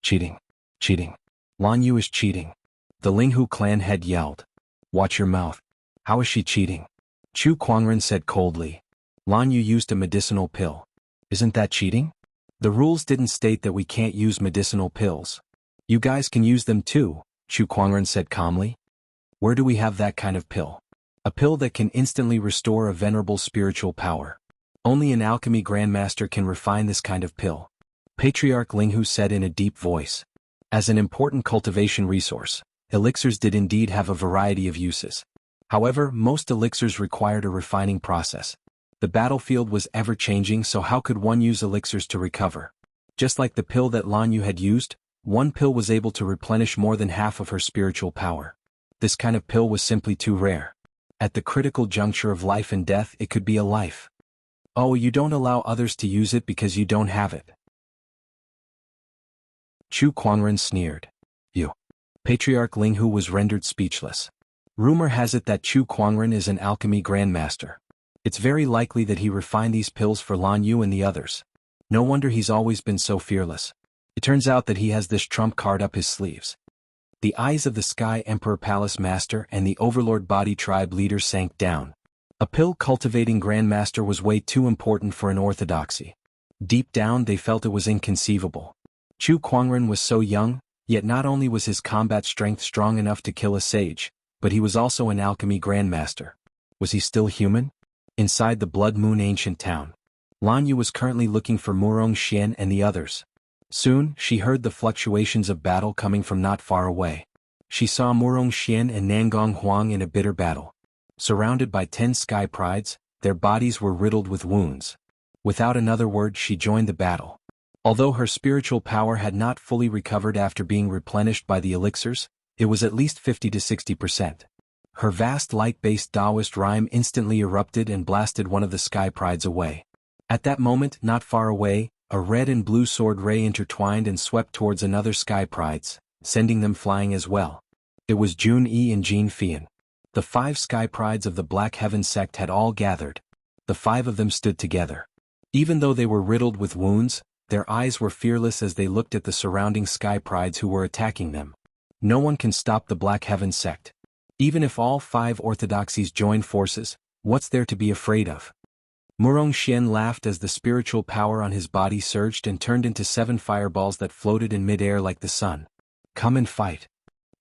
Cheating. Cheating. Lan Yu is cheating. The Linghu clan head yelled. Watch your mouth. How is she cheating? Chu Kuangren said coldly. Lan Yu used a medicinal pill. Isn't that cheating? The rules didn't state that we can't use medicinal pills. You guys can use them too, Chu Kuangren said calmly. Where do we have that kind of pill? A pill that can instantly restore a venerable spiritual power. Only an alchemy grandmaster can refine this kind of pill. Patriarch Linghu said in a deep voice. As an important cultivation resource, elixirs did indeed have a variety of uses. However, most elixirs required a refining process. The battlefield was ever-changing, so how could one use elixirs to recover? Just like the pill that Lan Yu had used, one pill was able to replenish more than half of her spiritual power. This kind of pill was simply too rare. At the critical juncture of life and death, it could be a life. Oh, you don't allow others to use it because you don't have it. Chu Kuangren sneered. You. Patriarch Linghu was rendered speechless. Rumor has it that Chu Kuangren is an alchemy grandmaster. It's very likely that he refined these pills for Lan Yu and the others. No wonder he's always been so fearless. It turns out that he has this trump card up his sleeves. The eyes of the Sky Emperor Palace Master and the Overlord Body Tribe leader sank down. A pill-cultivating grandmaster was way too important for an orthodoxy. Deep down they felt it was inconceivable. Chu Kuangren was so young, yet not only was his combat strength strong enough to kill a sage, but he was also an alchemy grandmaster. Was he still human? Inside the Blood Moon ancient town, Lan Yu was currently looking for Murong Xian and the others. Soon, she heard the fluctuations of battle coming from not far away. She saw Murong Xian and Nangong Huang in a bitter battle. Surrounded by 10 sky prides, their bodies were riddled with wounds. Without another word, she joined the battle. Although her spiritual power had not fully recovered after being replenished by the elixirs, it was at least 50 to 60%. Her vast light-based Taoist rhyme instantly erupted and blasted one of the sky prides away. At that moment, not far away, a red and blue sword ray intertwined and swept towards another sky prides, sending them flying as well. It was Jun Yi and Jin Fian. The 5 sky prides of the Black Heaven sect had all gathered. The 5 of them stood together. Even though they were riddled with wounds, their eyes were fearless as they looked at the surrounding sky prides who were attacking them. No one can stop the Black Heaven sect. Even if all 5 orthodoxies join forces, what's there to be afraid of? Murong Xian laughed as the spiritual power on his body surged and turned into 7 fireballs that floated in mid-air like the sun. Come and fight.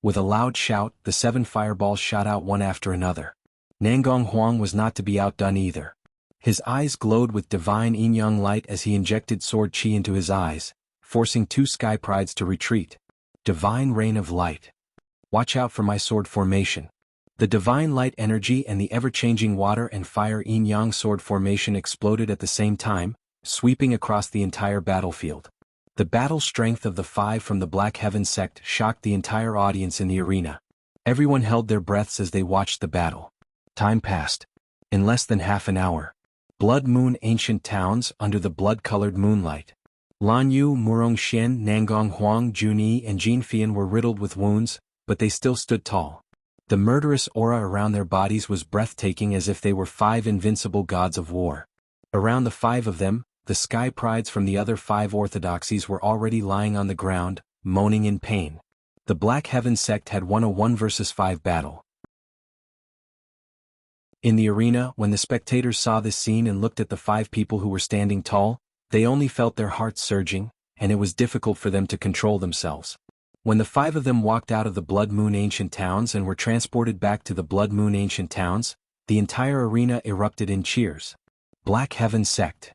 With a loud shout, the 7 fireballs shot out one after another. Nangong Huang was not to be outdone either. His eyes glowed with divine yin-yang light as he injected sword chi into his eyes, forcing 2 sky prides to retreat. Divine rain of light. Watch out for my sword formation. The divine light energy and the ever-changing water and fire yin-yang sword formation exploded at the same time, sweeping across the entire battlefield. The battle strength of the 5 from the Black Heaven sect shocked the entire audience in the arena. Everyone held their breaths as they watched the battle. Time passed. In less than half an hour. Blood Moon ancient towns under the blood-colored moonlight. Lan Yu, Murong Xian, Nangong Huang, Jun Yi and Jin Fian were riddled with wounds, but they still stood tall. The murderous aura around their bodies was breathtaking as if they were 5 invincible gods of war. Around the 5 of them, the sky prides from the other 5 orthodoxies were already lying on the ground, moaning in pain. The Black Heaven sect had won a 1 versus 5 battle. In the arena, when the spectators saw this scene and looked at the 5 people who were standing tall, they only felt their hearts surging, and it was difficult for them to control themselves. When the 5 of them walked out of the Blood Moon ancient towns and were transported back to the Blood Moon ancient towns, the entire arena erupted in cheers. Black Heaven sect.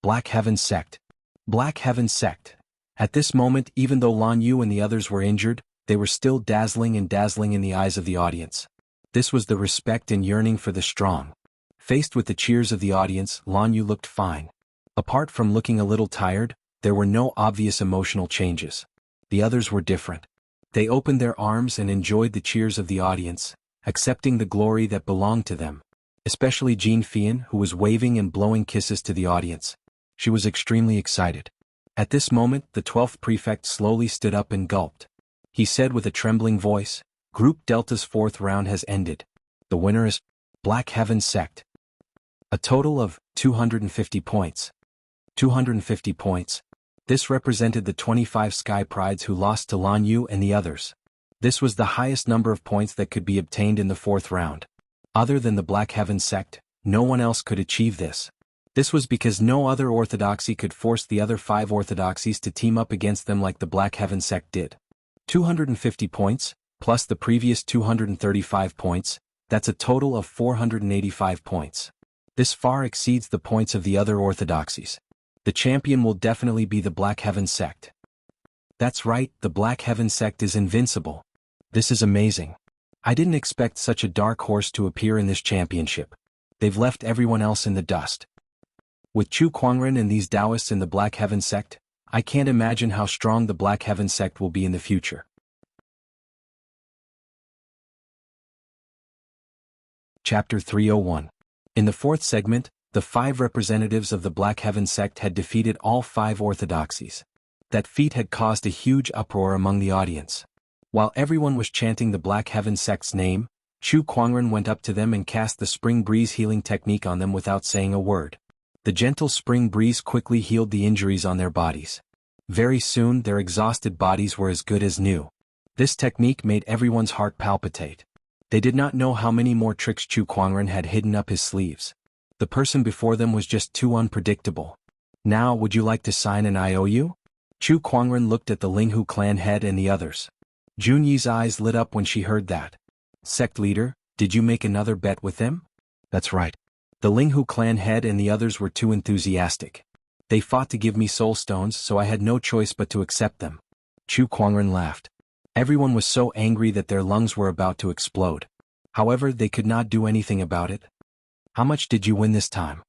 Black Heaven sect. Black Heaven sect. At this moment, even though Lan Yu and the others were injured, they were still dazzling in the eyes of the audience. This was the respect and yearning for the strong. Faced with the cheers of the audience, Lan Yu looked fine. Apart from looking a little tired, there were no obvious emotional changes. The others were different. They opened their arms and enjoyed the cheers of the audience, accepting the glory that belonged to them. Especially Jean Fian, who was waving and blowing kisses to the audience. She was extremely excited. At this moment, the 12th prefect slowly stood up and gulped. He said with a trembling voice, "Group Delta's 4th round has ended. The winner is Black Heaven Sect. A total of 250 points. 250 points. This represented the 25 Sky Prides who lost to Lan Yu and the others. This was the highest number of points that could be obtained in the 4th round. Other than the Black Heaven Sect, no one else could achieve this. This was because no other orthodoxy could force the other 5 orthodoxies to team up against them like the Black Heaven Sect did. 250 points, plus the previous 235 points, that's a total of 485 points. This far exceeds the points of the other orthodoxies. The champion will definitely be the Black Heaven Sect. That's right, the Black Heaven Sect is invincible. This is amazing. I didn't expect such a dark horse to appear in this championship. They've left everyone else in the dust. With Chu Kuangren and these Taoists in the Black Heaven Sect, I can't imagine how strong the Black Heaven Sect will be in the future. Chapter 301. In the 4th segment, the 5 representatives of the Black Heaven Sect had defeated all 5 orthodoxies. That feat had caused a huge uproar among the audience. While everyone was chanting the Black Heaven Sect's name, Chu Kuangren went up to them and cast the spring breeze healing technique on them without saying a word. The gentle spring breeze quickly healed the injuries on their bodies. Very soon their exhausted bodies were as good as new. This technique made everyone's heart palpitate. They did not know how many more tricks Chu Kuangren had hidden up his sleeves. The person before them was just too unpredictable. Now would you like to sign an IOU? Chu Kuangren looked at the Linghu clan head and the others. Junyi's eyes lit up when she heard that. Sect leader, did you make another bet with them? That's right. The Linghu clan head and the others were too enthusiastic. They fought to give me soul stones, so I had no choice but to accept them. Chu Kuangren laughed. Everyone was so angry that their lungs were about to explode. However, they could not do anything about it. How much did you win this time?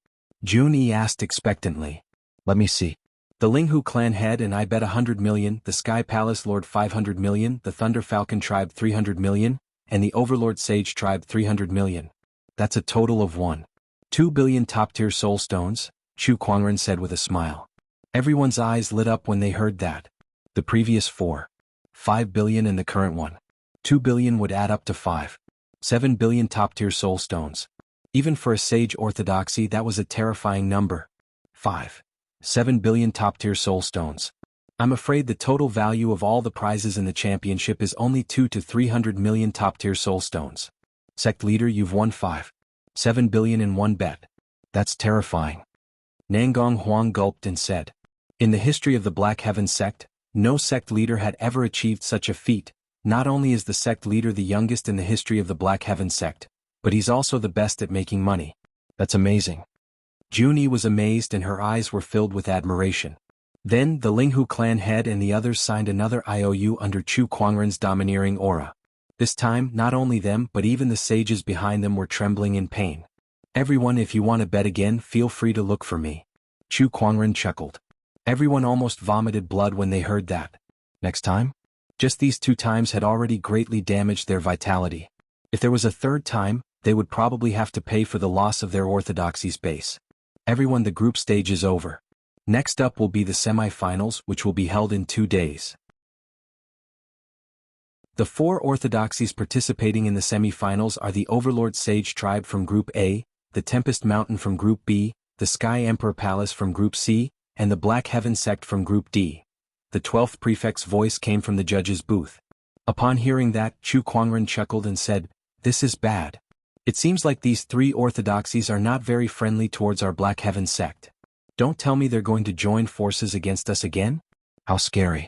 Junyi asked expectantly. Let me see. The Linghu clan head and I bet 100 million, the Sky Palace Lord 500 million, the Thunder Falcon tribe 300 million, and the Overlord Sage tribe 300 million. That's a total of 1.2 billion top-tier soul stones, Chu Kuangren said with a smile. Everyone's eyes lit up when they heard that. The previous 4.5 billion and the current 1.2 billion would add up to 5.7 billion top-tier soul stones. Even for a sage orthodoxy, that was a terrifying number. 5.7 billion top-tier soul stones. I'm afraid the total value of all the prizes in the championship is only 200 to 300 million top-tier soul stones. Sect leader, you've won 5.7 billion in one bet. That's terrifying. Nangong Huang gulped and said. In the history of the Black Heaven Sect, no sect leader had ever achieved such a feat. Not only is the sect leader the youngest in the history of the Black Heaven Sect, but he's also the best at making money. That's amazing. Junyi was amazed and her eyes were filled with admiration. Then the Linghu clan head and the others signed another IOU under Chu Kuangren's domineering aura. This time, not only them but even the sages behind them were trembling in pain. Everyone, if you want to bet again, feel free to look for me. Chu Kuangren chuckled. Everyone almost vomited blood when they heard that. Next time? Just these 2 times had already greatly damaged their vitality. If there was a 3rd time, they would probably have to pay for the loss of their orthodoxy's base. Everyone, the group stage is over. Next up will be the semi-finals, which will be held in 2 days. The 4 orthodoxies participating in the semi-finals are the Overlord Sage tribe from Group A, the Tempest Mountain from Group B, the Sky Emperor Palace from Group C, and the Black Heaven Sect from Group D. The 12th prefect's voice came from the judge's booth. Upon hearing that, Chu Kuangren chuckled and said, "This is bad. It seems like these 3 orthodoxies are not very friendly towards our Black Heaven Sect. Don't tell me they're going to join forces against us again? How scary."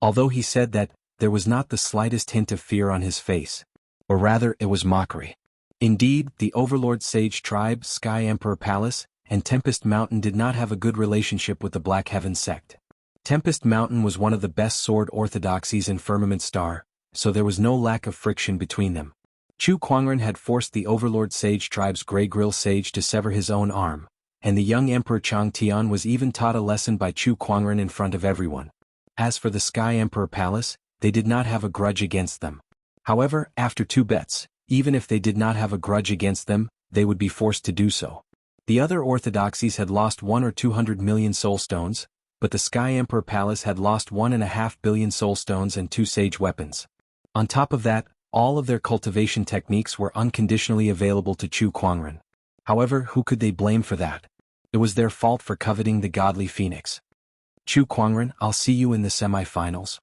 Although he said that, there was not the slightest hint of fear on his face. Or rather, it was mockery. Indeed, the Overlord Sage tribe, Sky Emperor Palace, and Tempest Mountain did not have a good relationship with the Black Heaven Sect. Tempest Mountain was one of the best sword orthodoxies in Firmament Star, so there was no lack of friction between them. Chu Kuangren had forced the Overlord Sage tribe's Grey Grill Sage to sever his own arm, and the young Emperor Chang Tian was even taught a lesson by Chu Kuangren in front of everyone. As for the Sky Emperor Palace, they did not have a grudge against them. However, after 2 bets, even if they did not have a grudge against them, they would be forced to do so. The other orthodoxies had lost 1 or 200 million soul stones, but the Sky Emperor Palace had lost 1.5 billion soul stones and 2 sage weapons. On top of that, all of their cultivation techniques were unconditionally available to Chu Kuangren. However, who could they blame for that? It was their fault for coveting the godly phoenix. Chu Kuangren, I'll see you in the semi-finals.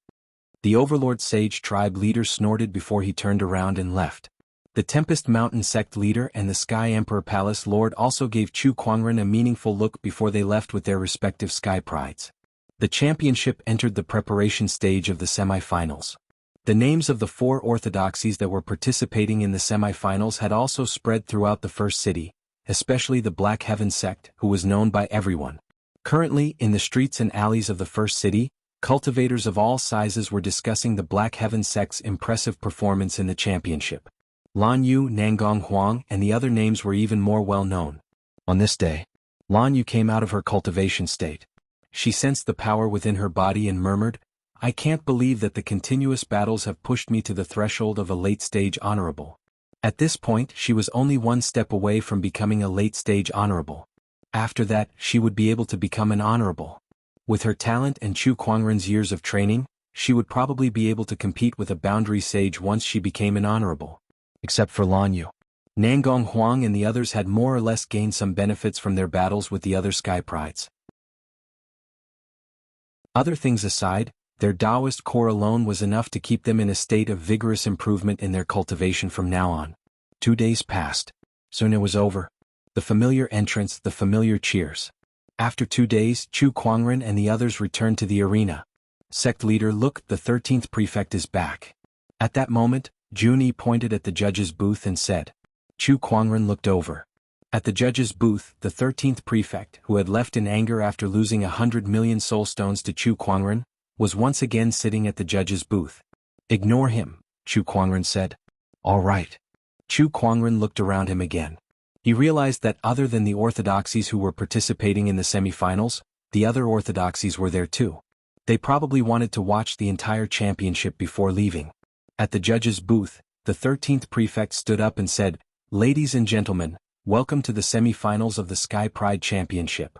The Overlord Sage tribe leader snorted before he turned around and left. The Tempest Mountain sect leader and the Sky Emperor Palace Lord also gave Chu Kuangren a meaningful look before they left with their respective sky prides. The championship entered the preparation stage of the semi-finals. The names of the 4 orthodoxies that were participating in the semi-finals had also spread throughout the first city, especially the Black Heaven sect, who was known by everyone. Currently, in the streets and alleys of the first city, cultivators of all sizes were discussing the Black Heaven sect's impressive performance in the championship. Lan Yu, Nangong Huang, and the other names were even more well known. On this day, Lan Yu came out of her cultivation state. She sensed the power within her body and murmured, "I can't believe that the continuous battles have pushed me to the threshold of a late-stage honorable." At this point, she was only 1 step away from becoming a late-stage honorable. After that, she would be able to become an honorable. With her talent and Chu Kuangren's years of training, she would probably be able to compete with a boundary sage once she became an honorable. Except for Lan Yu. Nangong Huang and the others had more or less gained some benefits from their battles with the other sky prides. Other things aside, their Taoist core alone was enough to keep them in a state of vigorous improvement in their cultivation from now on. 2 days passed. Soon it was over. The familiar entrance, the familiar cheers. After 2 days, Chu Kuangren and the others returned to the arena. Sect leader, look, the 13th prefect is back. At that moment, Junyi pointed at the judge's booth and said. Chu Kuangren looked over. At the judge's booth, the 13th prefect, who had left in anger after losing 100 million soul stones to Chu Kuangren, was once again sitting at the judge's booth. Ignore him, Chu Kuangren said. All right. Chu Kuangren looked around him again. He realized that other than the orthodoxies who were participating in the semi-finals, the other orthodoxies were there too. They probably wanted to watch the entire championship before leaving. At the judge's booth, the 13th prefect stood up and said, "Ladies and gentlemen, welcome to the semi-finals of the Sky Pride Championship.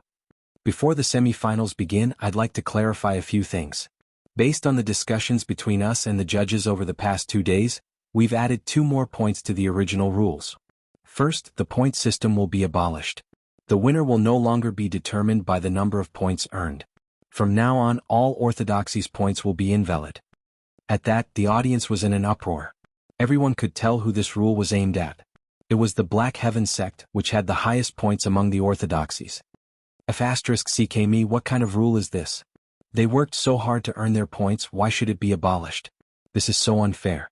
Before the semi-finals begin, I'd like to clarify a few things. Based on the discussions between us and the judges over the past 2 days, we've added 2 more points to the original rules. First, the point system will be abolished. The winner will no longer be determined by the number of points earned. From now on, all orthodoxies' points will be invalid." At that, the audience was in an uproar. Everyone could tell who this rule was aimed at. It was the Black Heaven sect, which had the highest points among the orthodoxies. *CKME, what kind of rule is this? They worked so hard to earn their points, why should it be abolished? This is so unfair.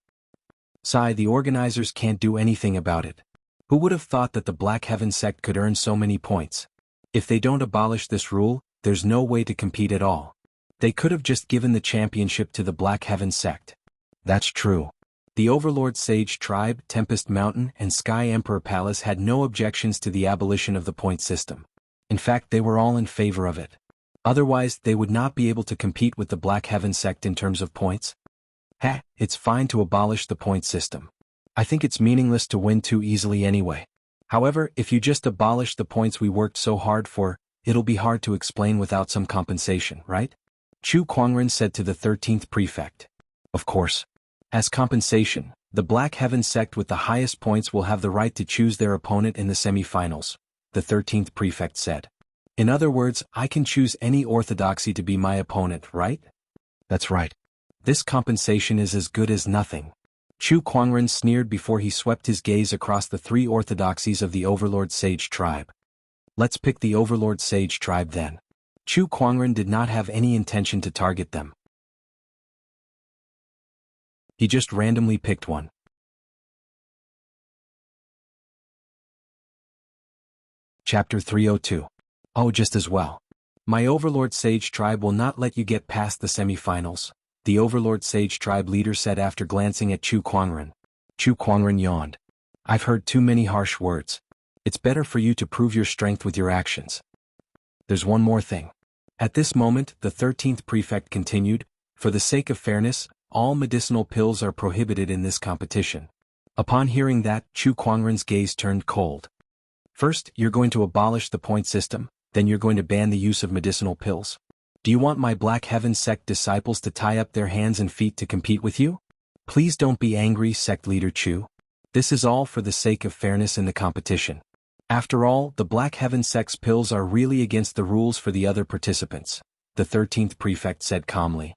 The organizers can't do anything about it. Who would have thought that the Black Heaven sect could earn so many points? If they don't abolish this rule, there's no way to compete at all. They could have just given the championship to the Black Heaven sect. That's true. The Overlord Sage tribe, Tempest Mountain, and Sky Emperor Palace had no objections to the abolition of the point system. In fact, they were all in favor of it. Otherwise, they would not be able to compete with the Black Heaven sect in terms of points. It's fine to abolish the point system. I think it's meaningless to win too easily anyway. However, if you just abolish the points we worked so hard for, it'll be hard to explain without some compensation, right? Chu Kuangren said to the 13th prefect. Of course. As compensation, the Black Heaven sect with the highest points will have the right to choose their opponent in the semi-finals, the 13th prefect said. In other words, I can choose any orthodoxy to be my opponent, right? That's right. This compensation is as good as nothing. Chu Kuangren sneered before he swept his gaze across the 3 orthodoxies of the Overlord Sage tribe. Let's pick the Overlord Sage tribe then. Chu Kuangren did not have any intention to target them. He just randomly picked one. Chapter 302. Oh, just as well. My Overlord Sage tribe will not let you get past the semi-finals. the Overlord Sage tribe leader said after glancing at Chu Kuangren. Chu Kuangren yawned. I've heard too many harsh words. It's better for you to prove your strength with your actions. There's one more thing. At this moment, the 13th prefect continued, for the sake of fairness, all medicinal pills are prohibited in this competition. Upon hearing that, Chu Kuangren's gaze turned cold. First, you're going to abolish the point system, then you're going to ban the use of medicinal pills. Do you want my Black Heaven sect disciples to tie up their hands and feet to compete with you? Please don't be angry, sect leader Chu. This is all for the sake of fairness in the competition. After all, the Black Heaven sect's pills are really against the rules for the other participants, the 13th prefect said calmly.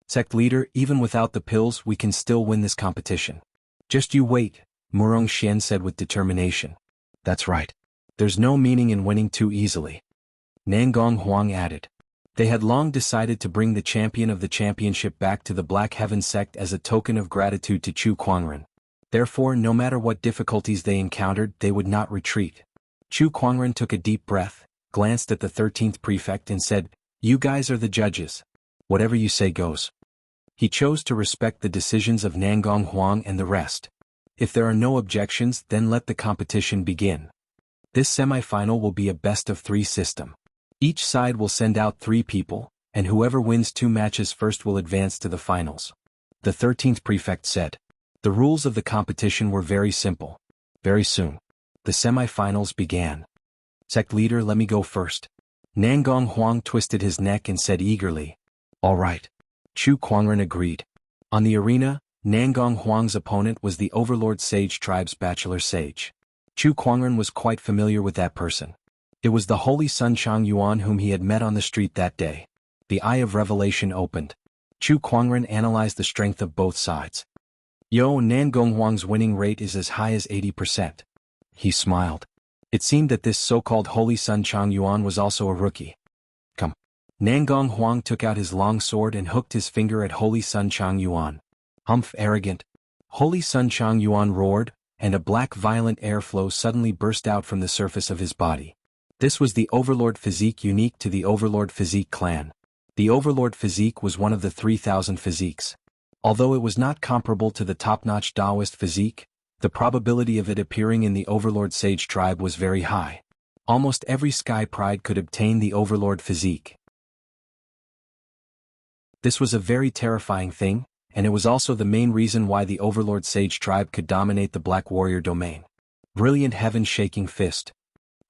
Sect leader, even without the pills we can still win this competition. Just you wait, Murong Xian said with determination. That's right. There's no meaning in winning too easily. Nangong Huang added. They had long decided to bring the champion of the championship back to the Black Heaven sect as a token of gratitude to Chu Kuangren. Therefore, no matter what difficulties they encountered, they would not retreat. Chu Kuangren took a deep breath, glanced at the 13th prefect and said, You guys are the judges. Whatever you say goes. He chose to respect the decisions of Nangong Huang and the rest. If there are no objections, then let the competition begin. This semi-final will be a best-of-3 system. Each side will send out 3 people, and whoever wins 2 matches first will advance to the finals. The 13th prefect said. The rules of the competition were very simple. Very soon, the semi-finals began. Sect leader, let me go first. Nangong Huang twisted his neck and said eagerly. All right. Chu Kuangren agreed. On the arena, Nangong Huang's opponent was the Overlord Sage tribe's bachelor sage. Chu Kuangren was quite familiar with that person. It was the Holy Sun Chang Yuan whom he had met on the street that day. The eye of revelation opened. Chu Kuangren analyzed the strength of both sides. Nangong Huang's winning rate is as high as 80%. He smiled. It seemed that this so-called Holy Sun Chang Yuan was also a rookie. Come. Nangong Huang took out his long sword and hooked his finger at Holy Sun Chang Yuan. Humph, arrogant. Holy Sun Chang Yuan roared, and a black violent airflow suddenly burst out from the surface of his body. This was the Overlord physique unique to the Overlord physique clan. The Overlord physique was one of the 3,000 physiques. Although it was not comparable to the top-notch Taoist physique, the probability of it appearing in the Overlord Sage tribe was very high. Almost every Sky Pride could obtain the Overlord physique. This was a very terrifying thing, and it was also the main reason why the Overlord Sage tribe could dominate the Black Warrior domain. Brilliant heaven-shaking fist.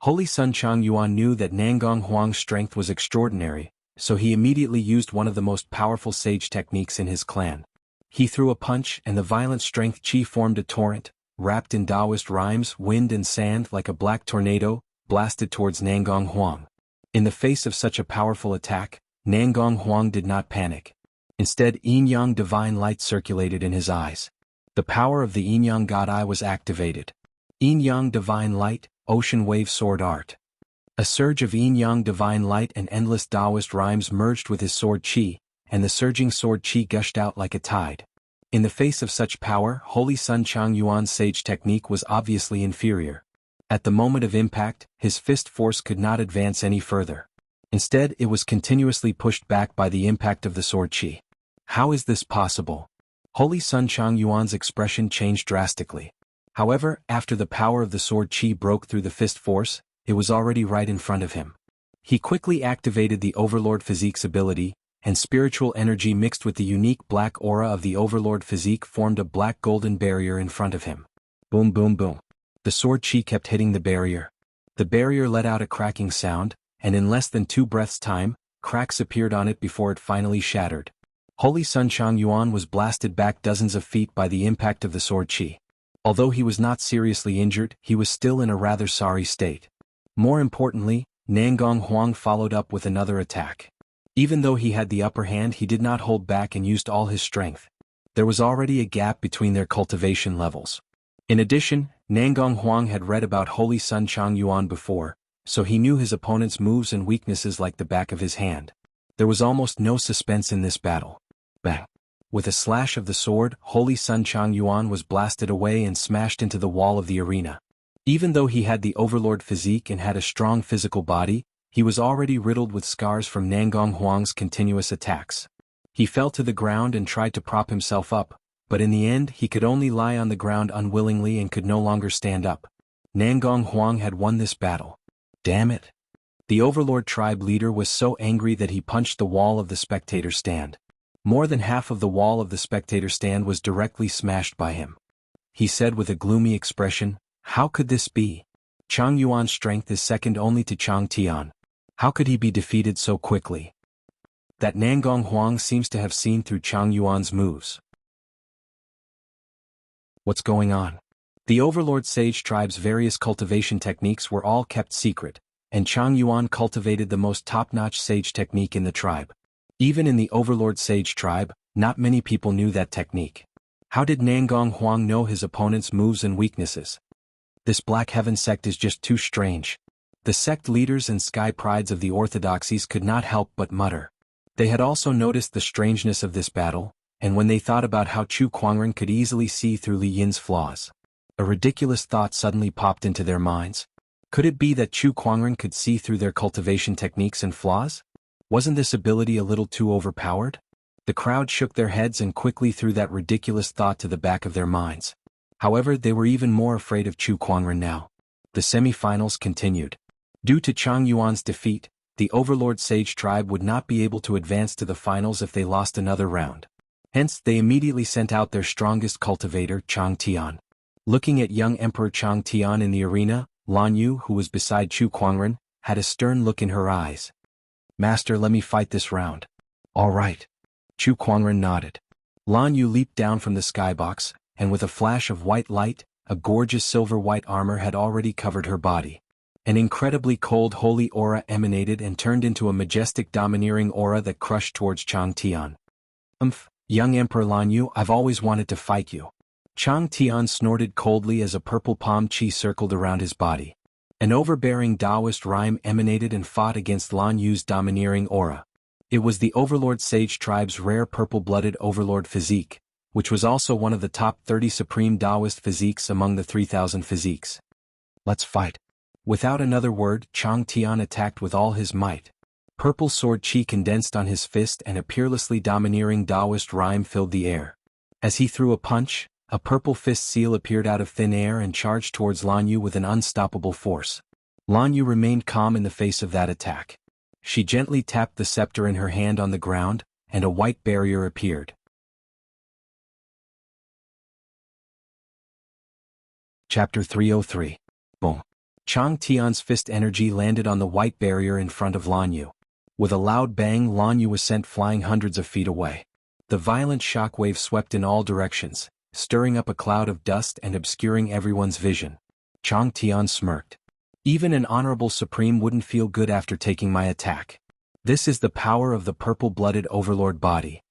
Holy Sun Chang Yuan knew that Nangong Huang's strength was extraordinary, so he immediately used one of the most powerful sage techniques in his clan. He threw a punch and the violent strength chi formed a torrent, wrapped in Taoist rhymes, wind and sand like a black tornado, blasted towards Nangong Huang. In the face of such a powerful attack, Nangong Huang did not panic. Instead, yin-yang divine light circulated in his eyes. The power of the yin-yang god eye was activated. Yin-yang divine light, ocean wave sword art. A surge of yin-yang divine light and endless Taoist rhymes merged with his sword chi, and the surging sword chi gushed out like a tide. In the face of such power, Holy Sun Chang Yuan's sage technique was obviously inferior. At the moment of impact, his fist force could not advance any further. Instead, it was continuously pushed back by the impact of the sword chi. How is this possible? Holy Sun Chang Yuan's expression changed drastically. However, after the power of the sword chi broke through the fist force, it was already right in front of him. He quickly activated the Overlord physique's ability, and spiritual energy mixed with the unique black aura of the Overlord physique formed a black golden barrier in front of him. Boom boom boom. The sword chi kept hitting the barrier. The barrier let out a cracking sound, and in less than 2 breaths' time, cracks appeared on it before it finally shattered. Holy Sun Chang Yuan was blasted back dozens of feet by the impact of the sword chi. Although he was not seriously injured, he was still in a rather sorry state. More importantly, Nangong Huang followed up with another attack. Even though he had the upper hand, he did not hold back and used all his strength. There was already a gap between their cultivation levels. In addition, Nangong Huang had read about Holy Sun Chang Yuan before, so he knew his opponent's moves and weaknesses like the back of his hand. There was almost no suspense in this battle. Bang! With a slash of the sword, Holy Sun Chang Yuan was blasted away and smashed into the wall of the arena. Even though he had the Overlord physique and had a strong physical body, he was already riddled with scars from Nangong Huang's continuous attacks. He fell to the ground and tried to prop himself up, but in the end he could only lie on the ground unwillingly and could no longer stand up. Nangong Huang had won this battle. Damn it. The Overlord tribe leader was so angry that he punched the wall of the spectator stand. More than half of the wall of the spectator stand was directly smashed by him. He said with a gloomy expression, "How could this be? Chang Yuan's strength is second only to Chang Tian. How could he be defeated so quickly?" That Nangong Huang seems to have seen through Chang Yuan's moves. What's going on? The Overlord Sage tribe's various cultivation techniques were all kept secret, and Chang Yuan cultivated the most top-notch sage technique in the tribe. Even in the Overlord Sage tribe, not many people knew that technique. How did Nangong Huang know his opponent's moves and weaknesses? This Black Heaven sect is just too strange. The sect leaders and sky prides of the orthodoxies could not help but mutter. They had also noticed the strangeness of this battle, and when they thought about how Chu Kuangren could easily see through Li Yin's flaws, a ridiculous thought suddenly popped into their minds. Could it be that Chu Kuangren could see through their cultivation techniques and flaws? Wasn't this ability a little too overpowered? The crowd shook their heads and quickly threw that ridiculous thought to the back of their minds. However, they were even more afraid of Chu Kuangren now. The semi-finals continued. Due to Chang Yuan's defeat, the Overlord Sage tribe would not be able to advance to the finals if they lost another round. Hence, they immediately sent out their strongest cultivator, Chang Tian. Looking at young Emperor Chang Tian in the arena, Lan Yu, who was beside Chu Kuangren, had a stern look in her eyes. "Master, let me fight this round." "All right." Chu Kuangren nodded. Lan Yu leaped down from the skybox, and with a flash of white light, a gorgeous silver-white armor had already covered her body. An incredibly cold holy aura emanated and turned into a majestic domineering aura that crushed towards Chang Tian. Young Emperor Lan Yu, I've always wanted to fight you." Chang Tian snorted coldly as a purple palm chi circled around his body. An overbearing Taoist rhyme emanated and fought against Lan Yu's domineering aura. It was the Overlord Sage tribe's rare purple-blooded Overlord physique, which was also one of the top 30 supreme Taoist physiques among the 3,000 physiques. "Let's fight." Without another word, Chang Tian attacked with all his might. Purple sword chi condensed on his fist and a peerlessly domineering Taoist rhyme filled the air. As he threw a punch, a purple fist seal appeared out of thin air and charged towards Lan Yu with an unstoppable force. Lan Yu remained calm in the face of that attack. She gently tapped the scepter in her hand on the ground, and a white barrier appeared. Chapter 303. Boom. Chang Tian's fist energy landed on the white barrier in front of Lan Yu. With a loud bang, Lan Yu was sent flying hundreds of feet away. The violent shockwave swept in all directions, stirring up a cloud of dust and obscuring everyone's vision. Chang Tian smirked. "Even an honorable supreme wouldn't feel good after taking my attack. This is the power of the purple-blooded overlord body.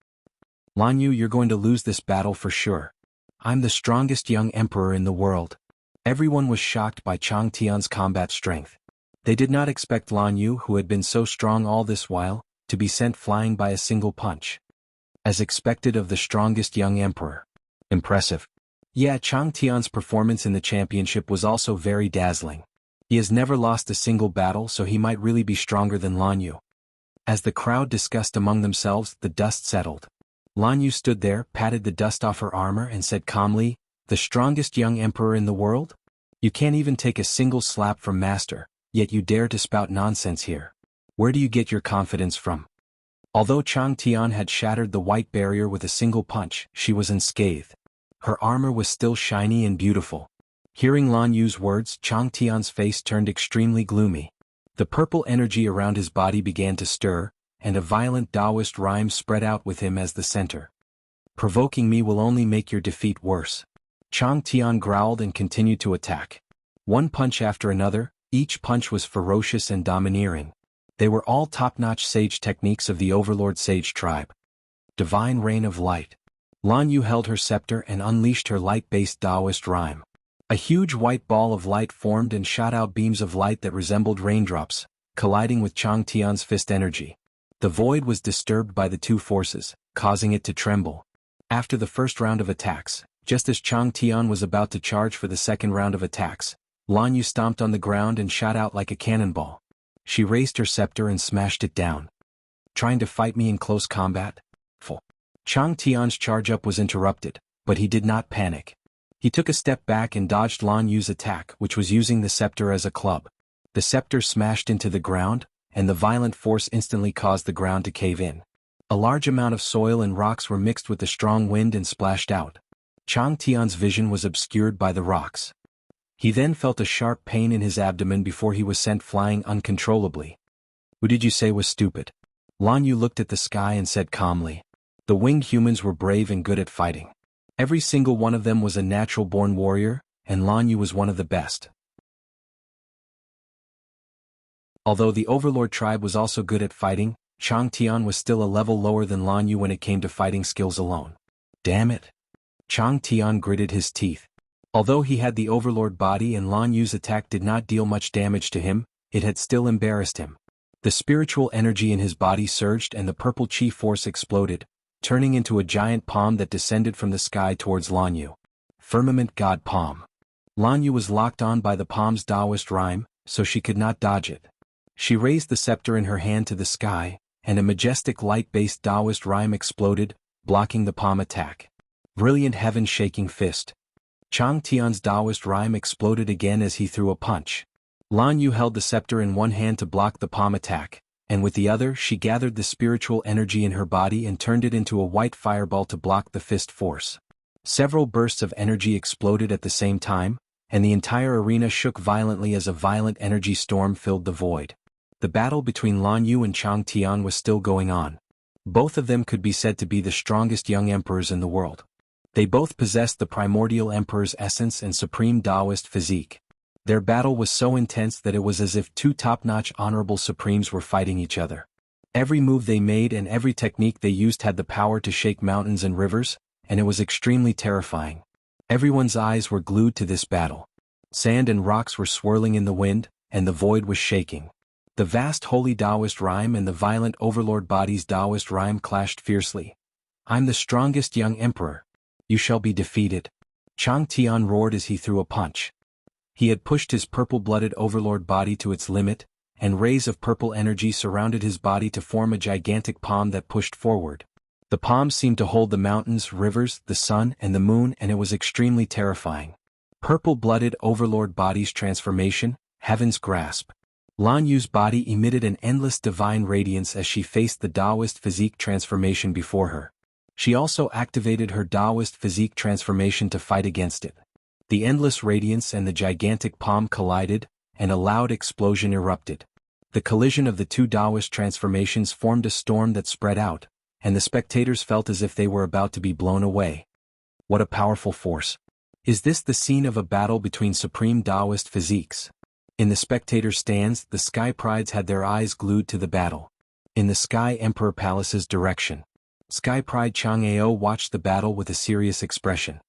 Lan Yu, you're going to lose this battle for sure. I'm the strongest young emperor in the world." Everyone was shocked by Chang Tian's combat strength. They did not expect Lan Yu, who had been so strong all this while, to be sent flying by a single punch. As expected of the strongest young emperor. Impressive. Yeah, Chang Tian's performance in the championship was also very dazzling. He has never lost a single battle, so he might really be stronger than Lan Yu. As the crowd discussed among themselves, the dust settled. Lan Yu stood there, patted the dust off her armor and said calmly, "The strongest young emperor in the world? You can't even take a single slap from master, yet you dare to spout nonsense here. Where do you get your confidence from?" Although Chang Tian had shattered the white barrier with a single punch, she was unscathed. Her armor was still shiny and beautiful. Hearing Lan Yu's words, Chang Tian's face turned extremely gloomy. The purple energy around his body began to stir, and a violent Taoist rhyme spread out with him as the center. "Provoking me will only make your defeat worse." Chang Tian growled and continued to attack. One punch after another, each punch was ferocious and domineering. They were all top-notch sage techniques of the Overlord Sage tribe. Divine Rain of Light. Lan Yu held her scepter and unleashed her light-based Taoist rhyme. A huge white ball of light formed and shot out beams of light that resembled raindrops, colliding with Chang Tian's fist energy. The void was disturbed by the two forces, causing it to tremble. After the first round of attacks, just as Chang Tian was about to charge for the second round of attacks, Lan Yu stomped on the ground and shot out like a cannonball. She raised her scepter and smashed it down. "Trying to fight me in close combat? Pfft. Chang Tian's charge-up was interrupted, but he did not panic. He took a step back and dodged Lan Yu's attack, which was using the scepter as a club. The scepter smashed into the ground, and the violent force instantly caused the ground to cave in. A large amount of soil and rocks were mixed with the strong wind and splashed out. Chang Tian's vision was obscured by the rocks. He then felt a sharp pain in his abdomen before he was sent flying uncontrollably. "Who did you say was stupid?" Lan Yu looked at the sky and said calmly. The winged humans were brave and good at fighting. Every single one of them was a natural-born warrior, and Lan Yu was one of the best. Although the Overlord tribe was also good at fighting, Chang Tian was still a level lower than Lan Yu when it came to fighting skills alone. Damn it! Chang Tian gritted his teeth. Although he had the Overlord body and Lan Yu's attack did not deal much damage to him, it had still embarrassed him. The spiritual energy in his body surged and the purple chi force exploded, turning into a giant palm that descended from the sky towards Lan Yu. Firmament God Palm. Lan Yu was locked on by the palm's Taoist rhyme, so she could not dodge it. She raised the scepter in her hand to the sky, and a majestic light-based Taoist rhyme exploded, blocking the palm attack. Brilliant heaven-shaking fist. Chang Tian's Taoist rhyme exploded again as he threw a punch. Lan Yu held the scepter in one hand to block the palm attack, and with the other she gathered the spiritual energy in her body and turned it into a white fireball to block the fist force. Several bursts of energy exploded at the same time, and the entire arena shook violently as a violent energy storm filled the void. The battle between Lan Yu and Chang Tian was still going on. Both of them could be said to be the strongest young emperors in the world. They both possessed the primordial emperor's essence and supreme Taoist physique. Their battle was so intense that it was as if two top-notch honorable supremes were fighting each other. Every move they made and every technique they used had the power to shake mountains and rivers, and it was extremely terrifying. Everyone's eyes were glued to this battle. Sand and rocks were swirling in the wind, and the void was shaking. The vast holy Taoist rhyme and the violent overlord body's Taoist rhyme clashed fiercely. "I'm the strongest young emperor. You shall be defeated." Chang Tian roared as he threw a punch. He had pushed his purple-blooded overlord body to its limit, and rays of purple energy surrounded his body to form a gigantic palm that pushed forward. The palm seemed to hold the mountains, rivers, the sun, and the moon, and it was extremely terrifying. Purple-blooded overlord body's transformation, heaven's grasp. Lan Yu's body emitted an endless divine radiance as she faced the Taoist physique transformation before her. She also activated her Taoist physique transformation to fight against it. The endless radiance and the gigantic palm collided, and a loud explosion erupted. The collision of the two Taoist transformations formed a storm that spread out, and the spectators felt as if they were about to be blown away. What a powerful force. Is this the scene of a battle between supreme Taoist physiques? In the spectator stands, the Sky Prides had their eyes glued to the battle. In the Sky Emperor Palace's direction, Sky Pride Chang Ao watched the battle with a serious expression.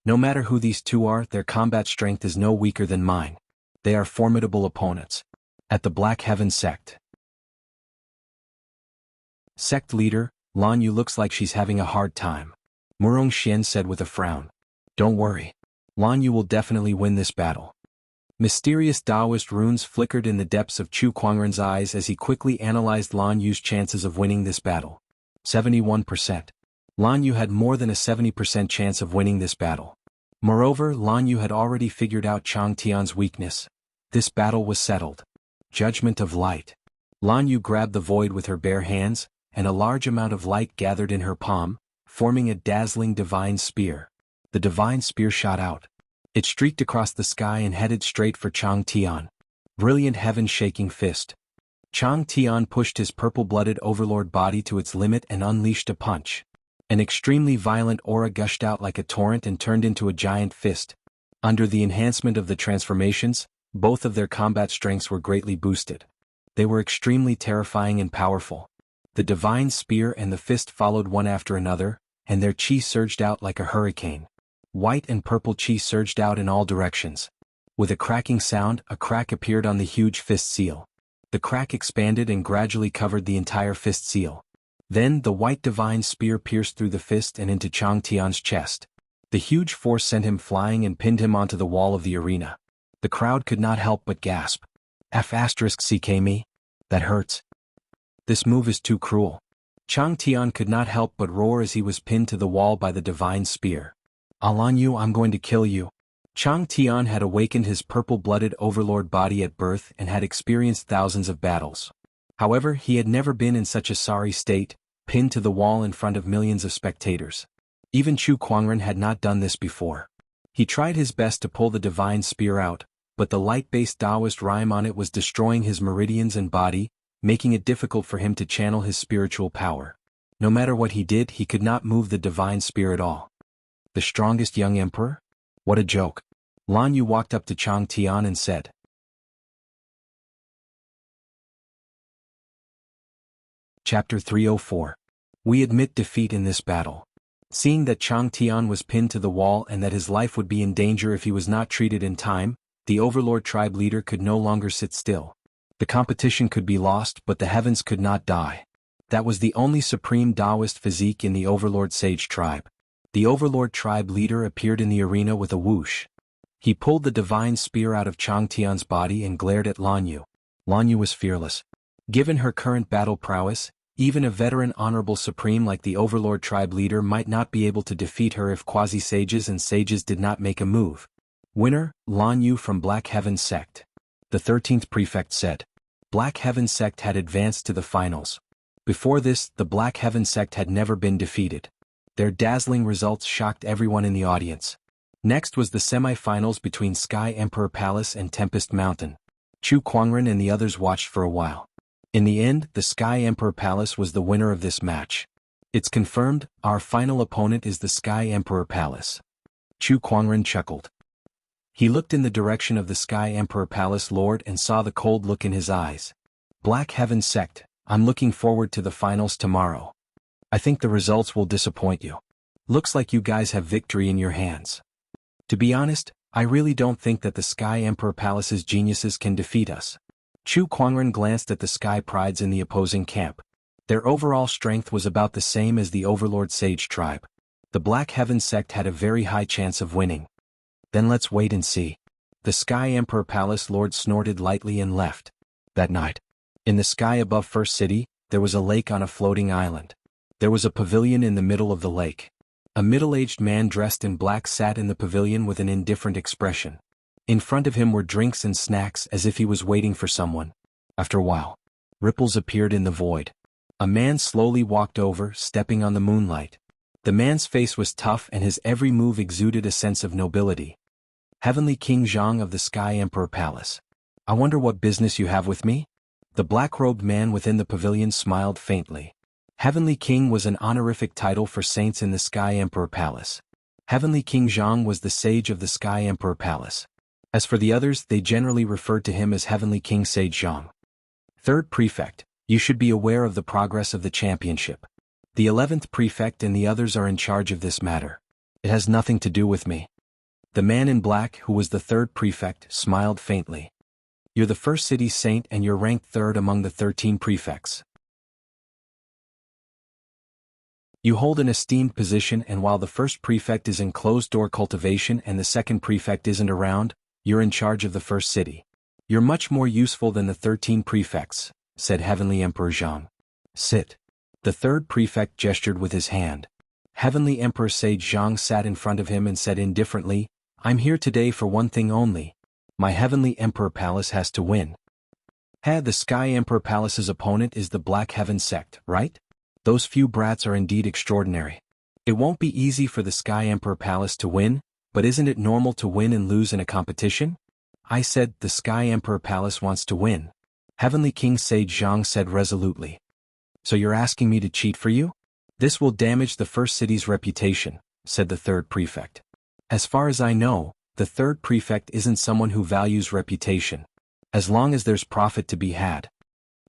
"No matter who these two are, their combat strength is no weaker than mine. They are formidable opponents." At the Black Heaven Sect. Sect leader, Lan Yu looks like she's having a hard time. Murong Xian said with a frown. "Don't worry. Lan Yu will definitely win this battle." Mysterious Taoist runes flickered in the depths of Chu Kuangren's eyes as he quickly analyzed Lan Yu's chances of winning this battle. 71%. Lan Yu had more than a 70% chance of winning this battle. Moreover, Lan Yu had already figured out Chang Tian's weakness. This battle was settled. Judgment of Light. Lan Yu grabbed the void with her bare hands, and a large amount of light gathered in her palm, forming a dazzling divine spear. The divine spear shot out. It streaked across the sky and headed straight for Chang Tian. Brilliant heaven-shaking fist. Chang Tian pushed his purple-blooded overlord body to its limit and unleashed a punch. An extremely violent aura gushed out like a torrent and turned into a giant fist. Under the enhancement of the transformations, both of their combat strengths were greatly boosted. They were extremely terrifying and powerful. The divine spear and the fist followed one after another, and their chi surged out like a hurricane. White and purple chi surged out in all directions. With a cracking sound, a crack appeared on the huge fist seal. The crack expanded and gradually covered the entire fist seal. Then the white divine spear pierced through the fist and into Chang Tian's chest. The huge force sent him flying and pinned him onto the wall of the arena. The crowd could not help but gasp. F***ck me? That hurts. This move is too cruel. Chang Tian could not help but roar as he was pinned to the wall by the divine spear. "Alan Yu, I'm going to kill you." Chang Tian had awakened his purple-blooded overlord body at birth and had experienced thousands of battles. However, he had never been in such a sorry state, pinned to the wall in front of millions of spectators. Even Chu Kuangren had not done this before. He tried his best to pull the divine spear out, but the light-based Taoist rhyme on it was destroying his meridians and body, making it difficult for him to channel his spiritual power. No matter what he did, he could not move the divine spear at all. The strongest young emperor? What a joke. Lan Yu walked up to Chang Tian and said. Chapter 304. We admit defeat in this battle. Seeing that Chang Tian was pinned to the wall and that his life would be in danger if he was not treated in time, the Overlord tribe leader could no longer sit still. The competition could be lost, but the heavens could not die. That was the only supreme Taoist physique in the Overlord Sage tribe. The Overlord tribe leader appeared in the arena with a whoosh. He pulled the divine spear out of Chang Tian's body and glared at Lan Yu. Lan Yu was fearless. Given her current battle prowess, even a veteran honorable supreme like the Overlord tribe leader might not be able to defeat her if quasi-sages and sages did not make a move. Winner, Lan Yu from Black Heaven Sect. The 13th prefect said. Black Heaven Sect had advanced to the finals. Before this, the Black Heaven Sect had never been defeated. Their dazzling results shocked everyone in the audience. Next was the semi-finals between Sky Emperor Palace and Tempest Mountain. Chu Kuangren and the others watched for a while. In the end, the Sky Emperor Palace was the winner of this match. It's confirmed, our final opponent is the Sky Emperor Palace. Chu Kuangren chuckled. He looked in the direction of the Sky Emperor Palace Lord and saw the cold look in his eyes. Black Heaven Sect, I'm looking forward to the finals tomorrow. I think the results will disappoint you. Looks like you guys have victory in your hands. To be honest, I really don't think that the Sky Emperor Palace's geniuses can defeat us. Chu Kuangren glanced at the Sky Prides in the opposing camp. Their overall strength was about the same as the Overlord Sage tribe. The Black Heaven Sect had a very high chance of winning. Then let's wait and see. The Sky Emperor Palace Lord snorted lightly and left. That night, in the sky above First City, there was a lake on a floating island. There was a pavilion in the middle of the lake. A middle-aged man dressed in black sat in the pavilion with an indifferent expression. In front of him were drinks and snacks as if he was waiting for someone. After a while, ripples appeared in the void. A man slowly walked over, stepping on the moonlight. The man's face was tough and his every move exuded a sense of nobility. Heavenly King Zhang of the Sky Emperor Palace. I wonder what business you have with me? The black-robed man within the pavilion smiled faintly. Heavenly King was an honorific title for saints in the Sky Emperor Palace. Heavenly King Zhang was the sage of the Sky Emperor Palace. As for the others, they generally referred to him as Heavenly King Sage Zhang. Third Prefect, you should be aware of the progress of the championship. The 11th Prefect and the others are in charge of this matter. It has nothing to do with me. The man in black, who was the third prefect, smiled faintly. You're the first city saint and you're ranked third among the 13 prefects. You hold an esteemed position, and while the first prefect is in closed-door cultivation and the second prefect isn't around, you're in charge of the first city. You're much more useful than the 13 prefects, said Heavenly Emperor Zhang. Sit. The third prefect gestured with his hand. Heavenly Emperor Sage Zhang sat in front of him and said indifferently, I'm here today for one thing only. My Heavenly Emperor Palace has to win. The Sky Emperor Palace's opponent is the Black Heaven Sect, right? Those few brats are indeed extraordinary. It won't be easy for the Sky Emperor Palace to win, but isn't it normal to win and lose in a competition? I said, the Sky Emperor Palace wants to win. Heavenly King Sage Zhang said resolutely. So you're asking me to cheat for you? This will damage the first city's reputation, said the third prefect. As far as I know, the third prefect isn't someone who values reputation. As long as there's profit to be had.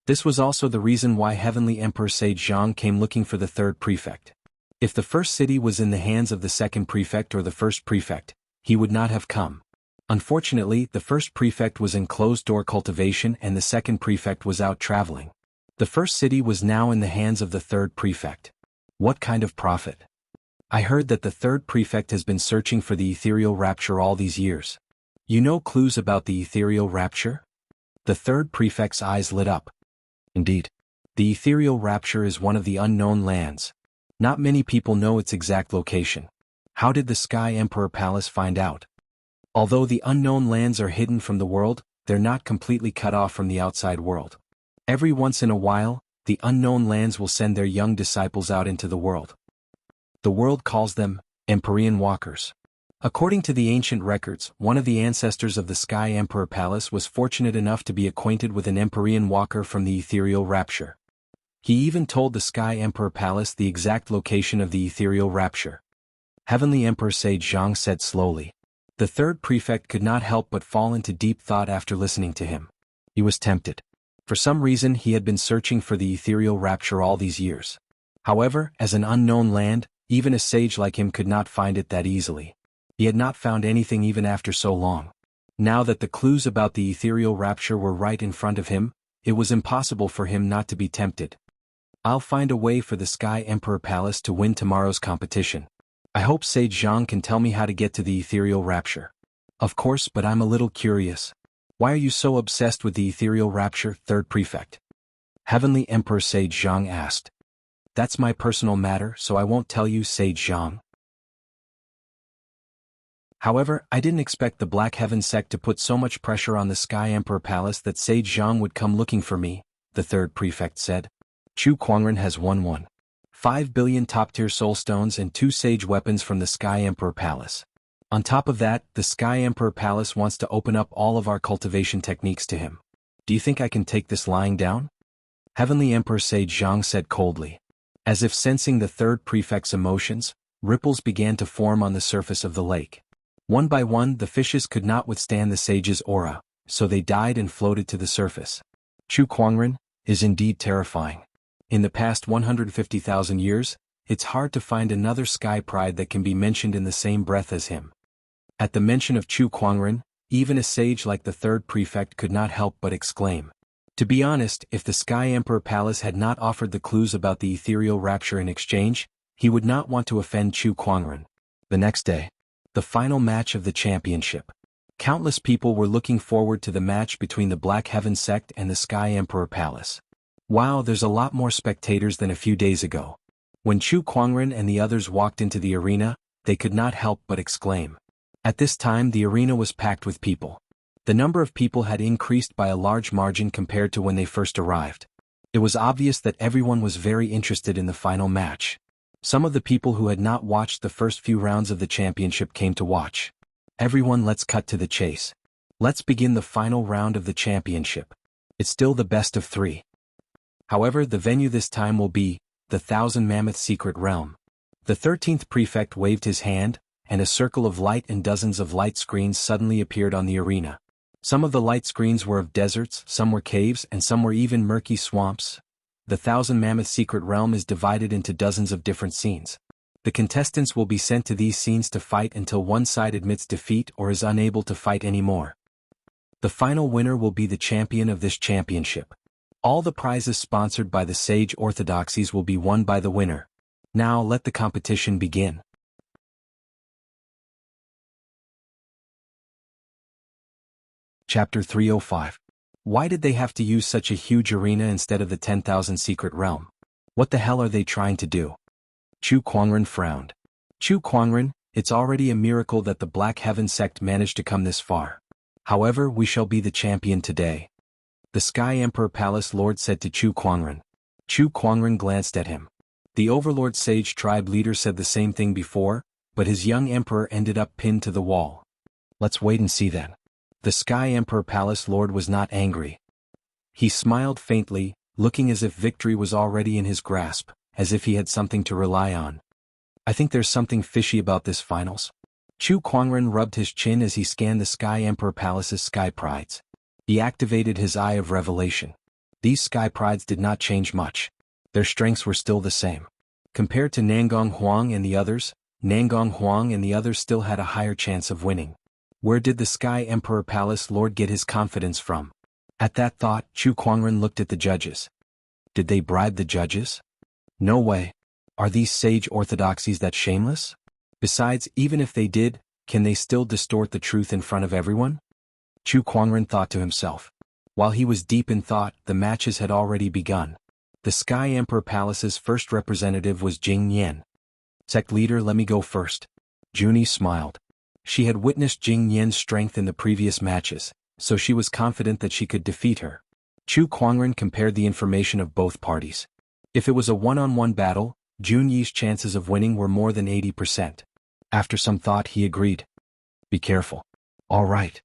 This was also the reason why Heavenly Emperor Sage Zhang came looking for the third prefect. If the first city was in the hands of the second prefect or the first prefect, he would not have come. Unfortunately, the first prefect was in closed-door cultivation and the second prefect was out traveling. The first city was now in the hands of the third prefect. What kind of profit? I heard that the third prefect has been searching for the ethereal rapture all these years. You know clues about the ethereal rapture? The third prefect's eyes lit up. Indeed. The ethereal rapture is one of the unknown lands. Not many people know its exact location. How did the Sky Emperor Palace find out? Although the unknown lands are hidden from the world, they're not completely cut off from the outside world. Every once in a while, the unknown lands will send their young disciples out into the world. The world calls them Empyrean Walkers. According to the ancient records, one of the ancestors of the Sky Emperor Palace was fortunate enough to be acquainted with an Empyrean Walker from the ethereal rapture. He even told the Sky Emperor Palace the exact location of the ethereal rapture. Heavenly Emperor Sage Zhang said slowly. The third prefect could not help but fall into deep thought after listening to him. He was tempted. For some reason he had been searching for the ethereal rapture all these years. However, as an unknown land, even a sage like him could not find it that easily. He had not found anything even after so long. Now that the clues about the ethereal rapture were right in front of him, it was impossible for him not to be tempted. I'll find a way for the Sky Emperor Palace to win tomorrow's competition. I hope Sage Zhang can tell me how to get to the ethereal rapture. Of course, but I'm a little curious. Why are you so obsessed with the ethereal rapture, third prefect? Heavenly Emperor Sage Zhang asked. That's my personal matter, so I won't tell you, Sage Zhang. However, I didn't expect the Black Heaven sect to put so much pressure on the Sky Emperor Palace that Sage Zhang would come looking for me, the third prefect said. Chu Kuangren has won 5 billion top-tier soulstones and 2 sage weapons from the Sky Emperor Palace. On top of that, the Sky Emperor Palace wants to open up all of our cultivation techniques to him. Do you think I can take this lying down? Heavenly Emperor Sage Zhang said coldly. As if sensing the third prefect's emotions, ripples began to form on the surface of the lake. One by one the fishes could not withstand the sage's aura, so they died and floated to the surface. Chu Kuangren is indeed terrifying. In the past 150,000 years, it's hard to find another sky pride that can be mentioned in the same breath as him. At the mention of Chu Kuangren, even a sage like the third prefect could not help but exclaim. To be honest, if the Sky Emperor Palace had not offered the clues about the ethereal rapture in exchange, he would not want to offend Chu Kuangren. The next day, the final match of the championship. Countless people were looking forward to the match between the Black Heaven sect and the Sky Emperor Palace. Wow, there's a lot more spectators than a few days ago. When Chu Kuangren and the others walked into the arena, they could not help but exclaim. At this time the arena was packed with people. The number of people had increased by a large margin compared to when they first arrived. It was obvious that everyone was very interested in the final match. Some of the people who had not watched the first few rounds of the championship came to watch. Everyone, let's cut to the chase. Let's begin the final round of the championship. It's still the best of 3. However, the venue this time will be the Thousand Mammoth Secret Realm. The 13th prefect waved his hand, and a circle of light and dozens of light screens suddenly appeared on the arena. Some of the light screens were of deserts, some were caves, and some were even murky swamps. The Thousand Mammoth Secret Realm is divided into dozens of different scenes. The contestants will be sent to these scenes to fight until one side admits defeat or is unable to fight anymore. The final winner will be the champion of this championship. All the prizes sponsored by the Sage Orthodoxies will be won by the winner. Now let the competition begin. Chapter 305. Why did they have to use such a huge arena instead of the 10,000 Secret Realm? What the hell are they trying to do? Chu Kuangren frowned. Chu Kuangren, it's already a miracle that the Black Heaven sect managed to come this far. However, we shall be the champion today. The Sky Emperor Palace Lord said to Chu Kuangren. Chu Kuangren glanced at him. The Overlord Sage tribe leader said the same thing before, but his young emperor ended up pinned to the wall. Let's wait and see then. The Sky Emperor Palace Lord was not angry. He smiled faintly, looking as if victory was already in his grasp, as if he had something to rely on. I think there's something fishy about this finals. Chu Kuangren rubbed his chin as he scanned the Sky Emperor Palace's sky prides. He activated his Eye of Revelation. These sky prides did not change much. Their strengths were still the same. Compared to Nangong Huang and the others, Nangong Huang and the others still had a higher chance of winning. Where did the Sky Emperor Palace Lord get his confidence from? At that thought, Chu Kuangren looked at the judges. Did they bribe the judges? No way. Are these sage orthodoxies that shameless? Besides, even if they did, can they still distort the truth in front of everyone? Chu Kuangren thought to himself. While he was deep in thought, the matches had already begun. The Sky Emperor Palace's first representative was Jing Yan. Sect leader, let me go first. Junie smiled. She had witnessed Jing Yan's strength in the previous matches, so she was confident that she could defeat her. Chu Kuangren compared the information of both parties. If it was a one-on-one battle, Jun Yi's chances of winning were more than 80%. After some thought, he agreed. Be careful. All right.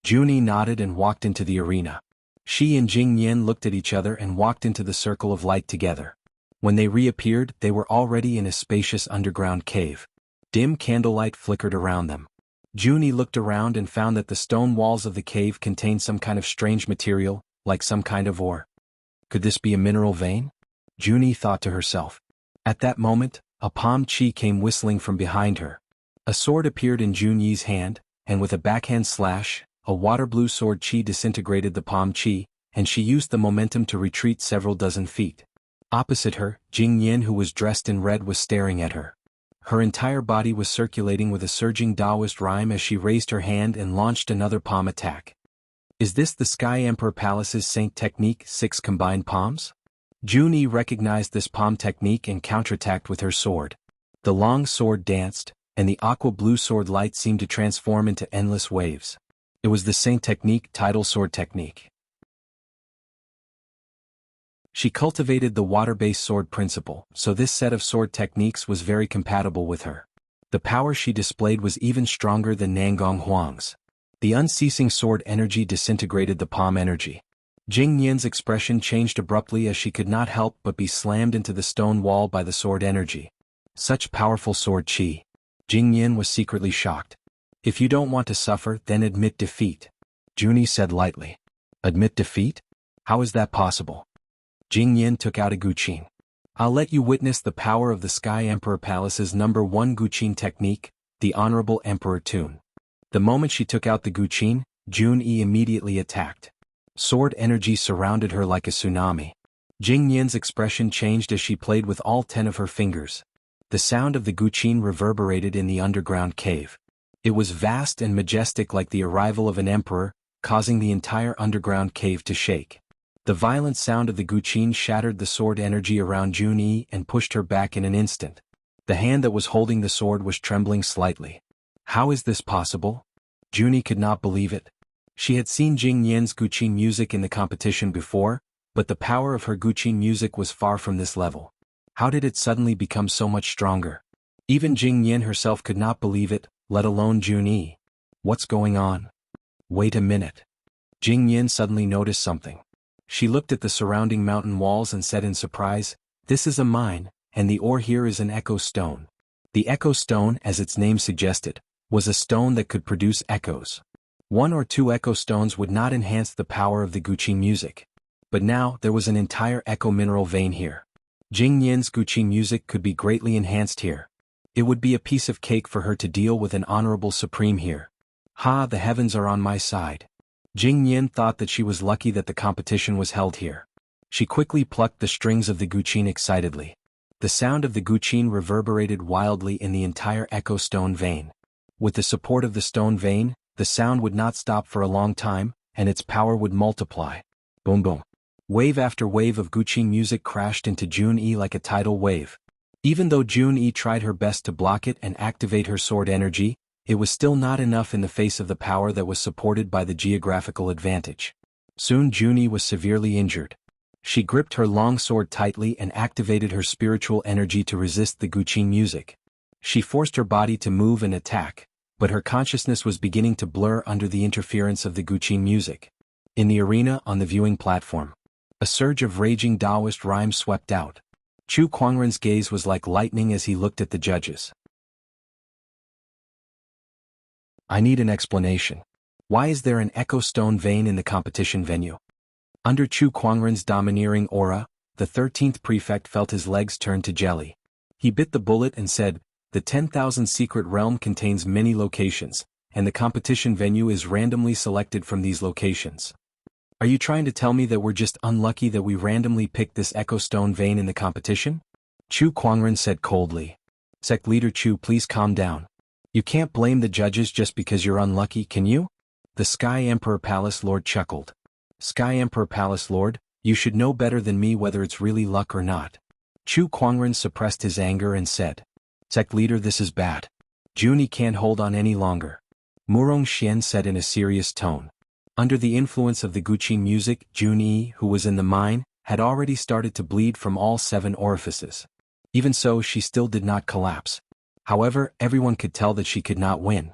Junie nodded and walked into the arena. She and Jing Yan looked at each other and walked into the circle of light together. When they reappeared, they were already in a spacious underground cave. Dim candlelight flickered around them. Junie looked around and found that the stone walls of the cave contained some kind of strange material, like some kind of ore. Could this be a mineral vein? Junie thought to herself. At that moment, a palm chi came whistling from behind her. A sword appeared in Jun Yi's hand, and with a backhand slash, a water-blue sword chi disintegrated the palm chi, and she used the momentum to retreat several dozen feet. Opposite her, Jing Yan, who was dressed in red, was staring at her. Her entire body was circulating with a surging Taoist rhyme as she raised her hand and launched another palm attack. Is this the Sky Emperor Palace's Saint Technique, 6 combined palms? Junie recognized this palm technique and counterattacked with her sword. The long sword danced, and the aqua-blue sword light seemed to transform into endless waves. It was the Saint Technique, Tidal Sword Technique. She cultivated the water-based sword principle, so this set of sword techniques was very compatible with her. The power she displayed was even stronger than Nangong Huang's. The unceasing sword energy disintegrated the palm energy. Jing Yan's expression changed abruptly as she could not help but be slammed into the stone wall by the sword energy. Such powerful sword chi. Jing Yan was secretly shocked. If you don't want to suffer, then admit defeat. Junie said lightly. Admit defeat? How is that possible? Jing Yan took out a guqin. I'll let you witness the power of the Sky Emperor Palace's #1 guqin technique, the Honorable Emperor Tune. The moment she took out the guqin, Jun Yi immediately attacked. Sword energy surrounded her like a tsunami. Jing Yan's expression changed as she played with all 10 of her fingers. The sound of the guqin reverberated in the underground cave. It was vast and majestic, like the arrival of an emperor, causing the entire underground cave to shake. The violent sound of the guqin shattered the sword energy around Jun Yi and pushed her back in an instant. The hand that was holding the sword was trembling slightly. How is this possible? Junie could not believe it. She had seen Jing Yan's guqin music in the competition before, but the power of her guqin music was far from this level. How did it suddenly become so much stronger? Even Jing Yan herself could not believe it, let alone Jun Yi. What's going on? Wait a minute. Jing Yan suddenly noticed something. She looked at the surrounding mountain walls and said in surprise, "This is a mine, and the ore here is an echo stone." The echo stone, as its name suggested, was a stone that could produce echoes. 1 or 2 echo stones would not enhance the power of the guqin music. But now, there was an entire echo mineral vein here. Jing Yan's guqin music could be greatly enhanced here. It would be a piece of cake for her to deal with an honorable supreme here. Ha, the heavens are on my side. Jing Yan thought that she was lucky that the competition was held here. She quickly plucked the strings of the guqin excitedly. The sound of the guqin reverberated wildly in the entire echo stone vein. With the support of the stone vein, the sound would not stop for a long time, and its power would multiply. Boom boom. Wave after wave of guqin music crashed into Jun Yi like a tidal wave. Even though Jun Yi tried her best to block it and activate her sword energy, it was still not enough in the face of the power that was supported by the geographical advantage. Soon Jun Yi was severely injured. She gripped her long sword tightly and activated her spiritual energy to resist the guqin music. She forced her body to move and attack, but her consciousness was beginning to blur under the interference of the guqin music. In the arena on the viewing platform, a surge of raging Taoist rhymes swept out. Chu Kuangren's gaze was like lightning as he looked at the judges. I need an explanation. Why is there an echo stone vein in the competition venue? Under Chu Kuangren's domineering aura, the 13th prefect felt his legs turn to jelly. He bit the bullet and said, "The 10,000 secret realm contains many locations, and the competition venue is randomly selected from these locations. Are you trying to tell me that we're just unlucky that we randomly picked this echo stone vein in the competition?" Chu Kuangren said coldly. "Sect leader Chu, please calm down. You can't blame the judges just because you're unlucky, can you?" The Sky Emperor Palace Lord chuckled. "Sky Emperor Palace Lord, You should know better than me whether it's really luck or not. Chu Kuangren suppressed his anger and said, Sect leader, this is bad. Junyi can't hold on any longer. Murong Xian said in a serious tone. Under the influence of the Guqin music, Junyi, who was in the mine, had already started to bleed from all 7 orifices. Even so, she still did not collapse. However, everyone could tell that she could not win.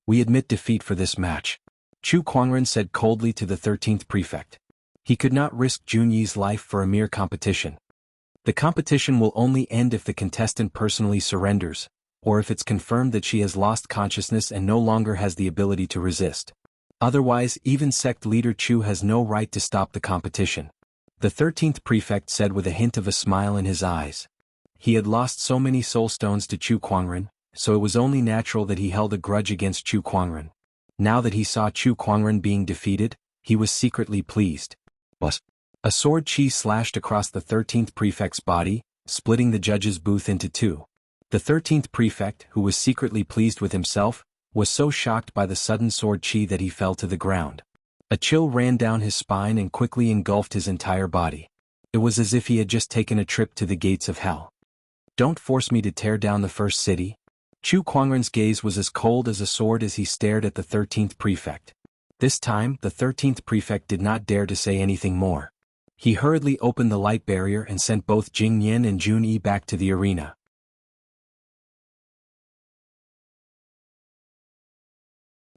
We admit defeat for this match. Chu Kuangren said coldly to the 13th prefect. He could not risk Junyi's life for a mere competition. The competition will only end if the contestant personally surrenders, or if it's confirmed that she has lost consciousness and no longer has the ability to resist. Otherwise, even sect leader Chu has no right to stop the competition. The 13th prefect said with a hint of a smile in his eyes. He had lost so many soul stones to Chu Kuangren, so it was only natural that he held a grudge against Chu Kuangren. Now that he saw Chu Kuangren being defeated, he was secretly pleased. A sword chi slashed across the 13th prefect's body, splitting the judge's booth into 2. The 13th prefect, who was secretly pleased with himself, was so shocked by the sudden sword chi that he fell to the ground. A chill ran down his spine and quickly engulfed his entire body. It was as if he had just taken a trip to the gates of hell. Don't force me to tear down the first city. Chu Kuangren's gaze was as cold as a sword as he stared at the 13th prefect. This time, the 13th prefect did not dare to say anything more. He hurriedly opened the light barrier and sent both Jing Yan and Junyi back to the arena.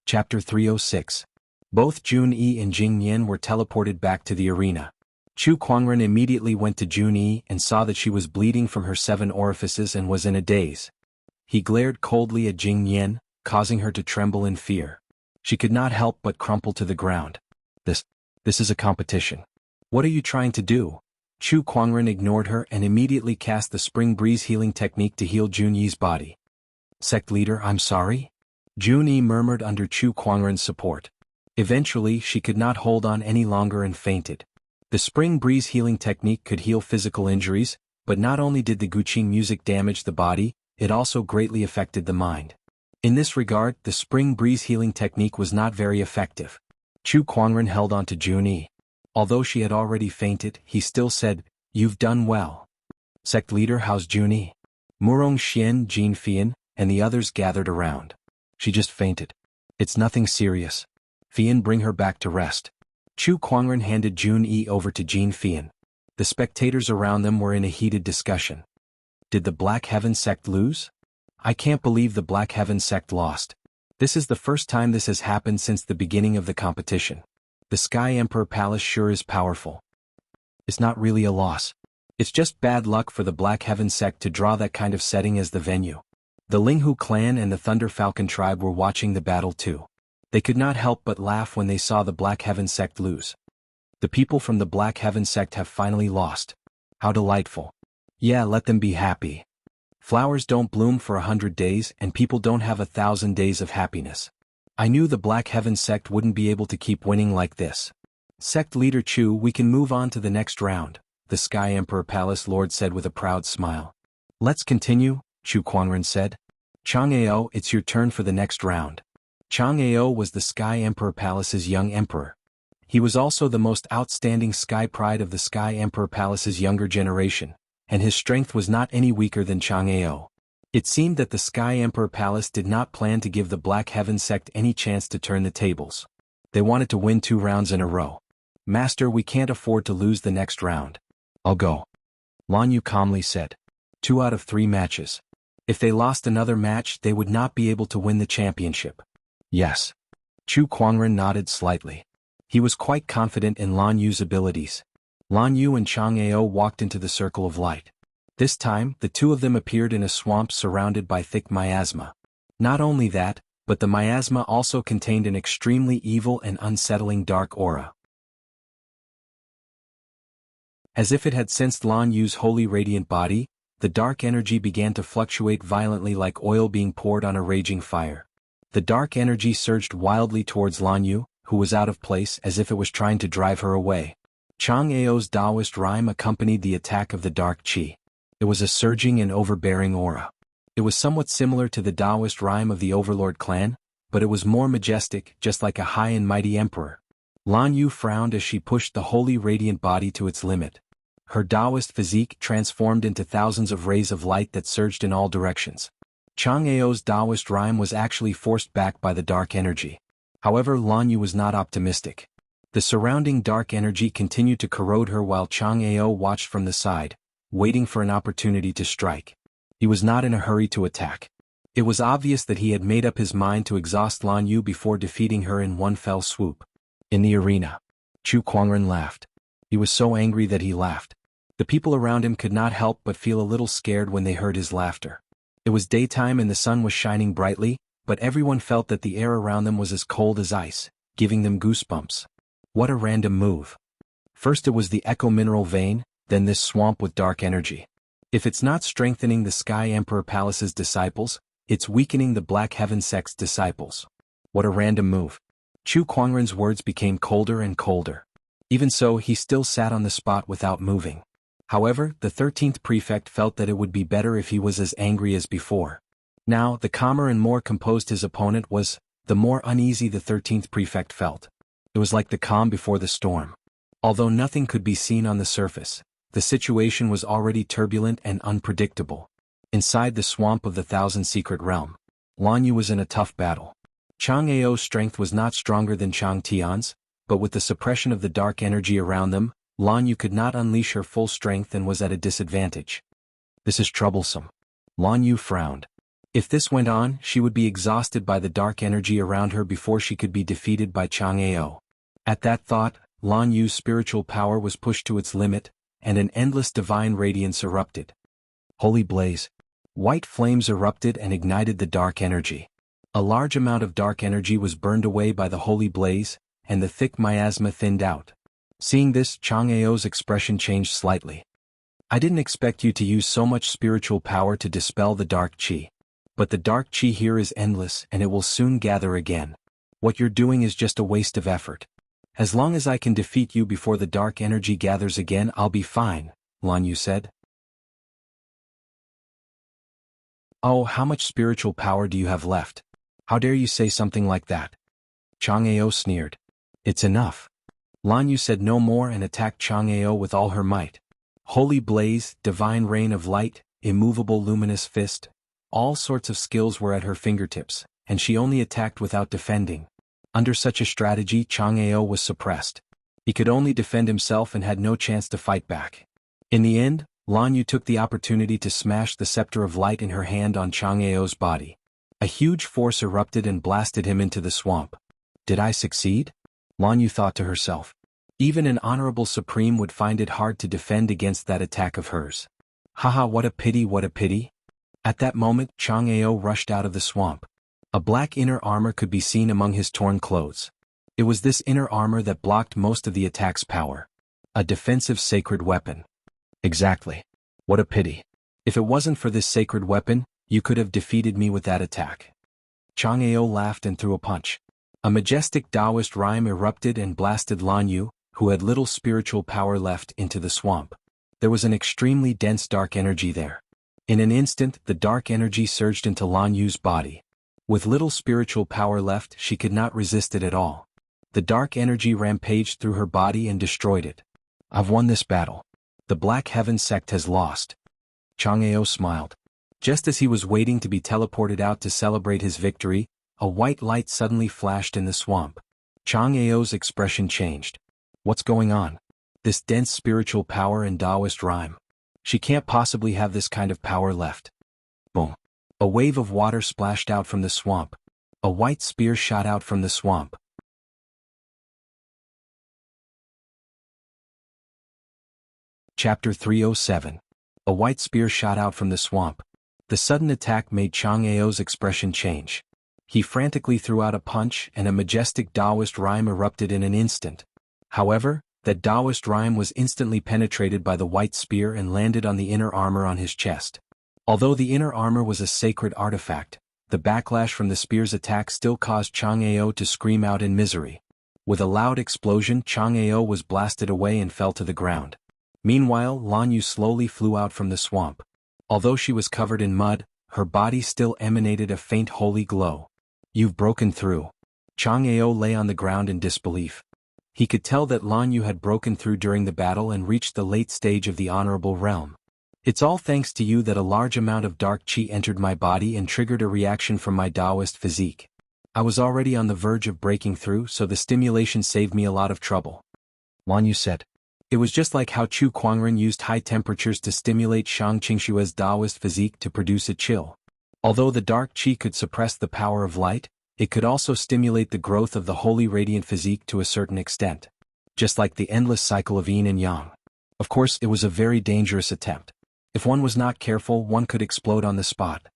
Chapter 306. Both Junyi and Jing Yan were teleported back to the arena. Chu Kuangren immediately went to Junyi and saw that she was bleeding from her 7 orifices and was in a daze. He glared coldly at Jing Yan, causing her to tremble in fear. She could not help but crumple to the ground. This is a competition. What are you trying to do? Chu Kuangren ignored her and immediately cast the spring breeze healing technique to heal Junyi's body. Sect leader, I'm sorry? Junyi murmured under Chu Kuangren's support. Eventually, she could not hold on any longer and fainted. The spring breeze healing technique could heal physical injuries, but not only did the Guqin music damage the body, it also greatly affected the mind. In this regard, the spring breeze healing technique was not very effective. Chu Kuangren held on to Junyi. Although she had already fainted, he still said, You've done well. Sect leader, how's Junyi? Murong Xian, Jin Fian, and the others gathered around. She just fainted. It's nothing serious. Fian, bring her back to rest. Chu Kuangren handed Junyi over to Jin Fian. The spectators around them were in a heated discussion. Did the Black Heaven sect lose? I can't believe the Black Heaven sect lost. This is the first time this has happened since the beginning of the competition. The Sky Emperor Palace sure is powerful. It's not really a loss. It's just bad luck for the Black Heaven sect to draw that kind of setting as the venue. The Linghu clan and the Thunder Falcon tribe were watching the battle too. They could not help but laugh when they saw the Black Heaven sect lose. The people from the Black Heaven sect have finally lost. How delightful. Yeah, let them be happy. Flowers don't bloom for 100 days and people don't have 1,000 days of happiness. I knew the Black Heaven sect wouldn't be able to keep winning like this. Sect leader Chu, we can move on to the next round, the Sky Emperor Palace Lord said with a proud smile. Let's continue, Chu Kuangren said. Chang'eo, it's your turn for the next round. Chang'eo was the Sky Emperor Palace's young emperor. He was also the most outstanding sky pride of the Sky Emperor Palace's younger generation, and his strength was not any weaker than Chang'eo. It seemed that the Sky Emperor Palace did not plan to give the Black Heaven sect any chance to turn the tables. They wanted to win 2 rounds in a row. Master, we can't afford to lose the next round. I'll go. Lan Yu calmly said. 2 out of 3 matches. If they lost another match, they would not be able to win the championship. Yes. Chu Kuangren nodded slightly. He was quite confident in Lan Yu's abilities. Lan Yu and Chang'eo walked into the circle of light. This time, the 2 of them appeared in a swamp surrounded by thick miasma. Not only that, but the miasma also contained an extremely evil and unsettling dark aura. As if it had sensed Lan Yu's holy radiant body, the dark energy began to fluctuate violently like oil being poured on a raging fire. The dark energy surged wildly towards Lan Yu, who was out of place as if it was trying to drive her away. Chang'eo's Taoist rhyme accompanied the attack of the dark qi. It was a surging and overbearing aura. It was somewhat similar to the Taoist rhyme of the Overlord clan, but it was more majestic, just like a high and mighty emperor. Lan Yu frowned as she pushed the holy radiant body to its limit. Her Taoist physique transformed into thousands of rays of light that surged in all directions. Chang'eo's Taoist rhyme was actually forced back by the dark energy. However, Lan Yu was not optimistic. The surrounding dark energy continued to corrode her while Chang'eo watched from the side, waiting for an opportunity to strike. He was not in a hurry to attack. It was obvious that he had made up his mind to exhaust Lan Yu before defeating her in one fell swoop. In the arena, Chu Kuangren laughed. He was so angry that he laughed. The people around him could not help but feel a little scared when they heard his laughter. It was daytime and the sun was shining brightly, but everyone felt that the air around them was as cold as ice, giving them goosebumps. What a random move. First it was the Echo Mineral Vein, then this swamp with dark energy. If it's not strengthening the Sky Emperor Palace's disciples, it's weakening the Black Heaven Sect's disciples. What a random move. Chu Kuangren's words became colder and colder. Even so, he still sat on the spot without moving. However, the 13th prefect felt that it would be better if he was as angry as before. Now, the calmer and more composed his opponent was, the more uneasy the 13th prefect felt. It was like the calm before the storm. Although nothing could be seen on the surface, the situation was already turbulent and unpredictable. Inside the swamp of the Thousand Secret Realm, Lan Yu was in a tough battle. Chang'eo's strength was not stronger than Chang Tian's, but with the suppression of the dark energy around them, Lan Yu could not unleash her full strength and was at a disadvantage. This is troublesome. Lan Yu frowned. If this went on, she would be exhausted by the dark energy around her before she could be defeated by Chang'eo. At that thought, Lan Yu's spiritual power was pushed to its limit, and an endless divine radiance erupted. Holy blaze. White flames erupted and ignited the dark energy. A large amount of dark energy was burned away by the holy blaze, and the thick miasma thinned out. Seeing this, Chang'eo's expression changed slightly. I didn't expect you to use so much spiritual power to dispel the dark qi. But the dark qi here is endless and it will soon gather again. What you're doing is just a waste of effort. As long as I can defeat you before the dark energy gathers again, I'll be fine, Lan Yu said. Oh, how much spiritual power do you have left? How dare you say something like that? Chang'eo sneered. It's enough. Lan Yu said no more and attacked Chang'eo with all her might. Holy blaze, divine rain of light, immovable luminous fist. All sorts of skills were at her fingertips, and she only attacked without defending. Under such a strategy, Chang'eo was suppressed. He could only defend himself and had no chance to fight back. In the end, Lan Yu took the opportunity to smash the scepter of light in her hand on Chang'eo's body. A huge force erupted and blasted him into the swamp. Did I succeed? Lan Yu thought to herself. Even an honorable supreme would find it hard to defend against that attack of hers. Haha, what a pity, what a pity. At that moment, Chang'eo rushed out of the swamp. A black inner armor could be seen among his torn clothes. It was this inner armor that blocked most of the attack's power. A defensive sacred weapon. Exactly. What a pity. If it wasn't for this sacred weapon, you could have defeated me with that attack. Chang'eo laughed and threw a punch. A majestic Taoist rhyme erupted and blasted Lan Yu, who had little spiritual power left, into the swamp. There was an extremely dense dark energy there. In an instant, the dark energy surged into Lan Yu's body. With little spiritual power left, she could not resist it at all. The dark energy rampaged through her body and destroyed it. I've won this battle. The Black Heaven Sect has lost. Chang'eo smiled. Just as he was waiting to be teleported out to celebrate his victory, a white light suddenly flashed in the swamp. Chang'eo's expression changed. What's going on? This dense spiritual power and Taoist rhyme. She can't possibly have this kind of power left. Boom. A wave of water splashed out from the swamp. A white spear shot out from the swamp. Chapter 307. A white spear shot out from the swamp. The sudden attack made Chang'eo's expression change. He frantically threw out a punch and a majestic Taoist rhyme erupted in an instant. However, that Taoist rhyme was instantly penetrated by the white spear and landed on the inner armor on his chest. Although the inner armor was a sacred artifact, the backlash from the spear's attack still caused Chang'eo to scream out in misery. With a loud explosion, Chang'eo was blasted away and fell to the ground. Meanwhile, Lan Yu slowly flew out from the swamp. Although she was covered in mud, her body still emanated a faint holy glow. You've broken through. Chang'eo lay on the ground in disbelief. He could tell that Lan Yu had broken through during the battle and reached the late stage of the honorable realm. It's all thanks to you that a large amount of dark qi entered my body and triggered a reaction from my Taoist physique. I was already on the verge of breaking through, so the stimulation saved me a lot of trouble. Lan Yu said. It was just like how Chu Kuangren used high temperatures to stimulate Shang Qingshua's Taoist physique to produce a chill. Although the dark qi could suppress the power of light, it could also stimulate the growth of the holy radiant physique to a certain extent. Just like the endless cycle of yin and yang. Of course, it was a very dangerous attempt. If one was not careful, one could explode on the spot.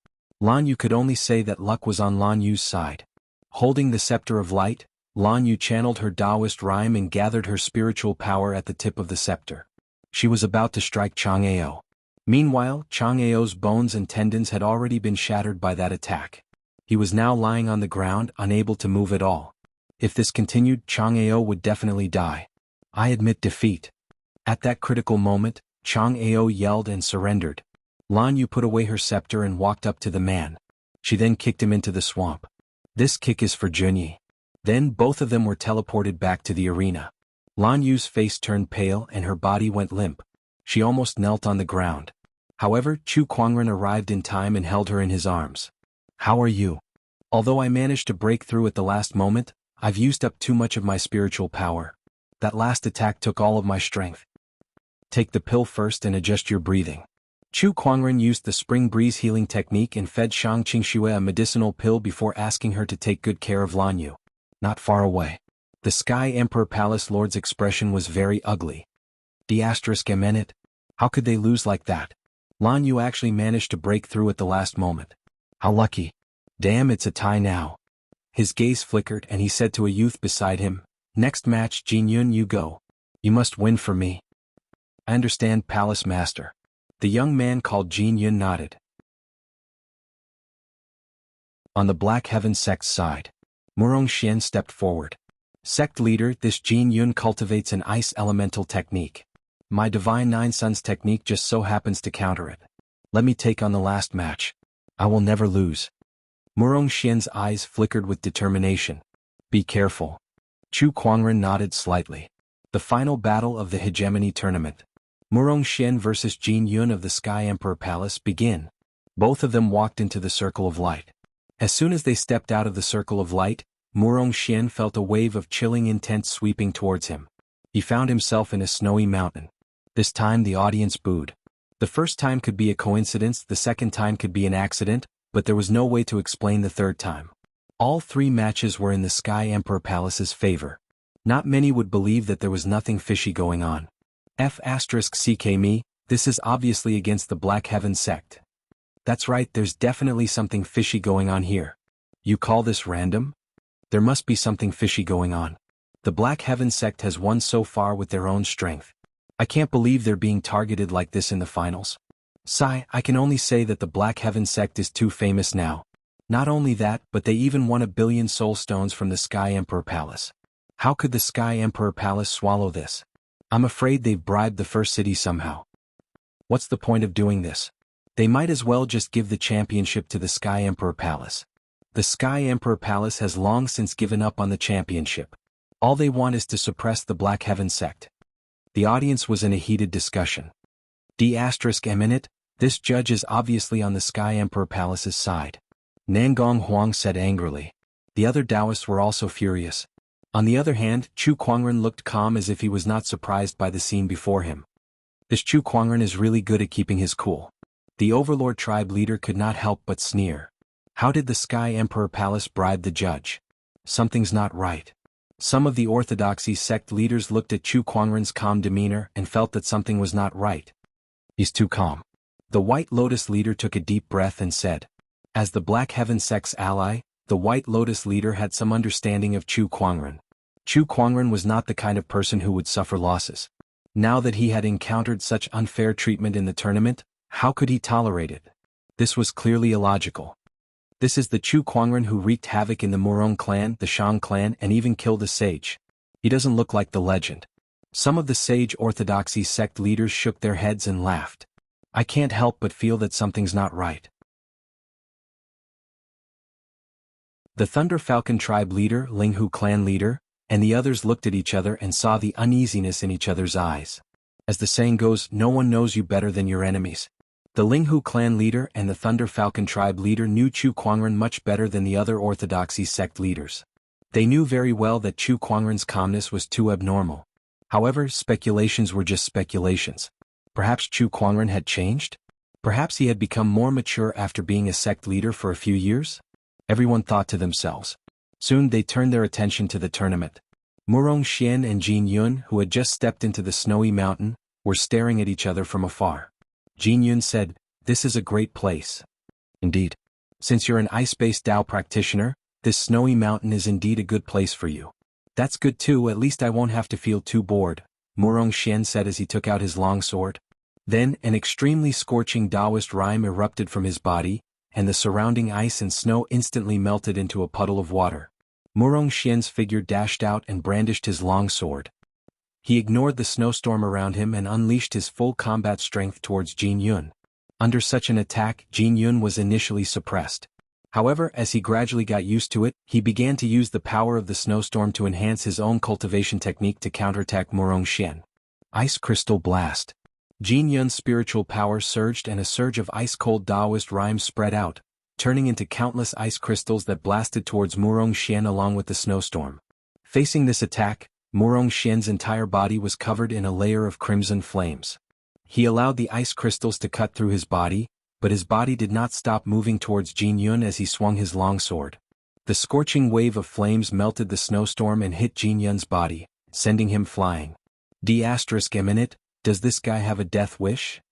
Lan Yu could only say that luck was on Lan Yu's side. Holding the scepter of light, Lan Yu channeled her Taoist rhyme and gathered her spiritual power at the tip of the scepter. She was about to strike Chang Ao. Meanwhile, Chang Ao's bones and tendons had already been shattered by that attack. He was now lying on the ground, unable to move at all. If this continued, Chang Ao would definitely die. I admit defeat. At that critical moment, Chang Ao yelled and surrendered. Lan Yu put away her scepter and walked up to the man. She then kicked him into the swamp. This kick is for Junyi. Then both of them were teleported back to the arena. Lan Yu's face turned pale and her body went limp. She almost knelt on the ground. However, Chu Kuangren arrived in time and held her in his arms. How are you? Although I managed to break through at the last moment, I've used up too much of my spiritual power. That last attack took all of my strength. Take the pill first and adjust your breathing. Chu Kuangren used the spring breeze healing technique and fed Shang Qingxue a medicinal pill before asking her to take good care of Lan Yu. Not far away. The Sky Emperor Palace Lord's expression was very ugly. ****, how could they lose like that? Lan Yu actually managed to break through at the last moment. How lucky. Damn, it's a tie now. His gaze flickered and he said to a youth beside him, next match Jin Yun, you go. You must win for me. I understand, Palace Master. The young man called Jin Yun nodded. On the Black Heaven sect's side, Murong Xian stepped forward. Sect leader, this Jin Yun cultivates an ice elemental technique. My Divine Nine Suns technique just so happens to counter it. Let me take on the last match. I will never lose. Murong Xian's eyes flickered with determination. Be careful. Chu Kuangren nodded slightly. The final battle of the Hegemony Tournament. Murong Xian versus Jin Yun of the Sky Emperor Palace begin. Both of them walked into the Circle of Light. As soon as they stepped out of the Circle of Light, Murong Xian felt a wave of chilling intent sweeping towards him. He found himself in a snowy mountain. This time the audience booed. The first time could be a coincidence, the second time could be an accident, but there was no way to explain the third time. All three matches were in the Sky Emperor Palace's favor. Not many would believe that there was nothing fishy going on. ***ck me, this is obviously against the Black Heaven sect. That's right, there's definitely something fishy going on here. You call this random? There must be something fishy going on. The Black Heaven sect has won so far with their own strength. I can't believe they're being targeted like this in the finals. Sigh, I can only say that the Black Heaven sect is too famous now. Not only that, but they even won 1 billion soul stones from the Sky Emperor Palace. How could the Sky Emperor Palace swallow this? I'm afraid they've bribed the First City somehow. What's the point of doing this? They might as well just give the championship to the Sky Emperor Palace. The Sky Emperor Palace has long since given up on the championship. All they want is to suppress the Black Heaven sect. The audience was in a heated discussion. ****, this judge is obviously on the Sky Emperor Palace's side. Nangong Huang said angrily. The other Taoists were also furious. On the other hand, Chu Kuangren looked calm as if he was not surprised by the scene before him. This Chu Kuangren is really good at keeping his cool. The Overlord tribe leader could not help but sneer. How did the Sky Emperor Palace bribe the judge? Something's not right. Some of the Orthodoxy sect leaders looked at Chu Kuangren's calm demeanor and felt that something was not right. He's too calm. The White Lotus leader took a deep breath and said, as the Black Heaven sect's ally, the White Lotus leader had some understanding of Chu Kuangren. Chu Kuangren was not the kind of person who would suffer losses. Now that he had encountered such unfair treatment in the tournament, how could he tolerate it? This was clearly illogical. This is the Chu Kuangren who wreaked havoc in the Murong clan, the Shang clan, and even killed a sage. He doesn't look like the legend. Some of the sage Orthodoxy sect leaders shook their heads and laughed. I can't help but feel that something's not right. The Thunder Falcon tribe leader, Linghu clan leader, and the others looked at each other and saw the uneasiness in each other's eyes. As the saying goes, no one knows you better than your enemies. The Linghu clan leader and the Thunder Falcon tribe leader knew Chu Kuangren much better than the other Orthodoxy sect leaders. They knew very well that Chu Kuangren's calmness was too abnormal. However, speculations were just speculations. Perhaps Chu Kuangren had changed? Perhaps he had become more mature after being a sect leader for a few years? Everyone thought to themselves. Soon they turned their attention to the tournament. Murong Xian and Jin Yun, who had just stepped into the snowy mountain, were staring at each other from afar. Jin Yun said, "This is a great place." "Indeed. Since you're an ice-based Dao practitioner, this snowy mountain is indeed a good place for you." "That's good too, at least I won't have to feel too bored," Murong Xian said as he took out his long sword. Then an extremely scorching Taoist rime erupted from his body, and the surrounding ice and snow instantly melted into a puddle of water. Murong Xian's figure dashed out and brandished his long sword. He ignored the snowstorm around him and unleashed his full combat strength towards Jin Yun. Under such an attack, Jin Yun was initially suppressed. However, as he gradually got used to it, he began to use the power of the snowstorm to enhance his own cultivation technique to counterattack Murong Xian. Ice Crystal Blast. Jin Yun's spiritual power surged and a surge of ice-cold Taoist rhyme spread out, turning into countless ice crystals that blasted towards Murong Xian along with the snowstorm. Facing this attack, Murong Xian's entire body was covered in a layer of crimson flames. He allowed the ice crystals to cut through his body, but his body did not stop moving towards Jin Yun as he swung his long sword. The scorching wave of flames melted the snowstorm and hit Jin Yun's body, sending him flying. D*Eminent, does this guy have a death wish?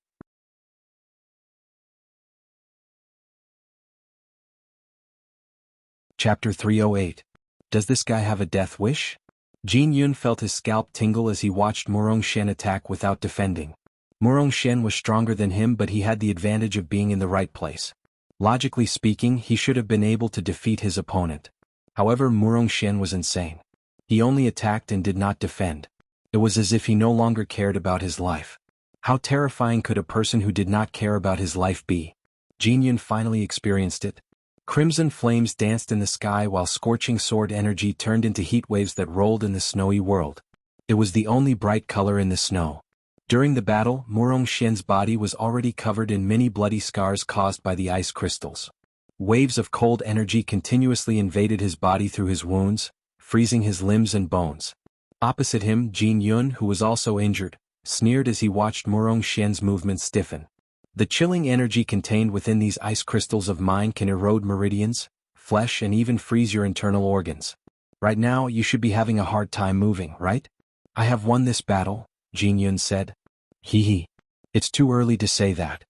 Chapter 308. Does this guy have a death wish? Jin Yun felt his scalp tingle as he watched Murong Xian attack without defending. Murong Xian was stronger than him, but he had the advantage of being in the right place. Logically speaking, he should have been able to defeat his opponent. However, Murong Xian was insane. He only attacked and did not defend. It was as if he no longer cared about his life. How terrifying could a person who did not care about his life be? Jin Yun finally experienced it. Crimson flames danced in the sky while scorching sword energy turned into heat waves that rolled in the snowy world. It was the only bright color in the snow. During the battle, Murong Xian's body was already covered in many bloody scars caused by the ice crystals. Waves of cold energy continuously invaded his body through his wounds, freezing his limbs and bones. Opposite him, Jin Yun, who was also injured, sneered as he watched Murong Xian's movements stiffen. The chilling energy contained within these ice crystals of mine can erode meridians, flesh, and even freeze your internal organs. Right now, you should be having a hard time moving, right? "I have won this battle," Jin Yun said. Hee. It's too early to say that.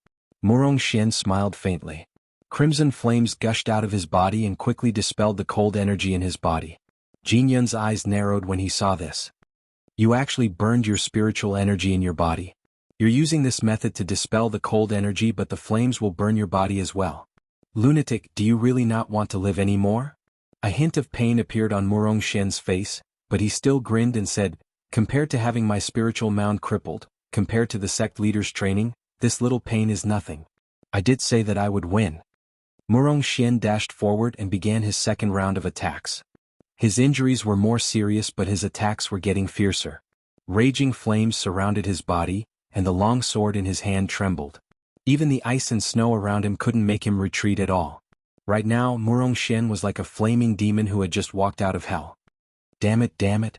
Murong Xian smiled faintly. Crimson flames gushed out of his body and quickly dispelled the cold energy in his body. Jin Yun's eyes narrowed when he saw this. "You actually burned your spiritual energy in your body. You're using this method to dispel the cold energy, but the flames will burn your body as well. Lunatic, do you really not want to live anymore?" A hint of pain appeared on Murong Xian's face, but he still grinned and said, "Compared to having my spiritual mound crippled, compared to the sect leader's training, this little pain is nothing. I did say that I would win." Murong Xian dashed forward and began his second round of attacks. His injuries were more serious, but his attacks were getting fiercer. Raging flames surrounded his body, and the long sword in his hand trembled. Even the ice and snow around him couldn't make him retreat at all. Right now, Murong Xian was like a flaming demon who had just walked out of hell. Damn it.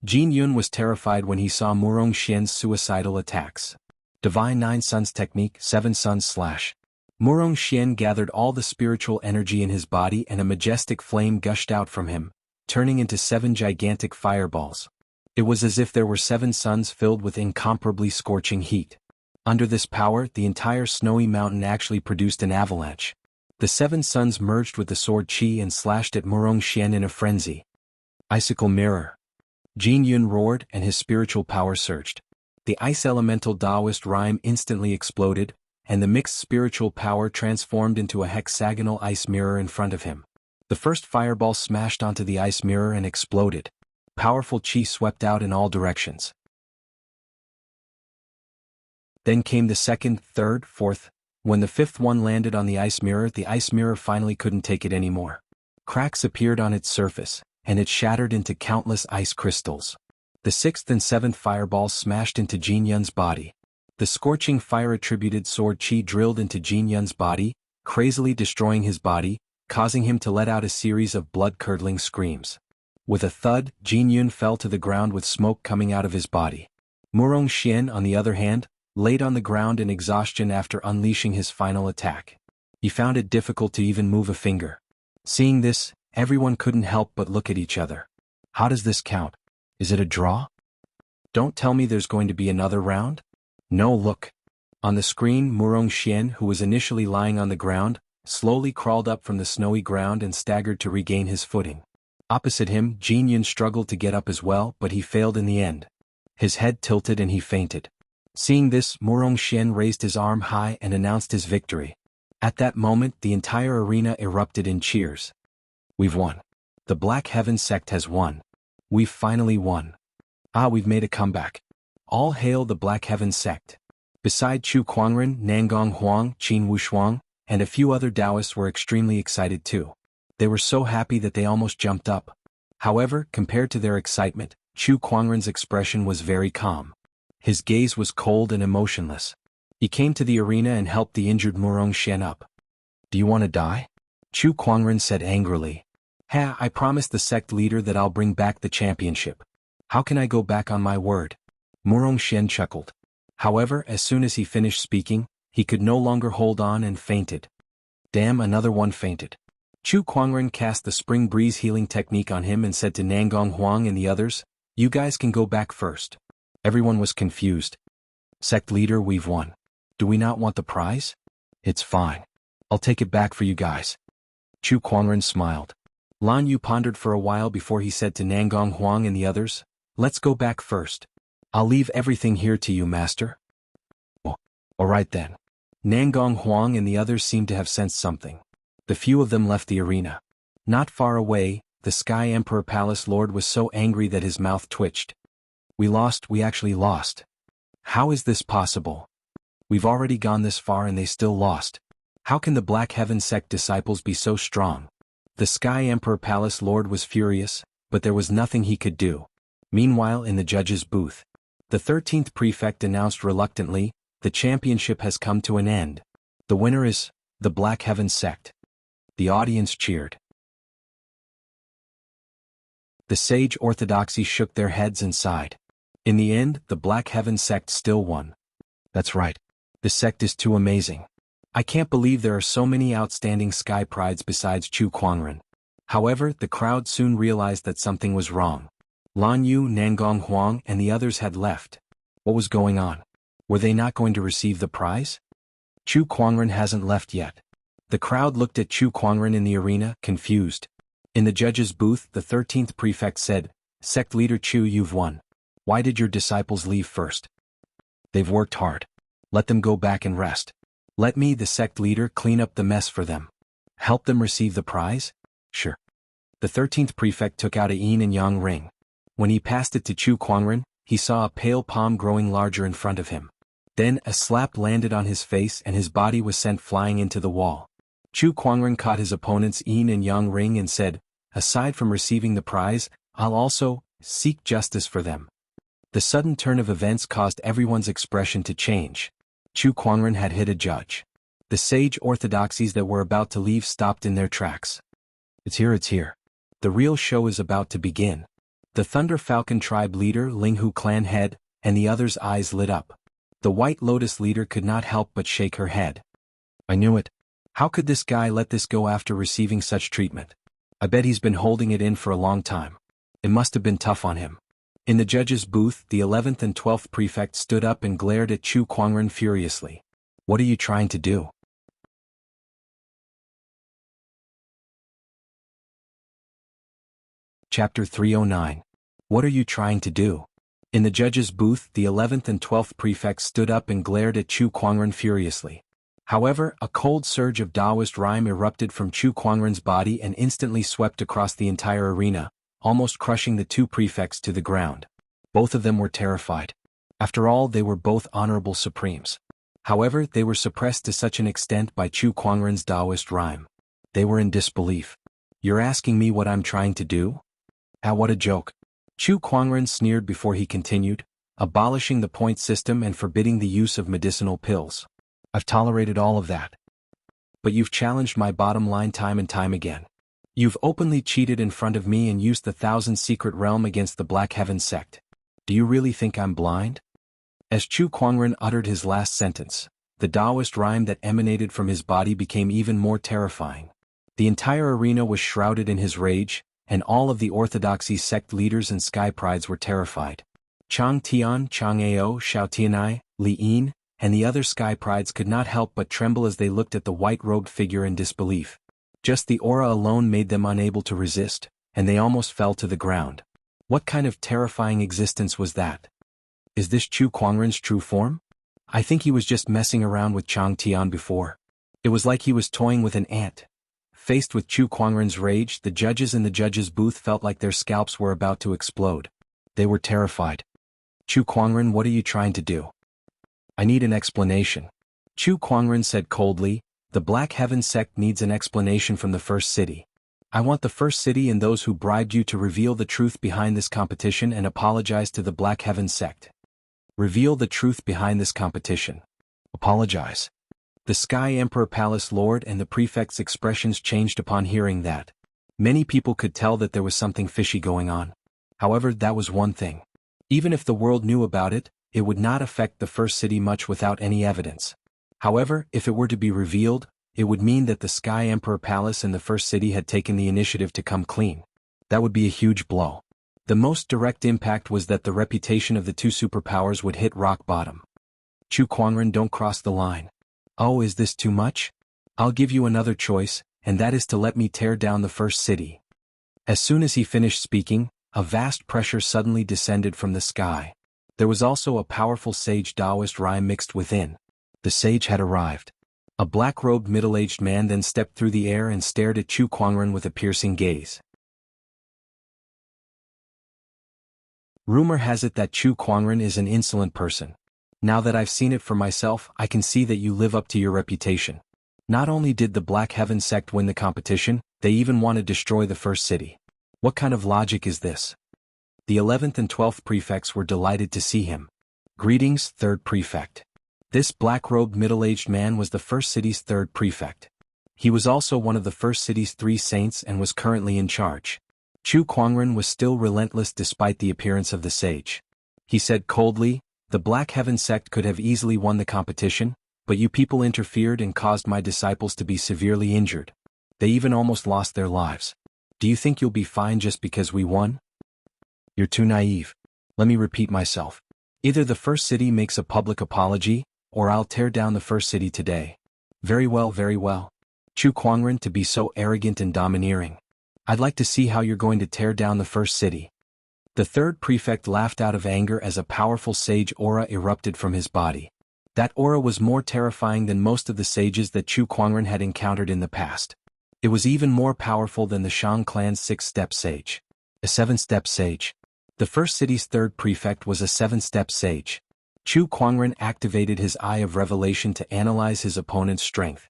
Jin Yun was terrified when he saw Murong Xian's suicidal attacks. Divine Nine Suns Technique, 7 Suns /. Murong Xian gathered all the spiritual energy in his body and a majestic flame gushed out from him, turning into 7 gigantic fireballs. It was as if there were 7 suns filled with incomparably scorching heat. Under this power, the entire snowy mountain actually produced an avalanche. The 7 suns merged with the sword qi and slashed at Murong Xian in a frenzy. Icicle Mirror. Jin Yun roared and his spiritual power surged. The ice elemental Taoist rhyme instantly exploded, and the mixed spiritual power transformed into a hexagonal ice mirror in front of him. The first fireball smashed onto the ice mirror and exploded. Powerful qi swept out in all directions. Then came the second, third, fourth. When the 5th one landed on the ice mirror finally couldn't take it anymore. Cracks appeared on its surface, and it shattered into countless ice crystals. The sixth and seventh fireballs smashed into Jin Yun's body. The scorching fire-attributed sword chi drilled into Jin Yun's body, crazily destroying his body, causing him to let out a series of blood-curdling screams. With a thud, Jin Yun fell to the ground with smoke coming out of his body. Murong Xian, on the other hand, laid on the ground in exhaustion after unleashing his final attack. He found it difficult to even move a finger. Seeing this, everyone couldn't help but look at each other. How does this count? Is it a draw? Don't tell me there's going to be another round? No, look. On the screen, Murong Xian, who was initially lying on the ground, slowly crawled up from the snowy ground and staggered to regain his footing. Opposite him, Jin Yun struggled to get up as well, but he failed in the end. His head tilted and he fainted. Seeing this, Murong Xian raised his arm high and announced his victory. At that moment, the entire arena erupted in cheers. We've won. The Black Heaven sect has won. We've finally won. We've made a comeback. All hail the Black Heaven sect. Beside Chu Kuangren, Nangong Huang, Qin Wushuang, and a few other Taoists were extremely excited too. They were so happy that they almost jumped up. However, compared to their excitement, Chu Kuangren's expression was very calm. His gaze was cold and emotionless. He came to the arena and helped the injured Murong Xian up. Do you want to die? Chu Kuangren said angrily. I promised the sect leader that I'll bring back the championship. How can I go back on my word? Murong Xian chuckled. However, as soon as he finished speaking, he could no longer hold on and fainted. Damn, another one fainted. Chu Kuangren cast the spring breeze healing technique on him and said to Nangong Huang and the others, "You guys can go back first." Everyone was confused. Sect leader, we've won. Do we not want the prize? It's fine. I'll take it back for you guys. Chu Kuangren smiled. Lan Yu pondered for a while before he said to Nangong Huang and the others, "Let's go back first. I'll leave everything here to you, master." Oh, all right then. Nangong Huang and the others seemed to have sensed something. The few of them left the arena. Not far away, the Sky Emperor Palace Lord was so angry that his mouth twitched. We actually lost. How is this possible? We've already gone this far and they still lost. How can the Black Heaven sect disciples be so strong? The Sky Emperor Palace Lord was furious, but there was nothing he could do. Meanwhile, in the judge's booth, the 13th prefect announced reluctantly, "The championship has come to an end. The winner is the Black Heaven sect." The audience cheered. The sage orthodoxy shook their heads and sighed. In the end, the Black Heaven sect still won. That's right. This sect is too amazing. I can't believe there are so many outstanding sky prides besides Chu Kuangren. However, the crowd soon realized that something was wrong. Lan Yu, Nangong Huang, and the others had left. What was going on? Were they not going to receive the prize? Chu Kuangren hasn't left yet. The crowd looked at Chu Kuangren in the arena, confused. In the judge's booth, the 13th prefect said, "Sect leader Chu, you've won. Why did your disciples leave first? They've worked hard. Let them go back and rest. Let me, the sect leader, clean up the mess for them. Help them receive the prize? Sure." The 13th prefect took out a yin and yang ring. When he passed it to Chu Kuangren, he saw a pale palm growing larger in front of him. Then a slap landed on his face and his body was sent flying into the wall. Chu Kuangren caught his opponent's yin and yang ring and said, "Aside from receiving the prize, I'll also seek justice for them." The sudden turn of events caused everyone's expression to change. Chu Kuangren had hit a judge. The sage orthodoxies that were about to leave stopped in their tracks. It's here. The real show is about to begin. The Thunder Falcon tribe leader Linghu clan head, and the others' eyes lit up. The White Lotus leader could not help but shake her head. I knew it. How could this guy let this go after receiving such treatment? I bet he's been holding it in for a long time. It must have been tough on him. In the judge's booth, the 11th and 12th prefect stood up and glared at Chu Kuangren furiously. What are you trying to do? Chapter 309. What are you trying to do? In the judge's booth, the 11th and 12th prefects stood up and glared at Chu Kuangren furiously. However, a cold surge of Taoist rhyme erupted from Chu Kuangren's body and instantly swept across the entire arena, almost crushing the two prefects to the ground. Both of them were terrified. After all, they were both honorable supremes. However, they were suppressed to such an extent by Chu Kuangren's Taoist rhyme. They were in disbelief. You're asking me what I'm trying to do? Ah, what a joke. Chu Kuangren sneered before he continued, abolishing the point system and forbidding the use of medicinal pills. I've tolerated all of that. But you've challenged my bottom line time and time again. You've openly cheated in front of me and used the Thousand Secret Realm against the Black Heaven sect. Do you really think I'm blind? As Chu Kuangren uttered his last sentence, the Taoist rhyme that emanated from his body became even more terrifying. The entire arena was shrouded in his rage, and all of the Orthodoxy sect leaders and sky prides were terrified. Chang Tian, Chang Ao, Xiao Tianai, Li Yin, and the other sky prides could not help but tremble as they looked at the white-robed figure in disbelief. Just the aura alone made them unable to resist, and they almost fell to the ground. What kind of terrifying existence was that? Is this Chu Kuangren's true form? I think he was just messing around with Chang Tian before. It was like he was toying with an ant. Faced with Chu Kuangren's rage, the judges in the judges' booth felt like their scalps were about to explode. They were terrified. Chu Kuangren, what are you trying to do? I need an explanation. Chu Kuangren said coldly, the Black Heaven sect needs an explanation from the First City. I want the First City and those who bribed you to reveal the truth behind this competition and apologize to the Black Heaven sect. Reveal the truth behind this competition. Apologize. The Sky Emperor Palace Lord and the prefect's expressions changed upon hearing that. Many people could tell that there was something fishy going on. However, that was one thing. Even if the world knew about it, it would not affect the First City much without any evidence. However, if it were to be revealed, it would mean that the Sky Emperor Palace and the First City had taken the initiative to come clean. That would be a huge blow. The most direct impact was that the reputation of the two superpowers would hit rock bottom. Chu Kuangren, don't cross the line. Oh, is this too much? I'll give you another choice, and that is to let me tear down the First City. As soon as he finished speaking, a vast pressure suddenly descended from the sky. There was also a powerful sage Taoist rhyme mixed within. The sage had arrived. A black-robed middle-aged man then stepped through the air and stared at Chu Kuangren with a piercing gaze. Rumor has it that Chu Kuangren is an insolent person. Now that I've seen it for myself, I can see that you live up to your reputation. Not only did the Black Heaven sect win the competition, they even want to destroy the First City. What kind of logic is this? The 11th and 12th prefects were delighted to see him. Greetings, third prefect. This black-robed middle-aged man was the First City's third prefect. He was also one of the First City's 3 saints and was currently in charge. Chu Kuangren was still relentless despite the appearance of the sage. He said coldly, the Black Heaven sect could have easily won the competition, but you people interfered and caused my disciples to be severely injured. They even almost lost their lives. Do you think you'll be fine just because we won? You're too naive. Let me repeat myself. Either the First City makes a public apology, or I'll tear down the First City today. Very well, very well. Chu Kuangren, to be so arrogant and domineering. I'd like to see how you're going to tear down the First City. The third prefect laughed out of anger as a powerful sage aura erupted from his body. That aura was more terrifying than most of the sages that Chu Kuangren had encountered in the past. It was even more powerful than the Shang clan's 6-step sage. A 7-step sage. The First City's third prefect was a 7-step sage. Chu Kuangren activated his Eye of Revelation to analyze his opponent's strength.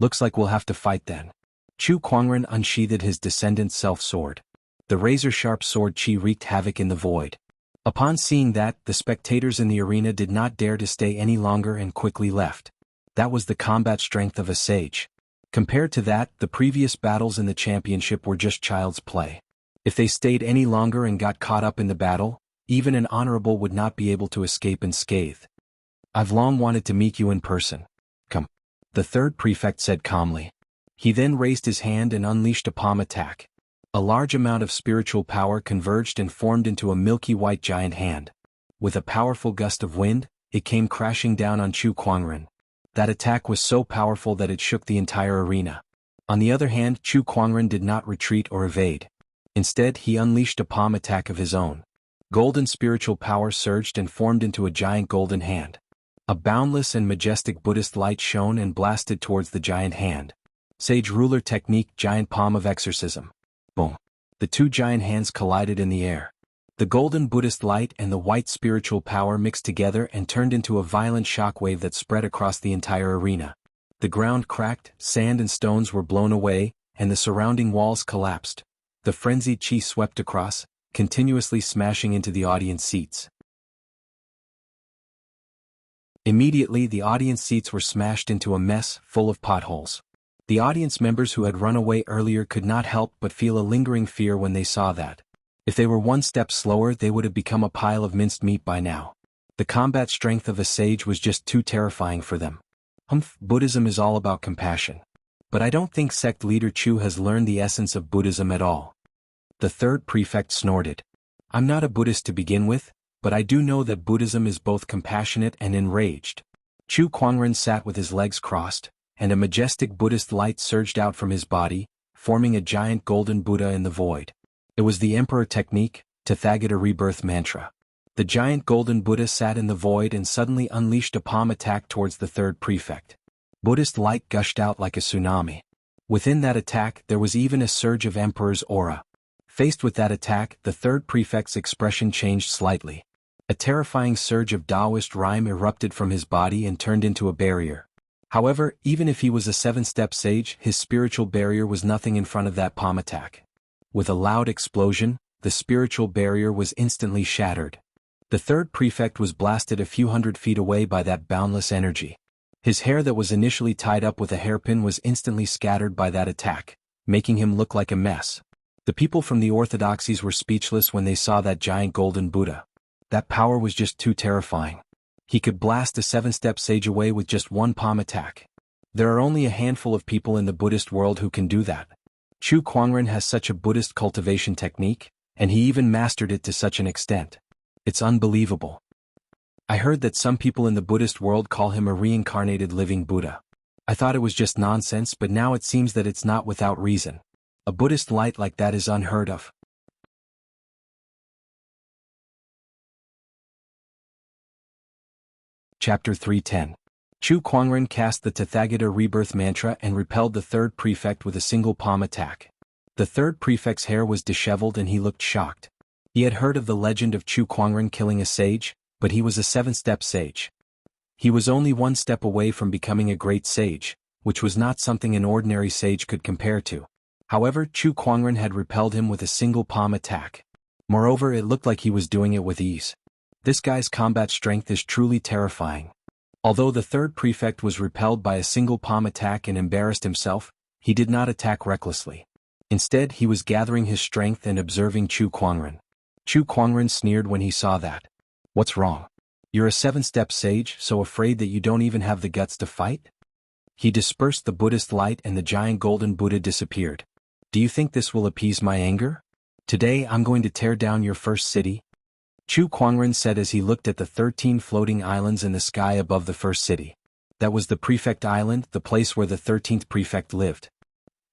Looks like we'll have to fight then. Chu Kuangren unsheathed his descendant's self-sword. The razor-sharp sword Qi wreaked havoc in the void. Upon seeing that, the spectators in the arena did not dare to stay any longer and quickly left. That was the combat strength of a sage. Compared to that, the previous battles in the championship were just child's play. If they stayed any longer and got caught up in the battle, even an honorable would not be able to escape unscathed. I've long wanted to meet you in person. Come. The third prefect said calmly. He then raised his hand and unleashed a palm attack. A large amount of spiritual power converged and formed into a milky white giant hand. With a powerful gust of wind, it came crashing down on Chu Kuangren. That attack was so powerful that it shook the entire arena. On the other hand, Chu Kuangren did not retreat or evade. Instead, he unleashed a palm attack of his own. Golden spiritual power surged and formed into a giant golden hand. A boundless and majestic Buddhist light shone and blasted towards the giant hand. Sage ruler technique, giant palm of exorcism. Boom. The two giant hands collided in the air. The golden Buddhist light and the white spiritual power mixed together and turned into a violent shockwave that spread across the entire arena. The ground cracked, sand and stones were blown away, and the surrounding walls collapsed. The frenzied chi swept across, continuously smashing into the audience seats. Immediately the audience seats were smashed into a mess full of potholes. The audience members who had run away earlier could not help but feel a lingering fear when they saw that. If they were one step slower, they would have become a pile of minced meat by now. The combat strength of a sage was just too terrifying for them. Buddhism is all about compassion. But I don't think sect leader Chu has learned the essence of Buddhism at all. The third prefect snorted. I'm not a Buddhist to begin with, but I do know that Buddhism is both compassionate and enraged. Chu Kuangren sat with his legs crossed, and a majestic Buddhist light surged out from his body, forming a giant golden Buddha in the void. It was the Emperor technique, Tathagata rebirth mantra. The giant golden Buddha sat in the void and suddenly unleashed a palm attack towards the third prefect. Buddhist light gushed out like a tsunami. Within that attack there was even a surge of Emperor's aura. Faced with that attack, the third prefect's expression changed slightly. A terrifying surge of Taoist rhyme erupted from his body and turned into a barrier. However, even if he was a 7-step sage, his spiritual barrier was nothing in front of that palm attack. With a loud explosion, the spiritual barrier was instantly shattered. The third prefect was blasted a few hundred feet away by that boundless energy. His hair that was initially tied up with a hairpin was instantly scattered by that attack, making him look like a mess. The people from the orthodoxies were speechless when they saw that giant golden Buddha. That power was just too terrifying. He could blast a 7-step sage away with just one palm attack. There are only a handful of people in the Buddhist world who can do that. Chu Kuangren has such a Buddhist cultivation technique, and he even mastered it to such an extent. It's unbelievable. I heard that some people in the Buddhist world call him a reincarnated living Buddha. I thought it was just nonsense, but now it seems that it's not without reason. A Buddhist light like that is unheard of. Chapter 310. Chu Kuangren cast the Tathagata rebirth mantra and repelled the third prefect with a single palm attack. The third prefect's hair was disheveled and he looked shocked. He had heard of the legend of Chu Kuangren killing a sage, but he was a 7-step sage. He was only one step away from becoming a great sage, which was not something an ordinary sage could compare to. However, Chu Kuangren had repelled him with a single palm attack. Moreover, it looked like he was doing it with ease. This guy's combat strength is truly terrifying. Although the third prefect was repelled by a single palm attack and embarrassed himself, he did not attack recklessly. Instead, he was gathering his strength and observing Chu Kuangren. Chu Kuangren sneered when he saw that. What's wrong? You're a 7-step sage, so afraid that you don't even have the guts to fight? He dispersed the Buddhist light and the giant golden Buddha disappeared. Do you think this will appease my anger? Today I'm going to tear down your first city. Chu Kuangren said as he looked at the 13 floating islands in the sky above the first city. That was the Prefect Island, the place where the 13th prefect lived.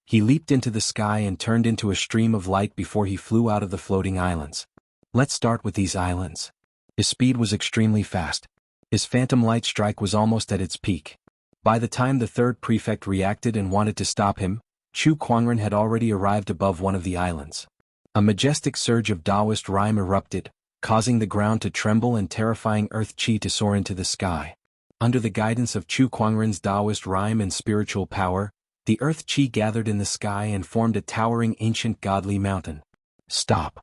He leaped into the sky and turned into a stream of light before he flew out of the floating islands. Let's start with these islands. His speed was extremely fast. His phantom light strike was almost at its peak. By the time the third prefect reacted and wanted to stop him, Chu Kuangren had already arrived above one of the islands. A majestic surge of Taoist rhyme erupted, causing the ground to tremble and terrifying earth chi to soar into the sky. Under the guidance of Chu Kuangren's Taoist rhyme and spiritual power, the earth chi gathered in the sky and formed a towering ancient godly mountain. Stop!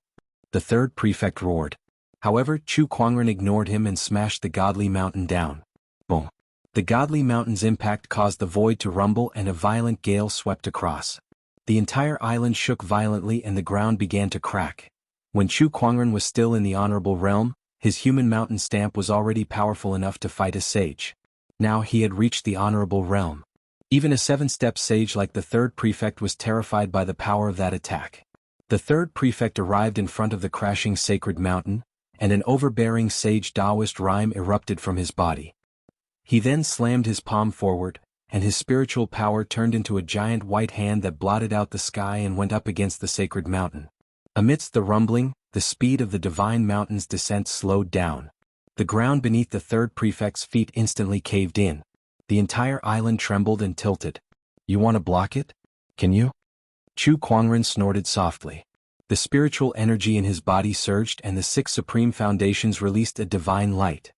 The third prefect roared. However, Chu Kuangren ignored him and smashed the godly mountain down. Boom! The godly mountain's impact caused the void to rumble and a violent gale swept across. The entire island shook violently and the ground began to crack. When Chu Kuangren was still in the honorable realm, his human mountain stamp was already powerful enough to fight a sage. Now he had reached the honorable realm. Even a 7-step sage like the third prefect was terrified by the power of that attack. The third prefect arrived in front of the crashing sacred mountain, and an overbearing sage Taoist rhyme erupted from his body. He then slammed his palm forward, and his spiritual power turned into a giant white hand that blotted out the sky and went up against the sacred mountain. Amidst the rumbling, the speed of the divine mountain's descent slowed down. The ground beneath the third prefect's feet instantly caved in. The entire island trembled and tilted. You want to block it? Can you? Chu Kuangren snorted softly. The spiritual energy in his body surged and the 6 supreme foundations released a divine light.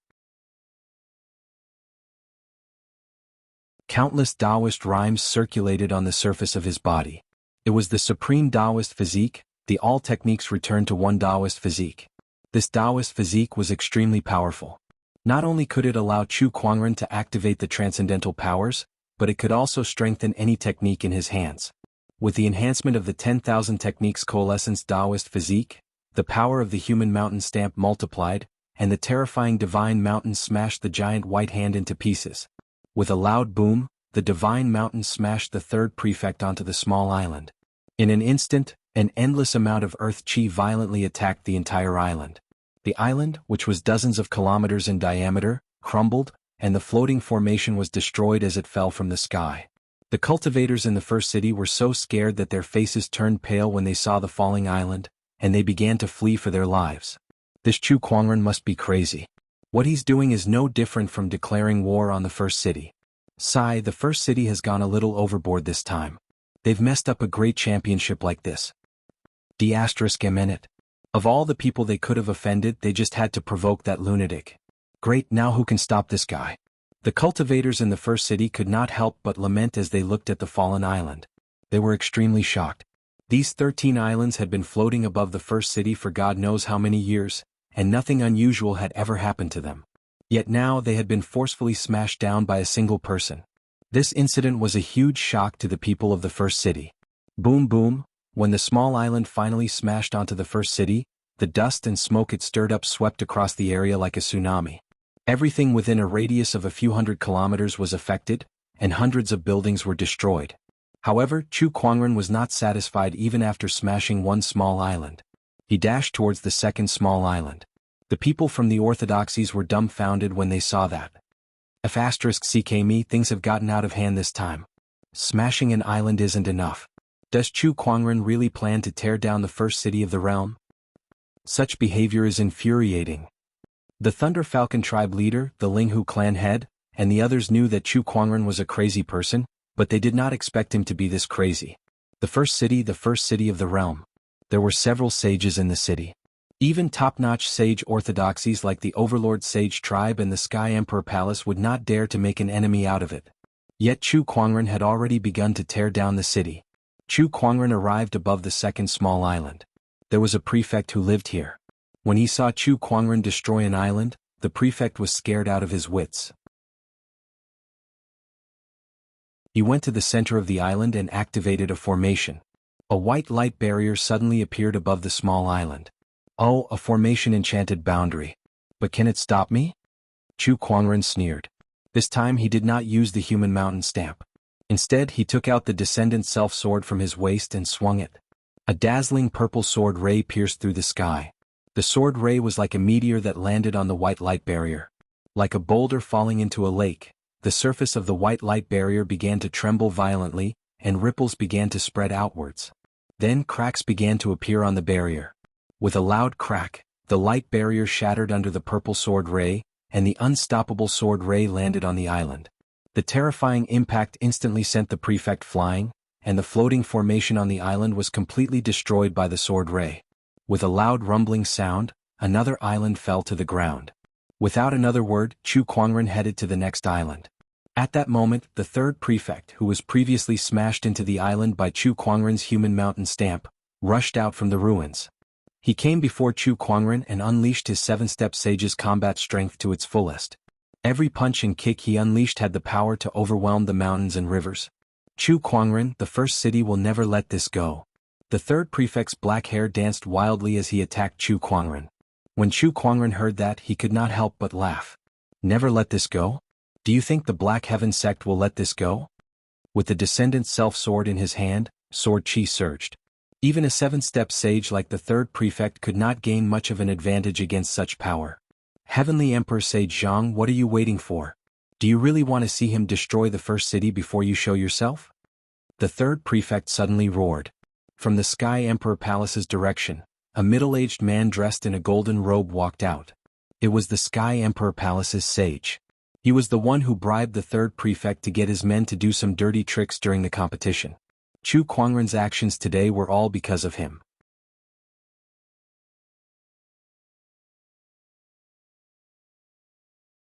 Countless Taoist rhymes circulated on the surface of his body. It was the supreme Taoist physique, the all techniques returned to one Taoist physique. This Taoist physique was extremely powerful. Not only could it allow Chu Kuangren to activate the transcendental powers, but it could also strengthen any technique in his hands. With the enhancement of the 10,000 techniques coalescence Taoist physique, the power of the human mountain stamp multiplied, and the terrifying divine mountain smashed the giant white hand into pieces. With a loud boom, the divine mountain smashed the third prefect onto the small island. In an instant, an endless amount of earth chi violently attacked the entire island. The island, which was dozens of kilometers in diameter, crumbled, and the floating formation was destroyed as it fell from the sky. The cultivators in the first city were so scared that their faces turned pale when they saw the falling island, and they began to flee for their lives. This Chu Kuangren must be crazy. What he's doing is no different from declaring war on the first city. Sigh, the first city has gone a little overboard this time. They've messed up a great championship like this. ***. Of all the people they could have offended, they just had to provoke that lunatic. Great, now who can stop this guy? The cultivators in the first city could not help but lament as they looked at the fallen island. They were extremely shocked. These 13 islands had been floating above the first city for God knows how many years, and nothing unusual had ever happened to them. Yet now they had been forcefully smashed down by a single person. This incident was a huge shock to the people of the first city. Boom boom, when the small island finally smashed onto the first city, the dust and smoke it stirred up swept across the area like a tsunami. Everything within a radius of a few hundred kilometers was affected, and hundreds of buildings were destroyed. However, Chu Kuangren was not satisfied even after smashing one small island. He dashed towards the second small island. The people from the orthodoxies were dumbfounded when they saw that. ***CKME, things have gotten out of hand this time. Smashing an island isn't enough. Does Chu Kuangren really plan to tear down the first city of the realm? Such behavior is infuriating. The Thunder Falcon tribe leader, the Linghu clan head, and the others knew that Chu Kuangren was a crazy person, but they did not expect him to be this crazy. The first city of the realm. There were several sages in the city. Even top-notch sage orthodoxies like the Overlord Sage tribe and the Sky Emperor Palace would not dare to make an enemy out of it. Yet Chu Kuangren had already begun to tear down the city. Chu Kuangren arrived above the second small island. There was a prefect who lived here. When he saw Chu Kuangren destroy an island, the prefect was scared out of his wits. He went to the center of the island and activated a formation. A white light barrier suddenly appeared above the small island. Oh, a formation enchanted boundary. But can it stop me? Chu Kuangren sneered. This time he did not use the human mountain stamp. Instead, he took out the descendant self-sword from his waist and swung it. A dazzling purple sword ray pierced through the sky. The sword ray was like a meteor that landed on the white light barrier. Like a boulder falling into a lake, the surface of the white light barrier began to tremble violently, and ripples began to spread outwards. Then cracks began to appear on the barrier. With a loud crack, the light barrier shattered under the purple sword ray, and the unstoppable sword ray landed on the island. The terrifying impact instantly sent the prefect flying, and the floating formation on the island was completely destroyed by the sword ray. With a loud rumbling sound, another island fell to the ground. Without another word, Chu Kuangren headed to the next island. At that moment, the third prefect, who was previously smashed into the island by Chu Kuangren's human mountain stamp, rushed out from the ruins. He came before Chu Kuangren and unleashed his seven-step sage's combat strength to its fullest. Every punch and kick he unleashed had the power to overwhelm the mountains and rivers. Chu Kuangren, the first city will never let this go. The third prefect's black hair danced wildly as he attacked Chu Kuangren. When Chu Kuangren heard that, he could not help but laugh. Never let this go? Do you think the Black Heaven sect will let this go? With the descendant's self-sword in his hand, sword chi surged. Even a seven-step sage like the third prefect could not gain much of an advantage against such power. Heavenly Emperor Sage Zhang, what are you waiting for? Do you really want to see him destroy the first city before you show yourself? The third prefect suddenly roared. From the Sky Emperor Palace's direction, a middle-aged man dressed in a golden robe walked out. It was the Sky Emperor Palace's sage. He was the one who bribed the third prefect to get his men to do some dirty tricks during the competition. Chu Kuangren's actions today were all because of him.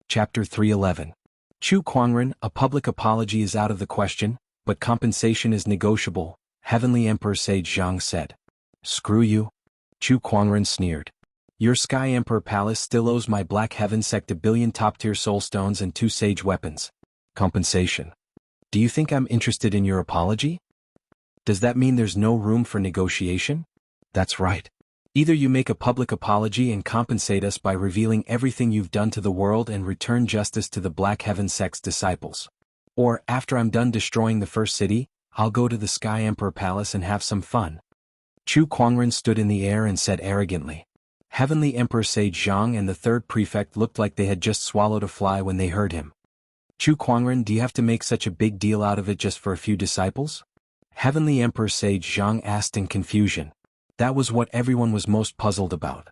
Chapter 311. Chu Kuangren, a public apology is out of the question, but compensation is negotiable, Heavenly Emperor Sage Zhang said. Screw you. Chu Kuangren sneered. Your Sky Emperor Palace still owes my Black Heaven sect 1 billion top-tier soul stones and 2 sage weapons. Compensation. Do you think I'm interested in your apology? Does that mean there's no room for negotiation? That's right. Either you make a public apology and compensate us by revealing everything you've done to the world and return justice to the Black Heaven sect's disciples. Or, after I'm done destroying the first city, I'll go to the Sky Emperor Palace and have some fun. Chu Kuangren stood in the air and said arrogantly. Heavenly Emperor Sage Zhang and the third prefect looked like they had just swallowed a fly when they heard him. Chu Kuangren, do you have to make such a big deal out of it just for a few disciples? Heavenly Emperor Sage Zhang asked in confusion. That was what everyone was most puzzled about.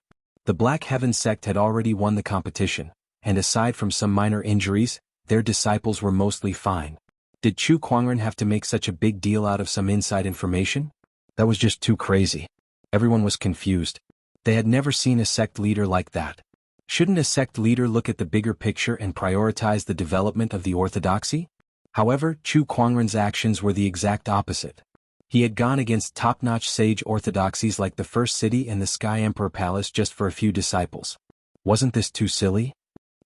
The Black Heaven sect had already won the competition, and aside from some minor injuries, their disciples were mostly fine. Did Chu Kuangren have to make such a big deal out of some inside information? That was just too crazy. Everyone was confused. They had never seen a sect leader like that. Shouldn't a sect leader look at the bigger picture and prioritize the development of the orthodoxy? However, Chu Kuangren's actions were the exact opposite. He had gone against top-notch sage orthodoxies like the First City and the Sky Emperor Palace just for a few disciples. Wasn't this too silly?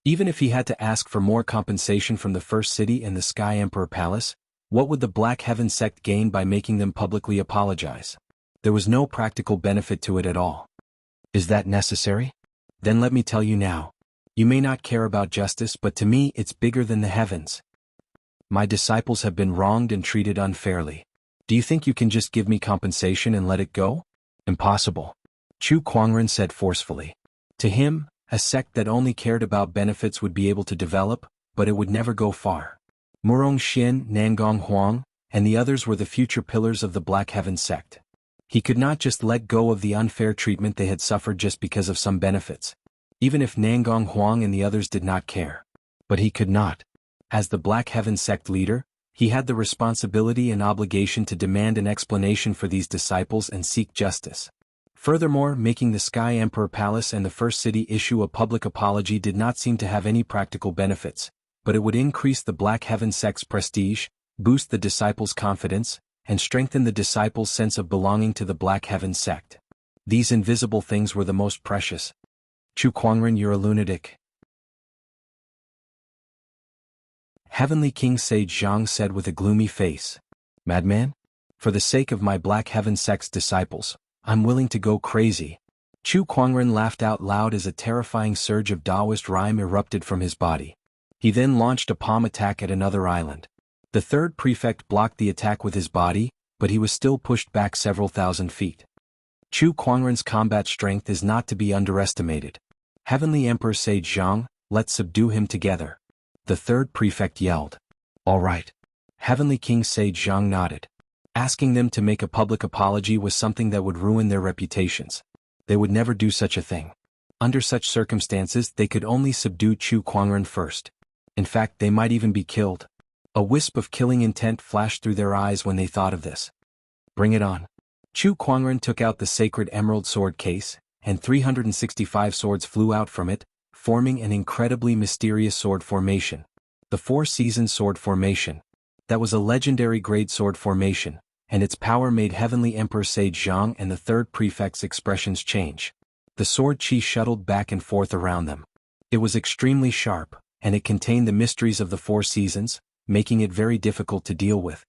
Even if he had to ask for more compensation from the First City and the Sky Emperor Palace, what would the Black Heaven sect gain by making them publicly apologize? There was no practical benefit to it at all. Is that necessary? Then let me tell you now. You may not care about justice, but to me it's bigger than the heavens. My disciples have been wronged and treated unfairly. Do you think you can just give me compensation and let it go? Impossible. Chu Kuangren said forcefully. To him, a sect that only cared about benefits would be able to develop, but it would never go far. Murong Xin, Nangong Huang, and the others were the future pillars of the Black Heaven sect. He could not just let go of the unfair treatment they had suffered just because of some benefits, even if Nangong Huang and the others did not care. But he could not. As the Black Heaven sect leader, he had the responsibility and obligation to demand an explanation for these disciples and seek justice. Furthermore, making the Sky Emperor Palace and the First City issue a public apology did not seem to have any practical benefits, but it would increase the Black Heaven sect's prestige, boost the disciples' confidence, and strengthen the disciples' sense of belonging to the Black Heaven sect. These invisible things were the most precious. Chu Kuangren, you're a lunatic. Heavenly King Sage Zhang said with a gloomy face. Madman? For the sake of my Black Heaven sect's disciples, I'm willing to go crazy. Chu Kuangren laughed out loud as a terrifying surge of Taoist rhyme erupted from his body. He then launched a palm attack at another island. The third prefect blocked the attack with his body, but he was still pushed back several thousand feet. Chu Kuangren's combat strength is not to be underestimated. Heavenly Emperor Sage Zhang, let's subdue him together. The third prefect yelled. All right. Heavenly King Sage Zhang nodded. Asking them to make a public apology was something that would ruin their reputations. They would never do such a thing. Under such circumstances, they could only subdue Chu Kuangren first. In fact, they might even be killed. A wisp of killing intent flashed through their eyes when they thought of this. Bring it on. Chu Kuangren took out the sacred emerald sword case, and 365 swords flew out from it, forming an incredibly mysterious sword formation. The Four-Season Sword Formation. That was a legendary grade sword formation, and its power made Heavenly Emperor Sage Zhang and the third prefect's expressions change. The sword chi shuttled back and forth around them. It was extremely sharp, and it contained the mysteries of the Four Seasons, making it very difficult to deal with.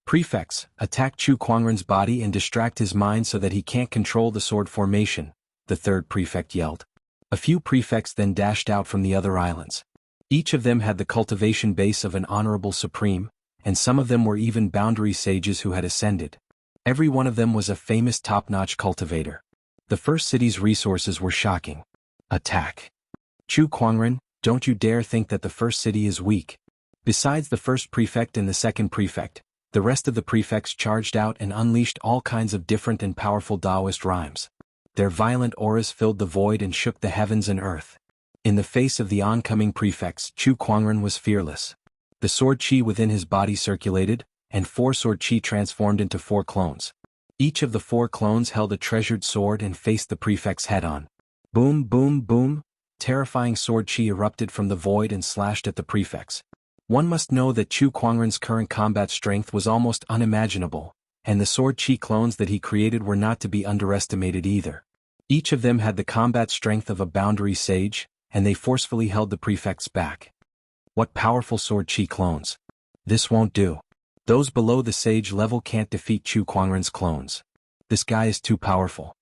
Prefects, attack Chu Kuangren's body and distract his mind so that he can't control the sword formation, the third prefect yelled. A few prefects then dashed out from the other islands. Each of them had the cultivation base of an honorable supreme, and some of them were even boundary sages who had ascended. Every one of them was a famous top-notch cultivator. The First City's resources were shocking. Attack. Chu Kuangren, don't you dare think that the First City is weak. Besides the first prefect and the second prefect, the rest of the prefects charged out and unleashed all kinds of different and powerful Taoist rhymes. Their violent auras filled the void and shook the heavens and earth. In the face of the oncoming prefects, Chu Kuangren was fearless. The sword chi within his body circulated, and 4 sword chi transformed into 4 clones. Each of the 4 clones held a treasured sword and faced the prefects head-on. Boom, boom, boom, terrifying sword chi erupted from the void and slashed at the prefects. One must know that Chu Kuangren's current combat strength was almost unimaginable, and the sword chi clones that he created were not to be underestimated either. Each of them had the combat strength of a boundary sage, and they forcefully held the prefects back. What powerful sword chi clones! This won't do. Those below the sage level can't defeat Chu Kuangren's clones. This guy is too powerful.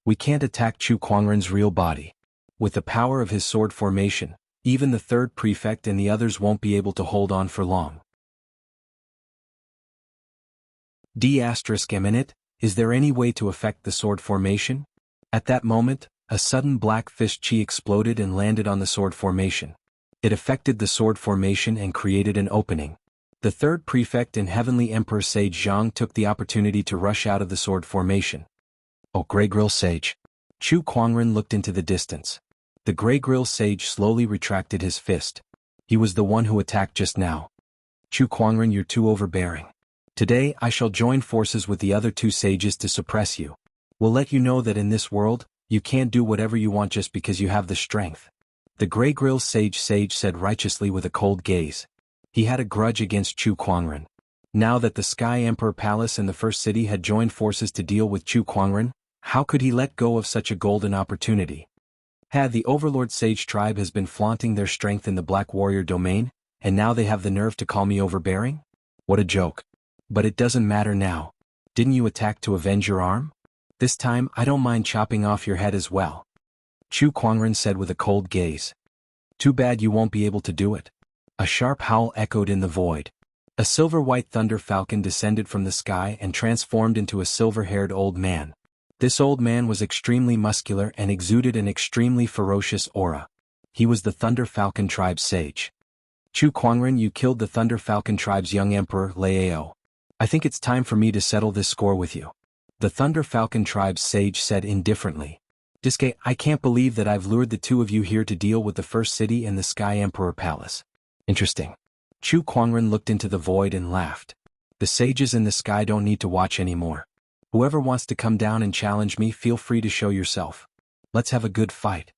We can't attack Chu Kuangren's real body. With the power of his sword formation, even the third prefect and the others won't be able to hold on for long. D***, is there any way to affect the sword formation? At that moment, a sudden black fist chi exploded and landed on the sword formation. It affected the sword formation and created an opening. The third prefect and Heavenly Emperor Sage Zhang took the opportunity to rush out of the sword formation. Oh, Grey Grill Sage. Chu Kuangren looked into the distance. The Grey Grill Sage slowly retracted his fist. He was the one who attacked just now. Chu Kuangren, you're too overbearing. Today I shall join forces with the other two sages to suppress you. We'll let you know that in this world, you can't do whatever you want just because you have the strength. The Grey Grill Sage said righteously with a cold gaze. He had a grudge against Chu Kuangren. Now that the Sky Emperor Palace and the First City had joined forces to deal with Chu Kuangren, how could he let go of such a golden opportunity? The Overlord Sage tribe has been flaunting their strength in the Black Warrior domain, and now they have the nerve to call me overbearing? What a joke. But it doesn't matter now. Didn't you attack to avenge your arm? This time I don't mind chopping off your head as well. Chu Kuangren said with a cold gaze. Too bad you won't be able to do it. A sharp howl echoed in the void. A silver-white thunder falcon descended from the sky and transformed into a silver-haired old man. This old man was extremely muscular and exuded an extremely ferocious aura. He was the Thunder Falcon tribe's sage. Chu Kuangren, you killed the Thunder Falcon tribe's young emperor, Lao. I think it's time for me to settle this score with you. The Thunder Falcon tribe's sage said indifferently. Diske, I can't believe that I've lured the two of you here to deal with the First City and the Sky Emperor Palace. Interesting. Chu Kuangren looked into the void and laughed. The sages in the sky don't need to watch anymore. Whoever wants to come down and challenge me, feel free to show yourself. Let's have a good fight.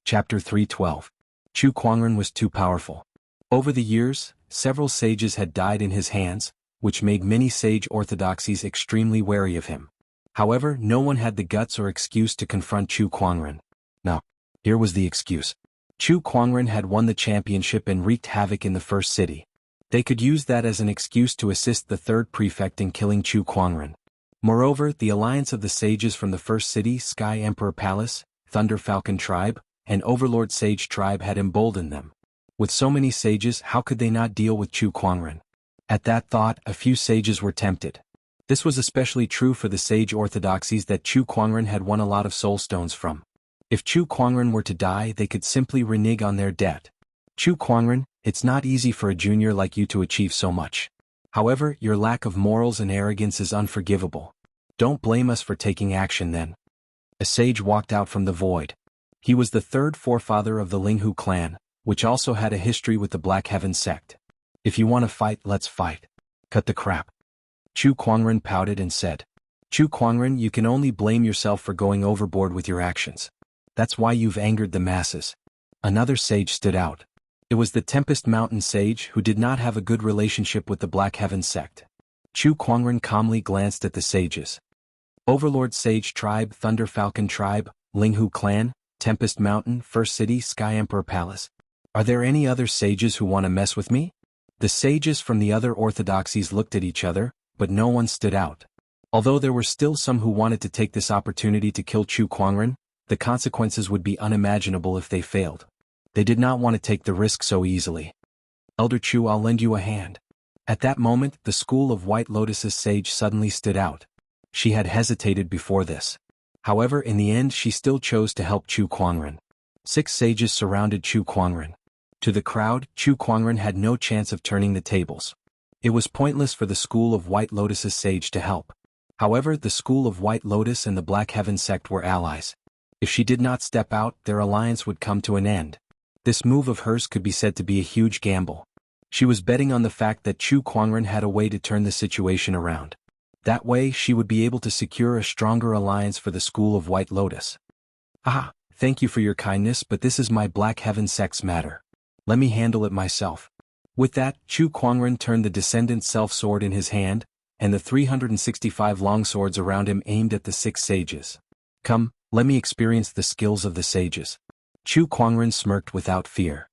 Chapter 312. Chu Kuangren was too powerful. Over the years, several sages had died in his hands, which made many sage orthodoxies extremely wary of him. However, no one had the guts or excuse to confront Chu Kuangren. Now, here was the excuse. Chu Kuangren had won the championship and wreaked havoc in the First City. They could use that as an excuse to assist the third prefect in killing Chu Kuangren. Moreover, the alliance of the sages from the First City, Sky Emperor Palace, Thunder Falcon Tribe, and Overlord Sage Tribe had emboldened them. With so many sages, how could they not deal with Chu Kuangren? At that thought, a few sages were tempted. This was especially true for the sage orthodoxies that Chu Kuangren had won a lot of soul stones from. If Chu Kuangren were to die, they could simply renege on their debt. Chu Kuangren, it's not easy for a junior like you to achieve so much. However, your lack of morals and arrogance is unforgivable. Don't blame us for taking action then. A sage walked out from the void. He was the third forefather of the Linghu clan, which also had a history with the Black Heaven sect. If you want to fight, let's fight. Cut the crap. Chu Kuangren pouted and said. Chu Kuangren, you can only blame yourself for going overboard with your actions. That's why you've angered the masses. Another sage stood out. It was the Tempest Mountain sage who did not have a good relationship with the Black Heaven sect. Chu Kuangren calmly glanced at the sages. Overlord Sage Tribe, Thunder Falcon Tribe, Linghu Clan, Tempest Mountain, First City, Sky Emperor Palace. Are there any other sages who want to mess with me? The sages from the other orthodoxies looked at each other, but no one stood out. Although there were still some who wanted to take this opportunity to kill Chu Kuangren, the consequences would be unimaginable if they failed. They did not want to take the risk so easily. Elder Chu, I'll lend you a hand. At that moment, the School of White Lotus's sage suddenly stood out. She had hesitated before this. However, in the end she still chose to help Chu Kuangren. 6 sages surrounded Chu Kuangren. To the crowd, Chu Kuangren had no chance of turning the tables. It was pointless for the School of White Lotus's sage to help. However, the School of White Lotus and the Black Heaven sect were allies. If she did not step out, their alliance would come to an end. This move of hers could be said to be a huge gamble. She was betting on the fact that Chu Kuangren had a way to turn the situation around. That way, she would be able to secure a stronger alliance for the School of White Lotus. Ah, Thank you for your kindness, but this is my Black Heaven sex matter. Let me handle it myself. With that, Chu Kuangren turned the descendant self-sword in his hand, and the 365 longswords around him aimed at the 6 sages. Come, let me experience the skills of the sages. Chu Kuangren smirked without fear.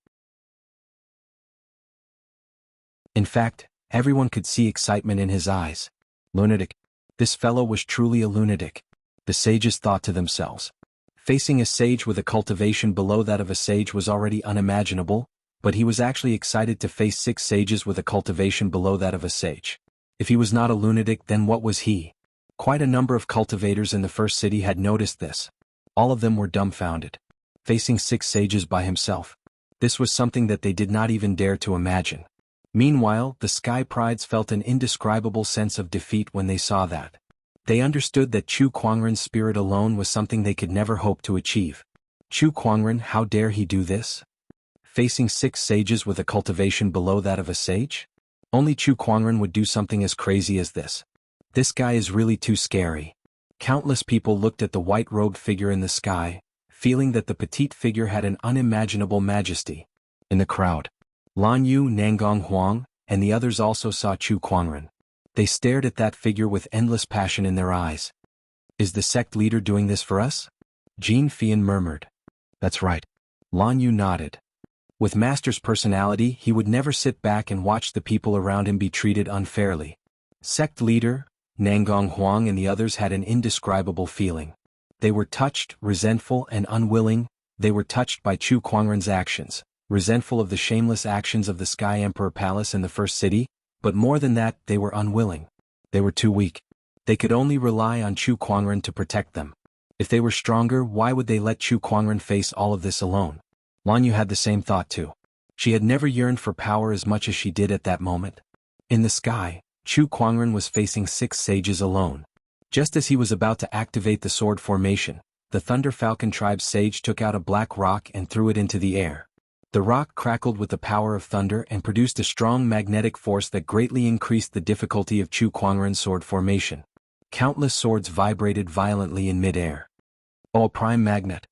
In fact, everyone could see excitement in his eyes. Lunatic. This fellow was truly a lunatic. The sages thought to themselves. Facing a sage with a cultivation below that of a sage was already unimaginable, but he was actually excited to face 6 sages with a cultivation below that of a sage. If he was not a lunatic, then what was he? Quite a number of cultivators in the first city had noticed this. All of them were dumbfounded. Facing 6 sages by himself. This was something that they did not even dare to imagine. Meanwhile, the Sky Prides felt an indescribable sense of defeat when they saw that. They understood that Chu Kuangren's spirit alone was something they could never hope to achieve. Chu Kuangren, how dare he do this? Facing 6 sages with a cultivation below that of a sage? Only Chu Kuangren would do something as crazy as this. This guy is really too scary. Countless people looked at the white-robed figure in the sky, feeling that the petite figure had an unimaginable majesty. In the crowd, Lan Yu, Nangong Huang, and the others also saw Chu Kuangren. They stared at that figure with endless passion in their eyes. Is the sect leader doing this for us? Jin Fian murmured. That's right. Lan Yu nodded. With Master's personality, he would never sit back and watch the people around him be treated unfairly. Sect leader, Nangong Huang and the others had an indescribable feeling. They were touched, resentful and unwilling. They were touched by Chu Kuangren's actions, resentful of the shameless actions of the Sky Emperor Palace in the first city, but more than that, they were unwilling. They were too weak. They could only rely on Chu Kuangren to protect them. If they were stronger, why would they let Chu Kuangren face all of this alone? Lan Yu had the same thought too. She had never yearned for power as much as she did at that moment. In the sky, Chu Kuangren was facing 6 sages alone. Just as he was about to activate the sword formation, the Thunder Falcon tribe's sage took out a black rock and threw it into the air. The rock crackled with the power of thunder and produced a strong magnetic force that greatly increased the difficulty of Chu Kuangren's sword formation. Countless swords vibrated violently in mid-air. Oh, a prime magnet.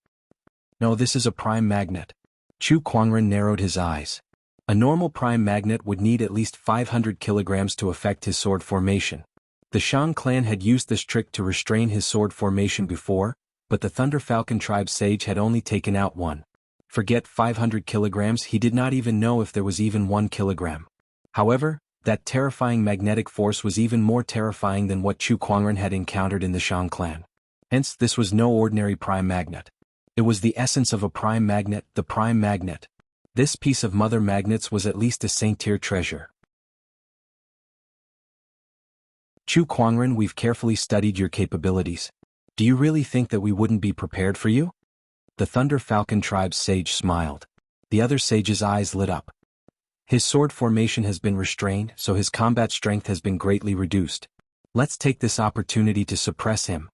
No, this is a prime magnet. Chu Kuangren narrowed his eyes. A normal prime magnet would need at least 500 kilograms to affect his sword formation. The Shang clan had used this trick to restrain his sword formation before, but the Thunder Falcon tribe sage had only taken out 1. Forget 500 kilograms, he did not even know if there was even 1 kilogram. However, that terrifying magnetic force was even more terrifying than what Chu Kuangren had encountered in the Shang clan. Hence, this was no ordinary prime magnet. It was the essence of a prime magnet, the prime magnet. This piece of mother magnets was at least a saint-tier treasure. Chu Kuangren, we've carefully studied your capabilities. Do you really think that we wouldn't be prepared for you? The Thunder Falcon tribe's sage smiled. The other sage's eyes lit up. His sword formation has been restrained, so his combat strength has been greatly reduced. Let's take this opportunity to suppress him.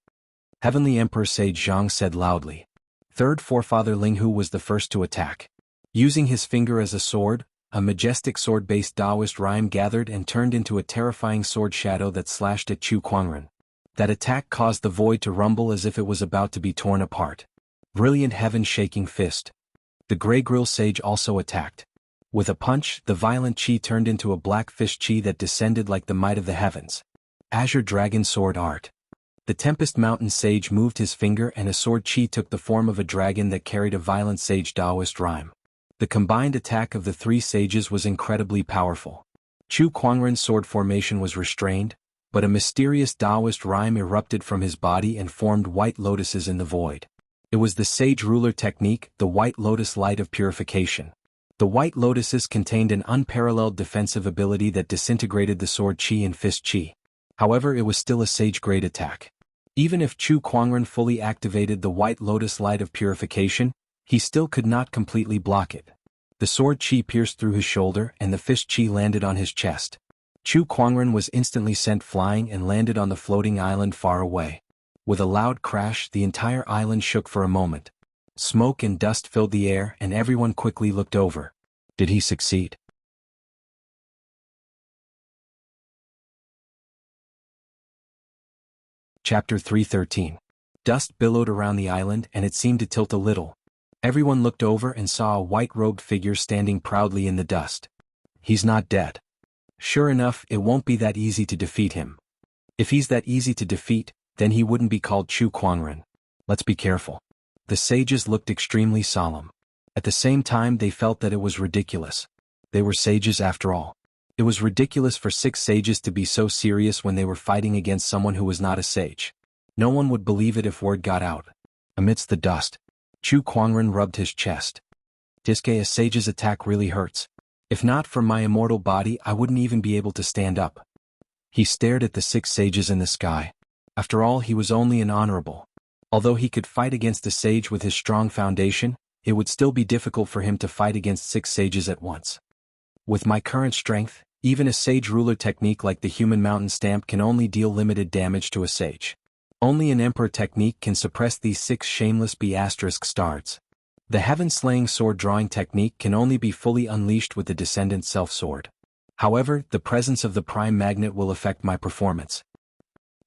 Heavenly Emperor Sage Zhang said loudly. Third forefather Linghu was the first to attack. Using his finger as a sword, a majestic sword-based Taoist rhyme gathered and turned into a terrifying sword shadow that slashed at Chu Kuangren. That attack caused the void to rumble as if it was about to be torn apart. Brilliant heaven-shaking fist. The Grey Grill Sage also attacked. With a punch, the violent chi turned into a black fish chi that descended like the might of the heavens. Azure Dragon Sword Art. The Tempest Mountain Sage moved his finger and a sword chi took the form of a dragon that carried a violent sage Taoist rhyme. The combined attack of the 3 sages was incredibly powerful. Chu Kuangren's sword formation was restrained, but a mysterious Taoist rhyme erupted from his body and formed white lotuses in the void. It was the sage ruler technique, the white lotus light of purification. The white lotuses contained an unparalleled defensive ability that disintegrated the sword chi and fist chi. However, it was still a sage-grade attack. Even if Chu Kuangren fully activated the white lotus light of purification, he still could not completely block it. The sword chi pierced through his shoulder and the fist chi landed on his chest. Chu Kuangren was instantly sent flying and landed on the floating island far away. With a loud crash, the entire island shook for a moment. Smoke and dust filled the air and everyone quickly looked over. Did he succeed? Chapter 313. Dust billowed around the island and it seemed to tilt a little. Everyone looked over and saw a white-robed figure standing proudly in the dust. He's not dead. Sure enough, it won't be that easy to defeat him. If he's that easy to defeat, then he wouldn't be called Chu Kuangren. Let's be careful. The sages looked extremely solemn. At the same time they felt that it was ridiculous. They were sages after all. It was ridiculous for 6 sages to be so serious when they were fighting against someone who was not a sage. No one would believe it if word got out. Amidst the dust, Chu Kuangren rubbed his chest. "Diske, a sage's attack really hurts. If not for my immortal body, I wouldn't even be able to stand up." He stared at the 6 sages in the sky. After all, he was only an honorable. Although he could fight against a sage with his strong foundation, it would still be difficult for him to fight against 6 sages at once. With my current strength, even a sage ruler technique like the human mountain stamp can only deal limited damage to a sage. Only an emperor technique can suppress these 6 shameless B******. The heaven-slaying sword-drawing technique can only be fully unleashed with the descendant self-sword. However, the presence of the prime magnet will affect my performance.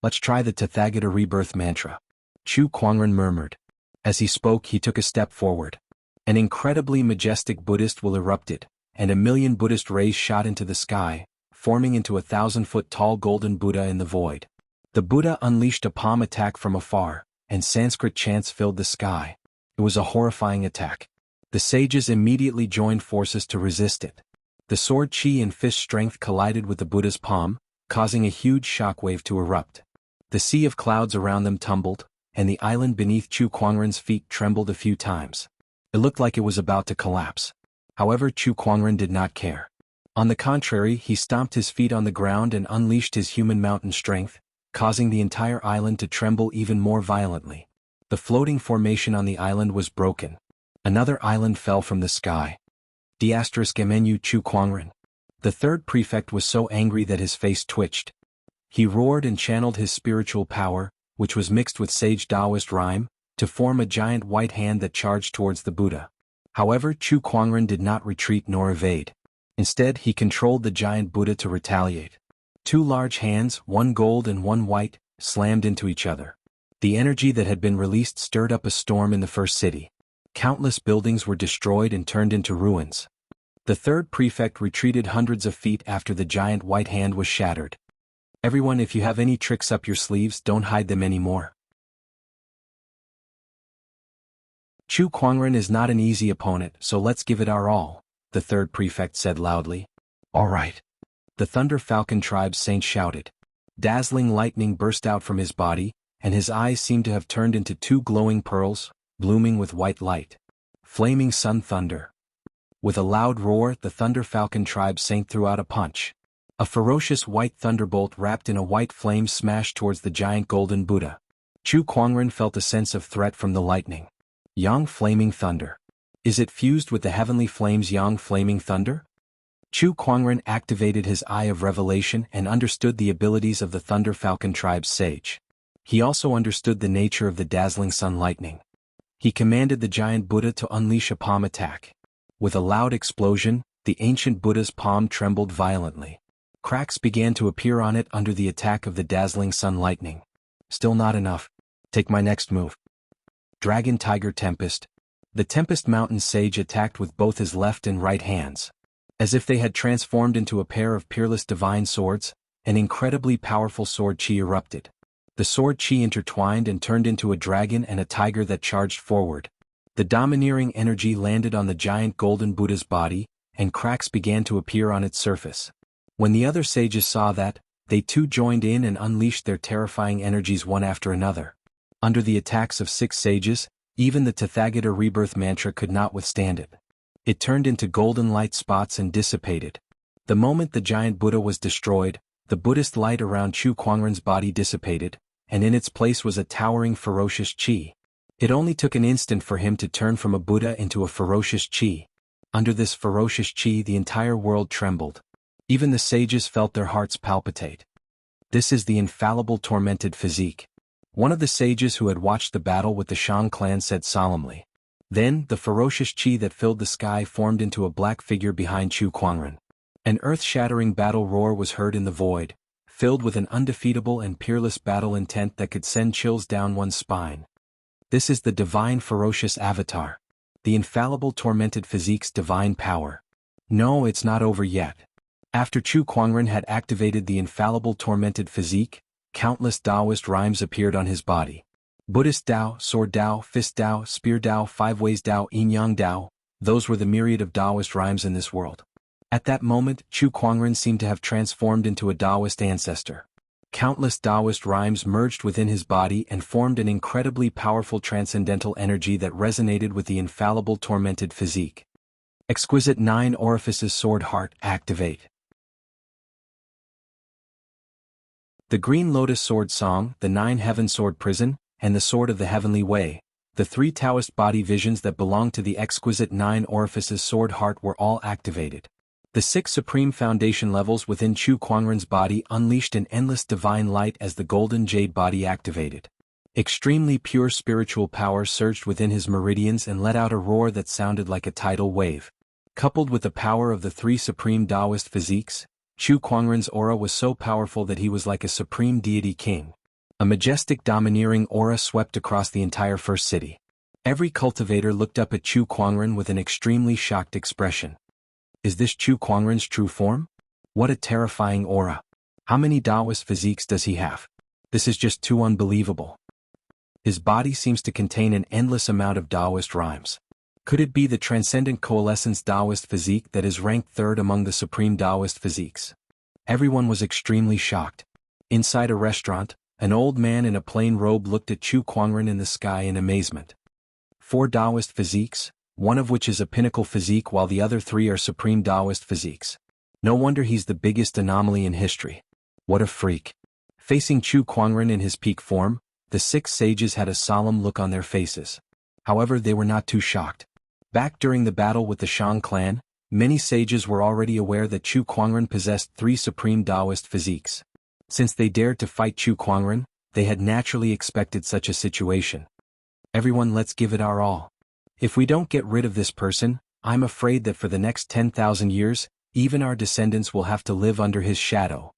Let's try the Tathagata rebirth mantra. Chu Kuangren murmured. As he spoke, he took a step forward. An incredibly majestic Buddhist will erupted, and 1,000,000 Buddhist rays shot into the sky, forming into a 1,000-foot-tall golden Buddha in the void. The Buddha unleashed a palm attack from afar, and Sanskrit chants filled the sky. It was a horrifying attack. The sages immediately joined forces to resist it. The sword chi and fist strength collided with the Buddha's palm, causing a huge shockwave to erupt. The sea of clouds around them tumbled, and the island beneath Chu Kuangren's feet trembled a few times. It looked like it was about to collapse. However, Chu Kuangren did not care. On the contrary, he stomped his feet on the ground and unleashed his human mountain strength, causing the entire island to tremble even more violently. The floating formation on the island was broken. Another island fell from the sky. Menu Chu Kuangren. The 3rd prefect was so angry that his face twitched. He roared and channeled his spiritual power, which was mixed with sage Taoist rhyme, to form a giant white hand that charged towards the Buddha. However, Chu Kuangren did not retreat nor evade. Instead, he controlled the giant Buddha to retaliate. 2 large hands, one gold and one white, slammed into each other. The energy that had been released stirred up a storm in the first city. Countless buildings were destroyed and turned into ruins. The 3rd prefect retreated hundreds of feet after the giant white hand was shattered. "Everyone, if you have any tricks up your sleeves, don't hide them anymore." Chu Kuangren is not an easy opponent, so let's give it our all, the 3rd prefect said loudly. "All right." The Thunder Falcon tribe's saint shouted. Dazzling lightning burst out from his body, and his eyes seemed to have turned into 2 glowing pearls, blooming with white light. Flaming sun thunder. With a loud roar, the Thunder Falcon tribe saint threw out a punch. A ferocious white thunderbolt wrapped in a white flame smashed towards the giant golden Buddha. Chu Kuangren felt a sense of threat from the lightning. Yang Flaming Thunder. Is it fused with the heavenly flames Yang Flaming Thunder? Chu Kuangren activated his Eye of Revelation and understood the abilities of the Thunder Falcon tribe's sage. He also understood the nature of the dazzling sun lightning. He commanded the giant Buddha to unleash a palm attack. With a loud explosion, the ancient Buddha's palm trembled violently. Cracks began to appear on it under the attack of the dazzling sun lightning. Still not enough. Take my next move. Dragon Tiger Tempest. The Tempest Mountain sage attacked with both his left and right hands. As if they had transformed into a pair of peerless divine swords, an incredibly powerful sword chi erupted. The sword chi intertwined and turned into a dragon and a tiger that charged forward. The domineering energy landed on the giant golden Buddha's body, and cracks began to appear on its surface. When the other sages saw that, they too joined in and unleashed their terrifying energies one after another. Under the attacks of 6 sages, even the Tathagata rebirth mantra could not withstand it. It turned into golden light spots and dissipated. The moment the giant Buddha was destroyed, the Buddhist light around Chu Kuangren's body dissipated, and in its place was a towering ferocious chi. It only took an instant for him to turn from a Buddha into a ferocious chi. Under this ferocious chi, the entire world trembled. Even the sages felt their hearts palpitate. This is the infallible tormented physique. One of the sages who had watched the battle with the Shang clan said solemnly. Then, the ferocious chi that filled the sky formed into a black figure behind Chu Kuangren. An earth-shattering battle roar was heard in the void, filled with an undefeatable and peerless battle intent that could send chills down one's spine. This is the divine ferocious avatar. The infallible tormented physique's divine power. No, it's not over yet. After Chu Kuangren had activated the infallible tormented physique, countless Taoist rhymes appeared on his body. Buddhist Tao, Sword Tao, Fist Tao, Spear Tao, Five Ways Tao, Yin-Yang Tao, those were the myriad of Taoist rhymes in this world. At that moment, Chu Kuangren seemed to have transformed into a Taoist ancestor. Countless Taoist rhymes merged within his body and formed an incredibly powerful transcendental energy that resonated with the infallible tormented physique. Exquisite 9 Orifices Sword Heart activate. The Green Lotus Sword Song, the 9 Heaven Sword Prison, and the Sword of the Heavenly Way, the 3 Taoist body visions that belong to the exquisite 9 Orifices Sword Heart were all activated. The 6 supreme foundation levels within Chu Kuangren's body unleashed an endless divine light as the golden jade body activated. Extremely pure spiritual power surged within his meridians and let out a roar that sounded like a tidal wave. Coupled with the power of the 3 supreme Taoist physiques, Chu Kuangren's aura was so powerful that he was like a supreme deity king. A majestic domineering aura swept across the entire first city. Every cultivator looked up at Chu Kuangren with an extremely shocked expression. Is this Chu Kuangren's true form? What a terrifying aura. How many Taoist physiques does he have? This is just too unbelievable. His body seems to contain an endless amount of Taoist rhymes. Could it be the transcendent coalescence Taoist physique that is ranked 3rd among the supreme Taoist physiques? Everyone was extremely shocked. Inside a restaurant, an old man in a plain robe looked at Chu Kuangren in the sky in amazement. 4 Taoist physiques, one of which is a pinnacle physique while the other 3 are supreme Taoist physiques. No wonder he's the biggest anomaly in history. What a freak. Facing Chu Kuangren in his peak form, the 6 sages had a solemn look on their faces. However, they were not too shocked. Back during the battle with the Shang clan, many sages were already aware that Chu Kuangren possessed 3 supreme Taoist physiques. Since they dared to fight Chu Kuangren, they had naturally expected such a situation. Everyone, let's give it our all. If we don't get rid of this person, I'm afraid that for the next 10,000 years, even our descendants will have to live under his shadow.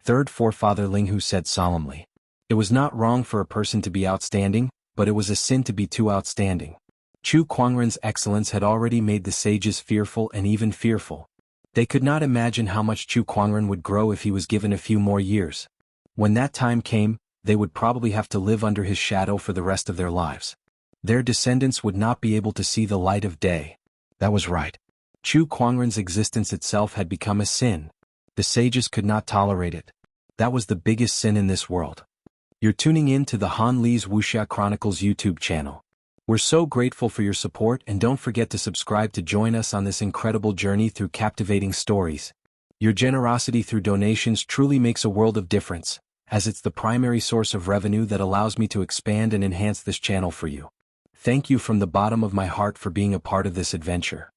3rd Forefather Linghu said solemnly. It was not wrong for a person to be outstanding, but it was a sin to be too outstanding. Chu Kuangren's excellence had already made the sages fearful and even fearful. They could not imagine how much Chu Kuangren would grow if he was given a few more years. When that time came, they would probably have to live under his shadow for the rest of their lives. Their descendants would not be able to see the light of day. That was right. Chu Kuangren's existence itself had become a sin. The sages could not tolerate it. That was the biggest sin in this world. You're tuning in to the Han Li's Wuxia Chronicles YouTube channel. We're so grateful for your support, and don't forget to subscribe to join us on this incredible journey through captivating stories. Your generosity through donations truly makes a world of difference, as it's the primary source of revenue that allows me to expand and enhance this channel for you. Thank you from the bottom of my heart for being a part of this adventure.